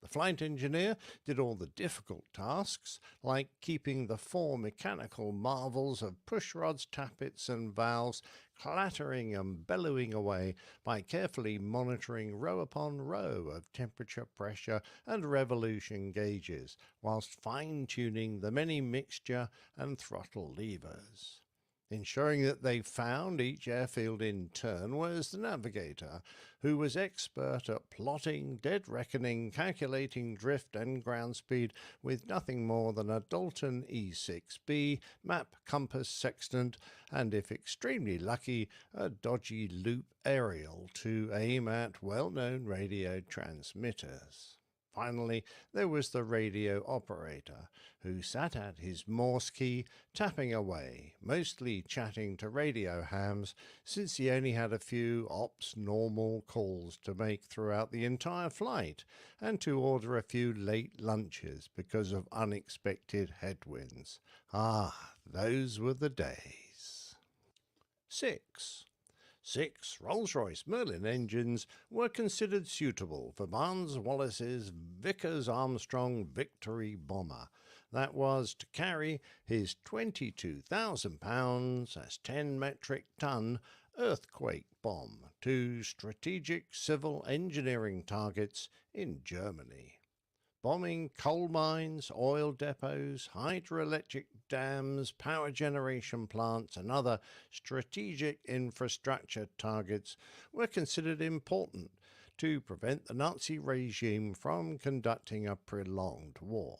The flight engineer did all the difficult tasks, like keeping the 4 mechanical marvels of pushrods, tappets and valves clattering and bellowing away by carefully monitoring row upon row of temperature, pressure and revolution gauges, whilst fine-tuning the many mixture and throttle levers. Ensuring that they found each airfield in turn was the navigator, who was expert at plotting, dead reckoning, calculating drift and ground speed with nothing more than a Dalton E6B, map, compass, sextant, and if extremely lucky, a dodgy loop aerial to aim at well-known radio transmitters. Finally, there was the radio operator, who sat at his Morse key, tapping away, mostly chatting to radio hams, since he only had a few ops normal calls to make throughout the entire flight, and to order a few late lunches because of unexpected headwinds. Ah, those were the days. 6. 6 Rolls-Royce Merlin engines were considered suitable for Barnes Wallis's Vickers-Armstrong Victory bomber. That was to carry his 22,000 pounds as 10 metric ton earthquake bomb to strategic civil engineering targets in Germany. Bombing coal mines, oil depots, hydroelectric dams, power generation plants and other strategic infrastructure targets were considered important to prevent the Nazi regime from conducting a prolonged war.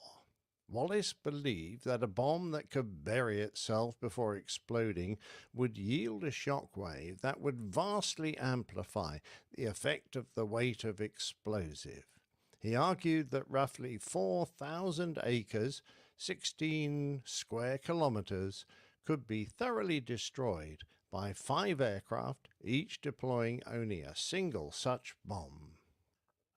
Wallis believed that a bomb that could bury itself before exploding would yield a shockwave that would vastly amplify the effect of the weight of explosive. He argued that roughly 4,000 acres, 16 square kilometers, could be thoroughly destroyed by 5 aircraft, each deploying only a single such bomb.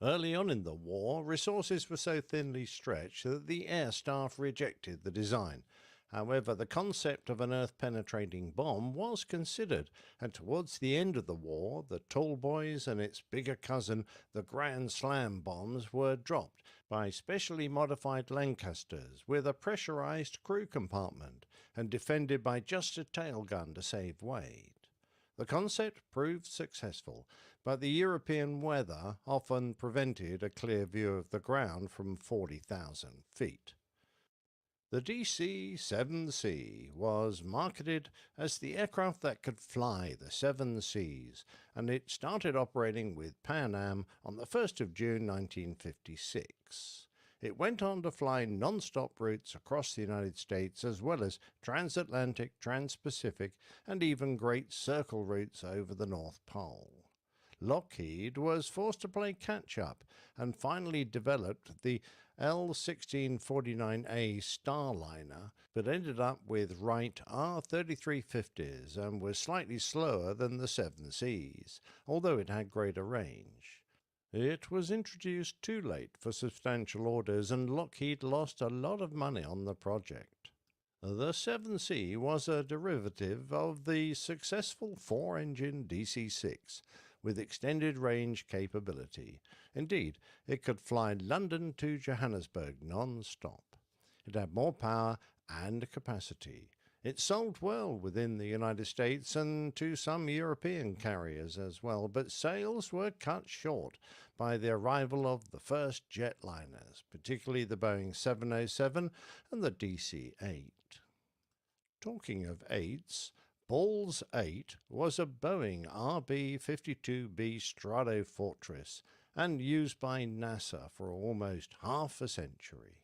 Early on in the war, resources were so thinly stretched that the air staff rejected the design. However, the concept of an earth-penetrating bomb was considered, and towards the end of the war, the Tall Boys and its bigger cousin, the Grand Slam bombs, were dropped by specially modified Lancasters with a pressurized crew compartment and defended by just a tail gun to save weight. The concept proved successful, but the European weather often prevented a clear view of the ground from 40,000 feet. The DC-3 was marketed as the aircraft that could fly the 7 seas, and it started operating with Pan Am on the 1st of June 1956. It went on to fly non-stop routes across the United States as well as transatlantic, trans-Pacific, and even Great Circle routes over the North Pole. Lockheed was forced to play catch-up and finally developed the L-1649A Starliner, but ended up with Wright R-3350s and was slightly slower than the 7Cs, although it had greater range. It was introduced too late for substantial orders, and Lockheed lost a lot of money on the project. The 7C was a derivative of the successful 4-engine DC-6 with extended range capability. Indeed, it could fly London to Johannesburg non-stop. It had more power and capacity. It sold well within the United States and to some European carriers as well, but sales were cut short by the arrival of the first jetliners, particularly the Boeing 707 and the DC-8. Talking of 8s, Ball's 8 was a Boeing RB-52B Stratofortress and used by NASA for almost half a century.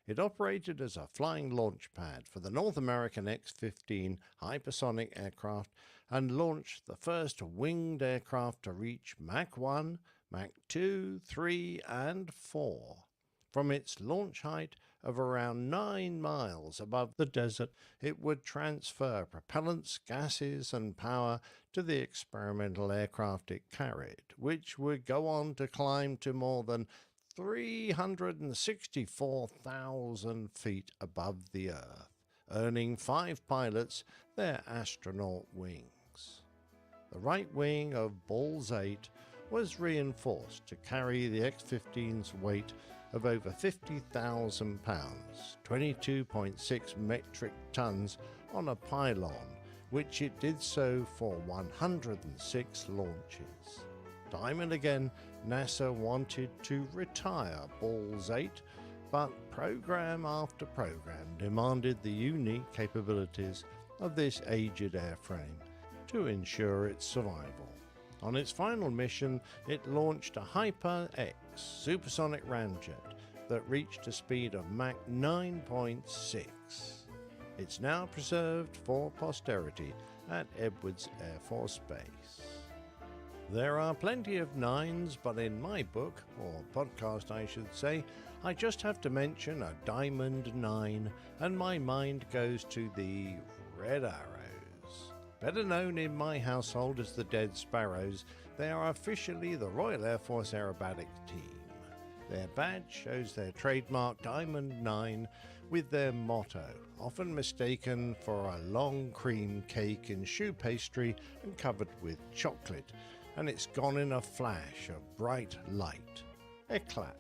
It operated as a flying launch pad for the North American X-15 hypersonic aircraft and launched the first winged aircraft to reach Mach 1, Mach 2, 3, and 4. From its launch height of around 9 miles above the desert, it would transfer propellants, gases, and power to the experimental aircraft it carried, which would go on to climb to more than 364,000 feet above the Earth, earning 5 pilots their astronaut wings. The right wing of Ball's 8 was reinforced to carry the X-15's weight of over 50,000 pounds, 22.6 metric tons, on a pylon, which it did so for 106 launches. Time and again, NASA wanted to retire Ball's 8, but program after program demanded the unique capabilities of this aged airframe to ensure its survival. On its final mission, it launched a Hyper-X supersonic ramjet that reached a speed of Mach 9.6. It's now preserved for posterity at Edwards Air Force Base. There are plenty of 9s, but in my book, or podcast I should say, I just have to mention a Diamond 9, and my mind goes to the Red Arrows. Better known in my household as the Dead Sparrows, they are officially the Royal Air Force Aerobatics Team. Their badge shows their trademark Diamond 9 with their motto, often mistaken for a long cream cake in choux pastry and covered with chocolate, and it's gone in a flash of bright light. Eclat.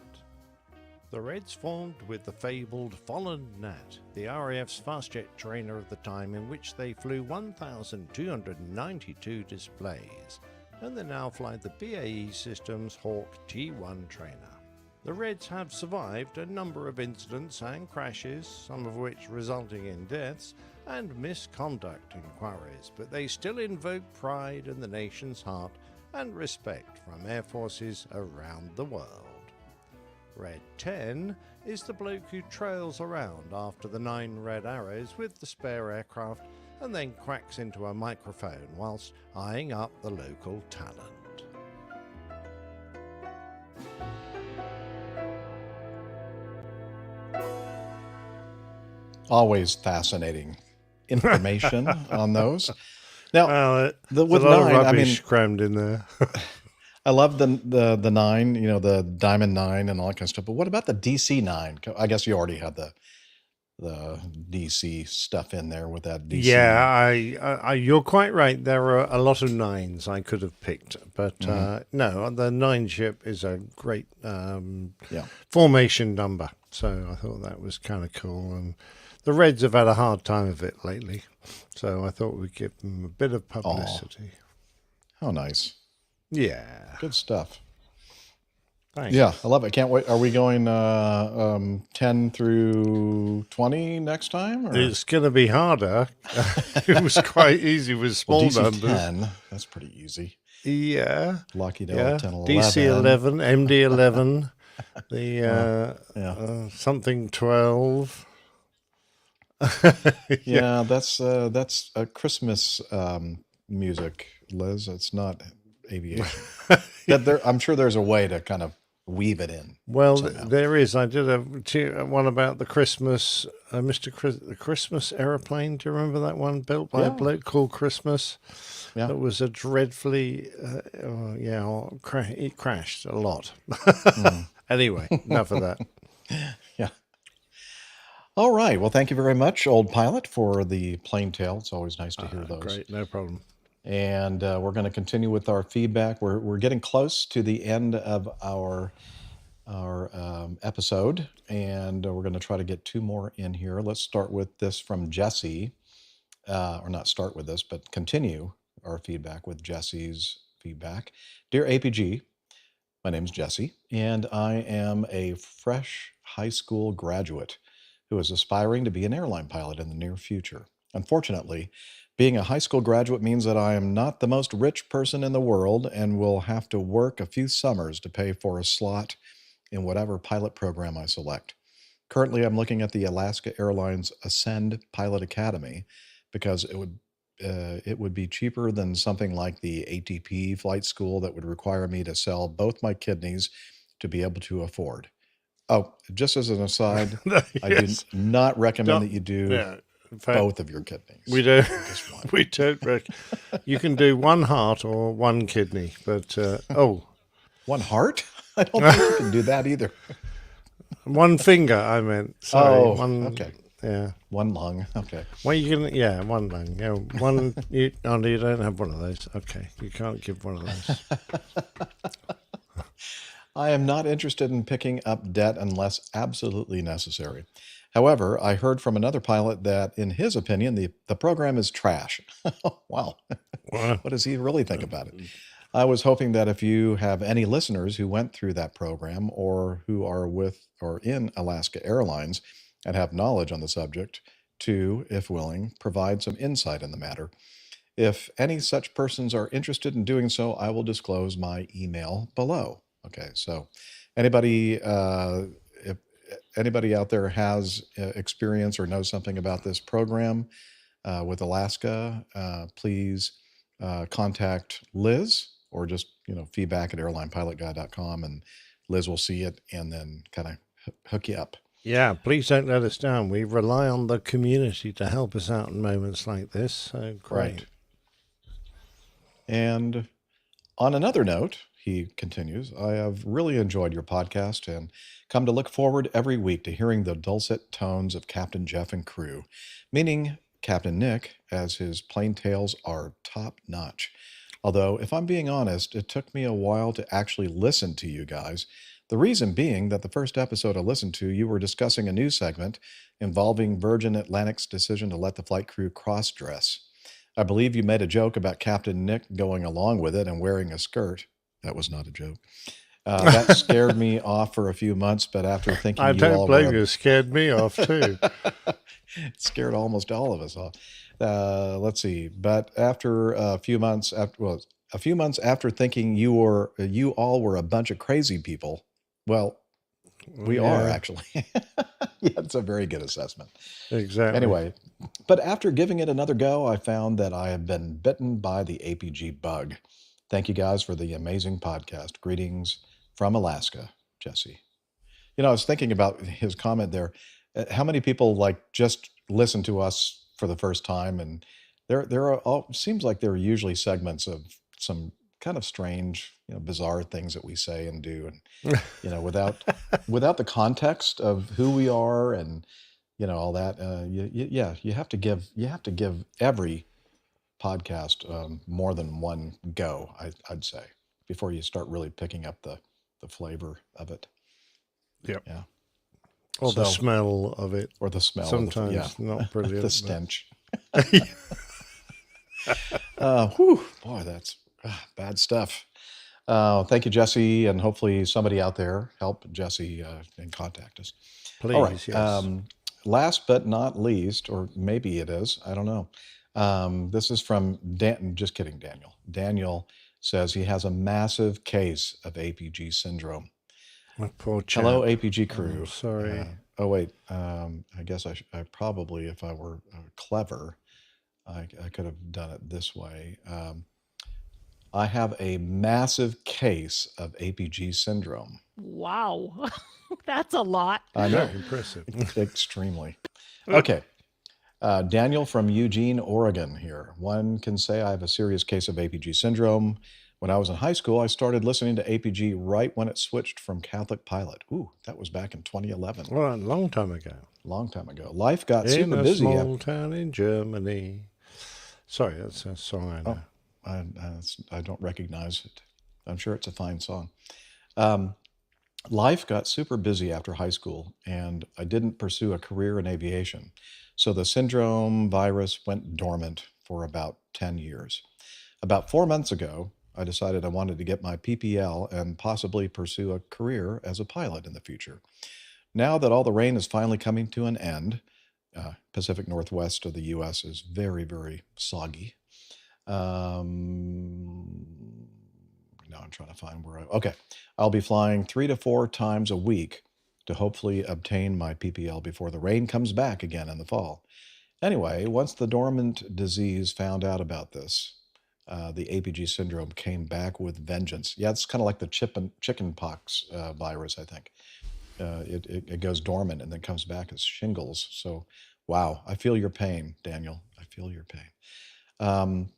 The Reds formed with the fabled Folland Gnat, the RAF's fast jet trainer of the time, in which they flew 1,292 displays, and they now fly the BAE Systems Hawk T1 trainer. The Reds have survived a number of incidents and crashes, some of which resulting in deaths and misconduct inquiries, but they still invoke pride in the nation's heart and respect from air forces around the world. Red 10 is the bloke who trails around after the 9 red arrows with the spare aircraft and then cracks into a microphone whilst eyeing up the local talent. Always fascinating information on those. Now, with 9, rubbish crammed in there. I love the 9, you know, the Diamond 9 and all that kind of stuff. But what about the DC-9? I guess you already had the DC stuff in there with that DC. Yeah, you're quite right. There are a lot of 9s I could have picked, but no, the 9 ship is a great formation number. So I thought that was kind of cool. And the Reds have had a hard time of it lately, so I thought we'd give them a bit of publicity. How nice. Yeah. Good stuff. Thanks. Yeah, I love it. Can't wait. Are we going 10 through 20 next time? Or? It's going to be harder. It was quite easy with small numbers. 10, that's pretty easy. Yeah. Lockheed L10, 11. DC-11, MD-11, the something 12. Yeah, that's a Christmas music, Liz. It's not aviation. I'm sure there's a way to kind of weave it in. Well, somehow. there is. I did one about the Christmas, the Christmas aeroplane. Do you remember that one built by a bloke called Christmas? Yeah. That was a dreadfully, it crashed a lot. Anyway, enough of that. Yeah. All right. Well, thank you very much, Old Pilot, for the plain tale. It's always nice to hear those. Great, no problem. And we're going to continue with our feedback. We're getting close to the end of our episode, and we're going to try to get 2 more in here. Let's start with this from Jesse, or not start with this, but continue our feedback with Jesse's feedback. Dear APG, my name's Jesse, and I am a fresh high school graduate who is aspiring to be an airline pilot in the near future. Unfortunately, being a high school graduate means that I am not the most rich person in the world and will have to work a few summers to pay for a slot in whatever pilot program I select. Currently, I'm looking at the Alaska Airlines Ascend Pilot Academy because it would be cheaper than something like the ATP flight school that would require me to sell both my kidneys to be able to afford. Oh, just as an aside, I do not recommend that you do both of your kidneys. We don't. Just one. We don't. You can do one heart or one kidney, but one heart? I don't think you can do that either. One finger, I meant. Sorry. Okay. Yeah. One lung. Okay. Well, you can. one lung. Yeah. One. You don't have one of those. Okay. You can't give one of those. I am not interested in picking up debt unless absolutely necessary. However, I heard from another pilot that, in his opinion, the program is trash. Wow. What does he really think about it? I was hoping that if you have any listeners who went through that program or who are with or in Alaska Airlines and have knowledge on the subject to, if willing, provide some insight in the matter. If any such persons are interested in doing so, I will disclose my email below. Okay, so if anybody out there has experience or knows something about this program with Alaska, please contact Liz or just feedback at airlinepilotguy.com, and Liz will see it and then kind of hook you up. Yeah, please don't let us down. We rely on the community to help us out in moments like this. So great. Right. And on another note, he continues, I have really enjoyed your podcast and come to look forward every week to hearing the dulcet tones of Captain Jeff and crew, meaning Captain Nick, as his plain tales are top notch. Although, if I'm being honest, it took me a while to actually listen to you guys. The reason being that the first episode I listened to, you were discussing a news segment involving Virgin Atlantic's decision to let the flight crew cross-dress. I believe you made a joke about Captain Nick going along with it and wearing a skirt. That was not a joke. That scared me off for a few months, but after thinking I don't blame you, it scared me off too. It scared almost all of us off. Let's see. But after a few months after thinking you all were a bunch of crazy people, well, we are actually. Yeah, it's a very good assessment. Exactly. Anyway, but after giving it another go, I found that I have been bitten by the APG bug. Thank you guys for the amazing podcast. Greetings from Alaska, Jesse. I was thinking about his comment there. How many people just listen to us for the first time? And seems like there are usually segments of some kind of strange, bizarre things that we say and do, and without the context of who we are and all that. You have to give every podcast more than one go, I'd say, before you start really picking up the flavor of it. Yep. Yeah. Or the smell of it. Or the smell. Sometimes not brilliant. The stench. Boy, that's bad stuff. Thank you, Jesse, and hopefully somebody out there help Jesse and contact us. Please, all right. yes. Last but not least, or maybe it is, I don't know. This is from Dan. Just kidding, Daniel. Daniel says he has a massive case of APG syndrome. My poor chap. Hello, APG crew. Oh, sorry. I guess I probably, if I were clever, I could have done it this way. I have a massive case of APG syndrome. Wow. That's a lot. I know. Very impressive. Extremely. Okay. Daniel from Eugene, Oregon here. One can say I have a serious case of APG syndrome. When I was in high school, I started listening to APG right when it switched from Catholic Pilot. Ooh, that was back in 2011. Well, a long time ago. Long time ago. Life got In super a busy. small town in Germany. Sorry, that's a song I know. I don't recognize it. I'm sure it's a fine song. Life got super busy after high school, and I didn't pursue a career in aviation. So the syndrome virus went dormant for about 10 years. About 4 months ago, I decided I wanted to get my PPL and possibly pursue a career as a pilot in the future. Now that all the rain is finally coming to an end, Pacific Northwest of the U.S. is very, very soggy. Now I'm trying to find where okay. I'll be flying 3 to 4 times a week to hopefully obtain my PPL before the rain comes back again in the fall. Anyway, once the dormant disease found out about this, the APG syndrome came back with vengeance. Yeah, it's kind of like the chicken pox virus, I think. It goes dormant and then comes back as shingles. So, wow, I feel your pain, Daniel. I feel your pain.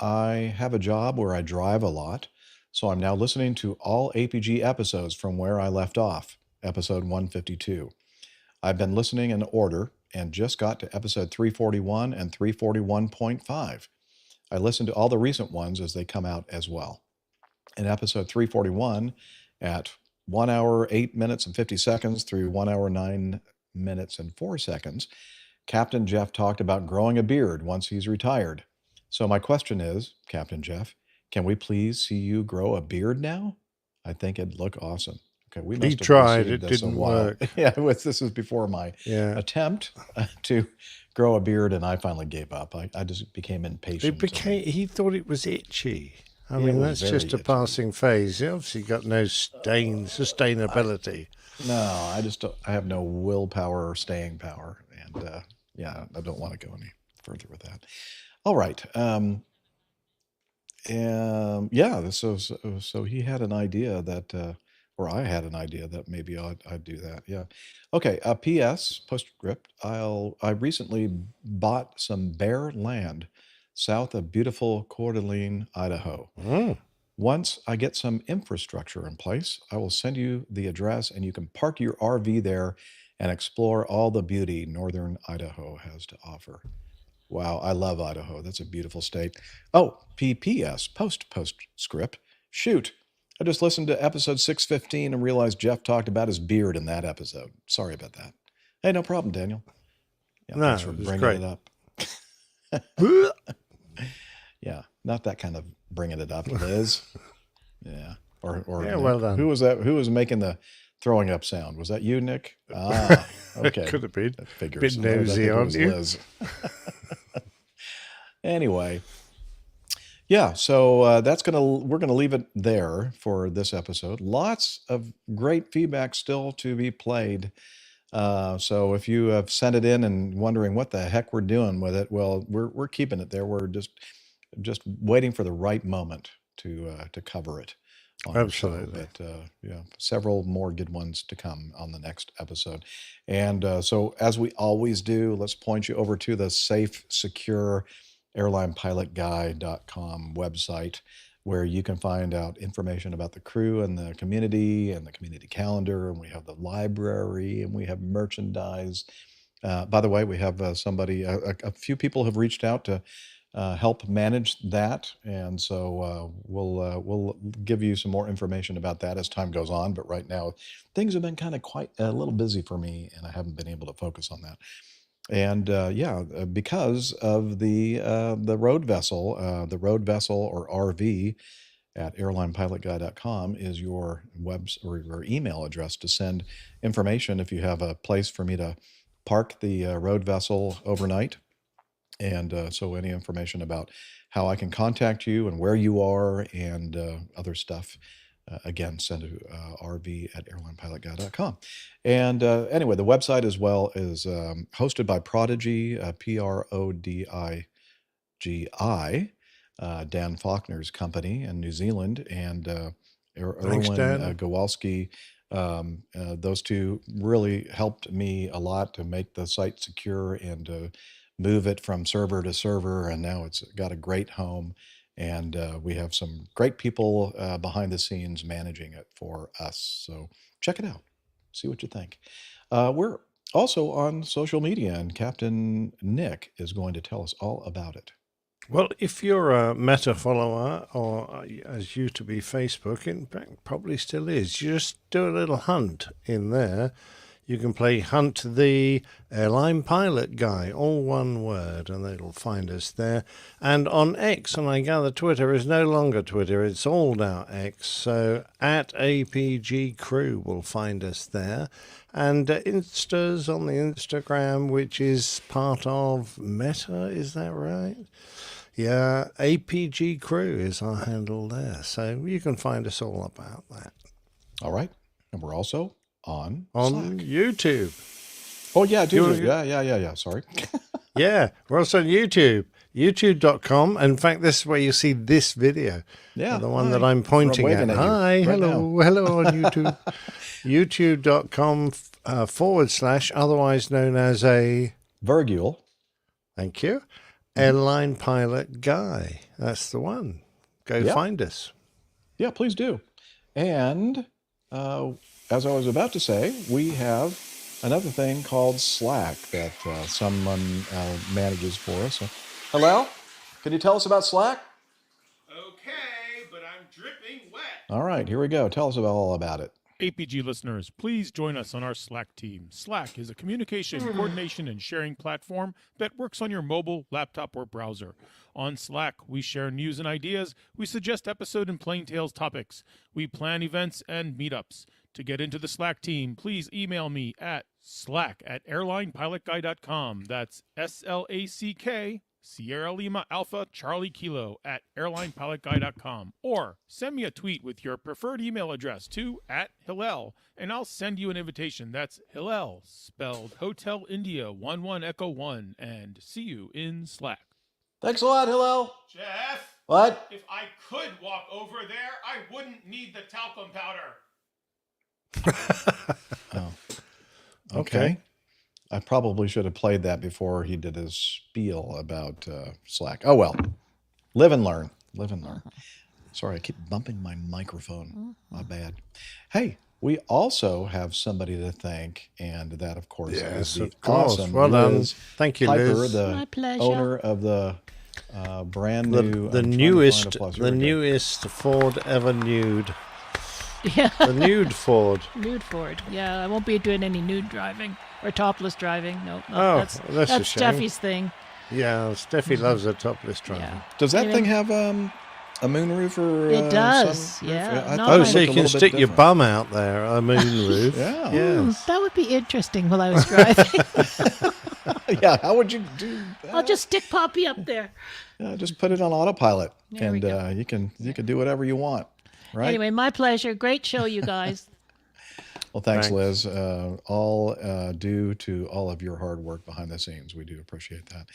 I have a job where I drive a lot, so I'm now listening to all APG episodes from where I left off, episode 152. I've been listening in order and just got to episode 341 and 341.5. I listened to all the recent ones as they come out as well. In episode 341, at 1 hour, 8 minutes and 50 seconds through 1 hour, 9 minutes and 4 seconds, Captain Jeff talked about growing a beard once he's retired. So my question is, Captain Jeff, can we please see you grow a beard now? I think it'd look awesome. Okay, we must He have tried, received it this a didn't while. work. Yeah, this is before my attempt to grow a beard, and I finally gave up. I just became impatient. He thought it was itchy. I It mean, was that's just a very passing phase. He obviously got no sustainability. No, I have no willpower or staying power, and yeah, I don't want to go any further with that. All right. Yeah. So he had an idea that, or I had an idea that maybe I'd do that. Yeah. Okay. P.S. Postscript. I recently bought some bare land south of beautiful Coeur d'Alene, Idaho. Once I get some infrastructure in place, I will send you the address, and you can park your RV there and explore all the beauty northern Idaho has to offer. Wow, I love Idaho. That's a beautiful state. Oh, PPS, postscript. Shoot, I just listened to episode 615 and realized Jeff talked about his beard in that episode. Sorry about that. Hey, no problem, Daniel. Yeah, No, thanks for it was bringing great. it up. Yeah, not that kind of bringing it up, Liz. Yeah, or Yeah, Nick. well done. Who was that? Who was making the throwing up sound? Was that you, Nick? Ah, okay. Could have been. That figures. Bit I think nosy, it aren't was you? Liz. Anyway, yeah. So we're gonna leave it there for this episode. Lots of great feedback still to be played. So if you have sent it in and wondering what the heck we're doing with it, well, we're keeping it there. We're just waiting for the right moment to cover it on the show. Absolutely. But yeah, several more good ones to come on the next episode. And so as we always do, let's point you over to the safe, secure airlinepilotguy.com website, where you can find out information about the crew and the community calendar. And we have the library, and we have merchandise. By the way, we have a few people have reached out to help manage that. And so we'll give you some more information about that as time goes on. But right now, things have been kind of quite a little busy for me, and I haven't been able to focus on that. And because of the road vessel or RV at airlinepilotguy.com is your or your email address to send information if you have a place for me to park the road vessel overnight. And so any information about how I can contact you and where you are and other stuff, again, send to rv@airlinepilotguy.com. And anyway, the website as well is hosted by Prodigy, Prodigy. Dan Faulkner's company in New Zealand, and Thanks, Erwin Dan. Gowalski. Those two really helped me a lot to make the site secure and to move it from server to server. And now it's got a great home. And we have some great people behind the scenes managing it for us. So check it out. See what you think. We're also on social media, and Captain Nick is going to tell us all about it. Well, if you're a Meta follower, or as used to be Facebook, in fact probably still is, you just do a little hunt in there. You can play Hunt the Airline Pilot Guy, all one word, and it'll find us there. And on X, and I gather Twitter is no longer Twitter, it's all now X, so at APG Crew will find us there. And Insta's on the Instagram, which is part of Meta, is that right? Yeah, APG Crew is our handle there, so you can find us all about that. All right. And we're also on Slack. YouTube. Oh, yeah, yeah. Sorry. Yeah, we're also on YouTube. YouTube.com. In fact, this is where you see this video. Yeah. The one that I'm pointing at. Hi, hello on YouTube. YouTube.com / otherwise known as a Virgule. Thank you. Airline Pilot Guy. That's the one. Go find us. Yeah, please do. And as I was about to say, we have another thing called Slack that someone manages for us. Hello? Can you tell us about Slack? Okay, but I'm dripping wet. All right, here we go. Tell us all about it. APG listeners, please join us on our Slack team. Slack is a communication, coordination, and sharing platform that works on your mobile, laptop, or browser. On Slack, we share news and ideas. We suggest episode and Plain Tales topics. We plan events and meetups. To get into the Slack team, please email me at slack@airlinepilotguy.com. That's SLACK, Sierra Lima Alpha Charlie Kilo @airlinepilotguy.com, or send me a tweet with your preferred email address to @Hillel, and I'll send you an invitation. That's Hillel, spelled Hotel India 11 Echo 1, and see you in Slack. Thanks a lot, Hillel. Jeff? What? If I could walk over there, I wouldn't need the talcum powder. Oh. Okay. I probably should have played that before he did his spiel about Slack. Oh, well. Live and learn. Live and learn. Sorry, I keep bumping my microphone. My bad. Hey, we also have somebody to thank, and that, of course, is the awesome well Liz done. Thank you, Piper, Liz. the My pleasure. owner of the brand new... The newest Ford ever nude. Yeah. The nude Ford. Nude Ford. Yeah, I won't be doing any nude driving or topless driving. No, Oh, that's a shame. Steffi's thing. Yeah, Steffi loves a topless driving. Yeah. Does that Anyway. thing have a moonroof or It does, sunroof? yeah. I Not thought it like- So you looked a can little bit stick your different. bum out there, a moonroof. Yeah. Yes. That would be interesting while I was driving. Yeah, how would you do that? I'll just stick Poppy up there. Yeah, just put it on autopilot, There we and go. you can do whatever you want, right? Anyway, my pleasure. Great show, you guys. Well, thanks, Thanks. Liz. All due to all of your hard work behind the scenes. We do appreciate that.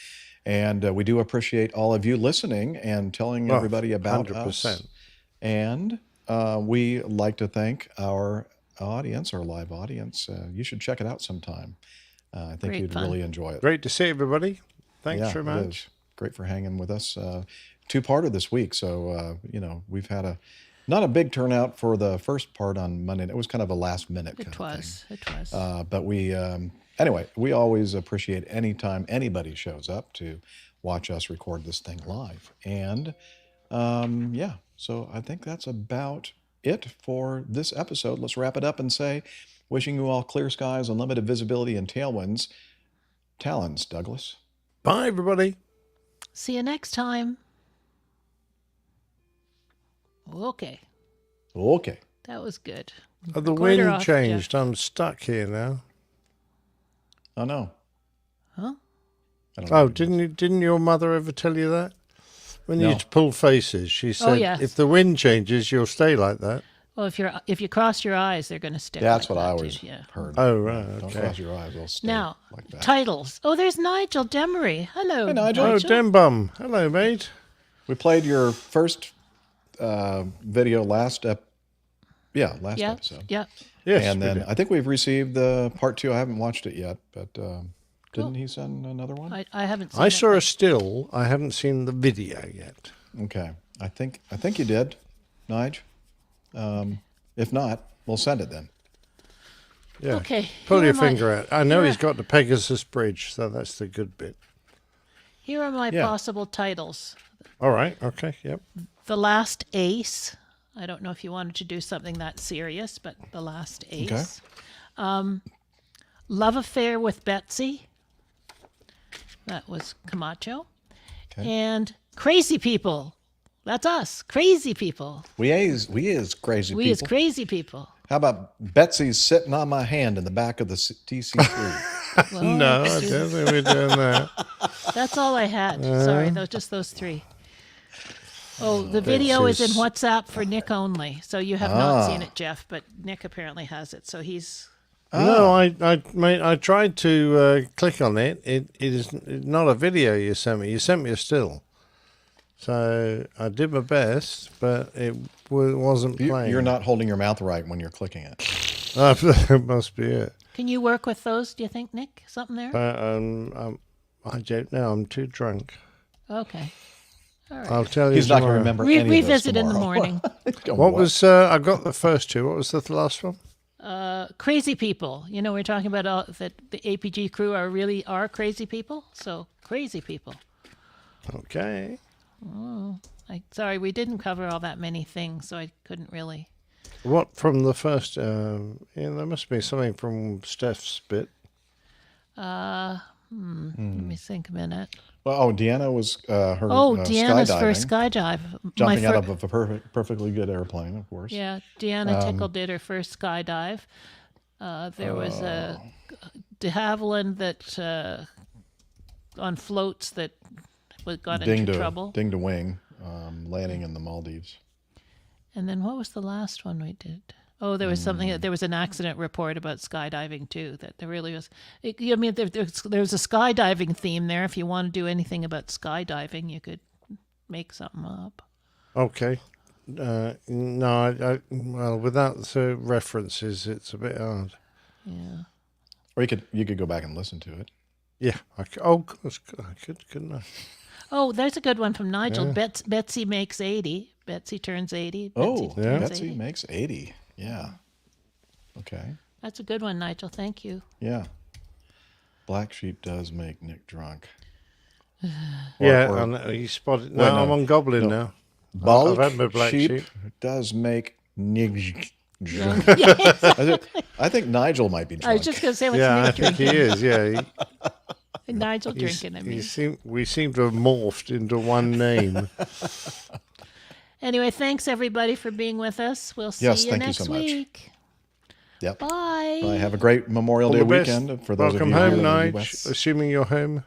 And we do appreciate all of you listening and telling Oh, everybody about 100%. us. And we like to thank our audience, our live audience. You should check it out sometime. I think Great you'd fun. really enjoy it. Great to see everybody. Thanks Yeah, very it much. is. Great for hanging with us. Two-parter this week. So, we've had not a big turnout for the first part on Monday. It was kind of a last minute kind It of was. thing. It was. But we, anyway, we always appreciate any time anybody shows up to watch us record this thing live. And yeah, so I think that's about it for this episode. Let's wrap it up and say, wishing you all clear skies, unlimited visibility, and tailwinds. Talons, Douglas. Bye, everybody. See you next time. Okay. Okay. That was good. Oh, the Recorder wind off, changed. Jeff. I'm stuck here now. Oh, no. Huh? I don't know. Oh, didn't your mother ever tell you that? When you No. pull faces, she said, yes. if the wind changes, you'll stay like that. Well, if you cross your eyes, they're going to stick. That's like what I that, always too. Yeah. heard. Oh, right. Don't Okay. cross your eyes. They'll stay Now, like that. titles. Oh, there's Nigel Demery. Hello, Hey, Nigel. Oh, Dembum. Hello, mate. We played your first video last episode. Yeah. Yes, and we then did. I think we've received the part 2. I haven't watched it yet, but didn't he send another one? I haven't seen I it, saw but- a still. I haven't seen the video yet. Okay. I think you did, Nige. If not, we'll send it then. Yeah. Okay, Pull here your are my- finger out. I know here he's are- got the Pegasus Bridge, so that's the good bit. Here are my Yeah. possible titles. All right. Okay. Yep. The Last Ace. I don't know if you wanted to do something that serious, but The Last Ace. Love Affair with Betsy. That was Camacho. Okay. And Crazy People. That's us. Crazy People. We is crazy We people. as crazy people. How about Betsy's sitting on my hand in the back of the DC-3? Well, No, I that's- don't think we're doing that. That's all I had. Sorry, just those 3. Oh, the video is in WhatsApp for Nick only. So you have not seen it, Jeff, but Nick apparently has it. So he's... No, I tried to click on it. It is not a video you sent me. You sent me a still. So I did my best, but it wasn't playing. You're not holding your mouth right when you're clicking it. That must be it. Can you work with those, do you think, Nick? Something there? I don't know. I'm too drunk. Okay. All right. I'll tell you He's not going to tomorrow. remember any of this Revisit in the tomorrow. morning. What was, I got the first 2. What was the last one? Crazy people. You know, we're talking about that the APG crew are crazy people. So crazy people. Okay. Oh, sorry, we didn't cover all that many things, so I couldn't really. What from the first? There must be something from Steph's bit. Let me think a minute. Well, Deanna was her Deanna's skydiving, first skydive. jumping out of a perfectly good airplane, of course. Yeah, Deanna Tickle did her first skydive. There was a de Havilland that on floats that got into trouble. Dinged a wing, landing in the Maldives. And then what was the last one we did? Oh, there was something. There was an accident report about skydiving too. That there really was. There's a skydiving theme there. If you want to do anything about skydiving, you could make something up. Okay. No, well, without the references, it's a bit hard. Yeah. Or you could go back and listen to it. Yeah. I could, couldn't I? Oh, there's a good one from Nigel. Yeah. Betsy makes 80. Betsy turns 80. Betsy makes 80. Yeah. Okay. That's a good one, Nigel. Thank you. Yeah. Black Sheep does make Nick drunk. I know, you spotted. No, I'm on Goblin now. I've had my Black Sheep. does make Nick drunk. Yes. I think Nigel might be drunk. I was just going to say what's Yeah, I Nick think drinking. he is. Yeah. Nigel drinking, I mean. We seem to have morphed into one name. Anyway, thanks everybody for being with us. We'll see Yes, you thank you next so much. week. Yep. Bye. Bye. Have a great Memorial All Day the best. weekend for those Welcome of you home, here in the Nige. US. Assuming you're home.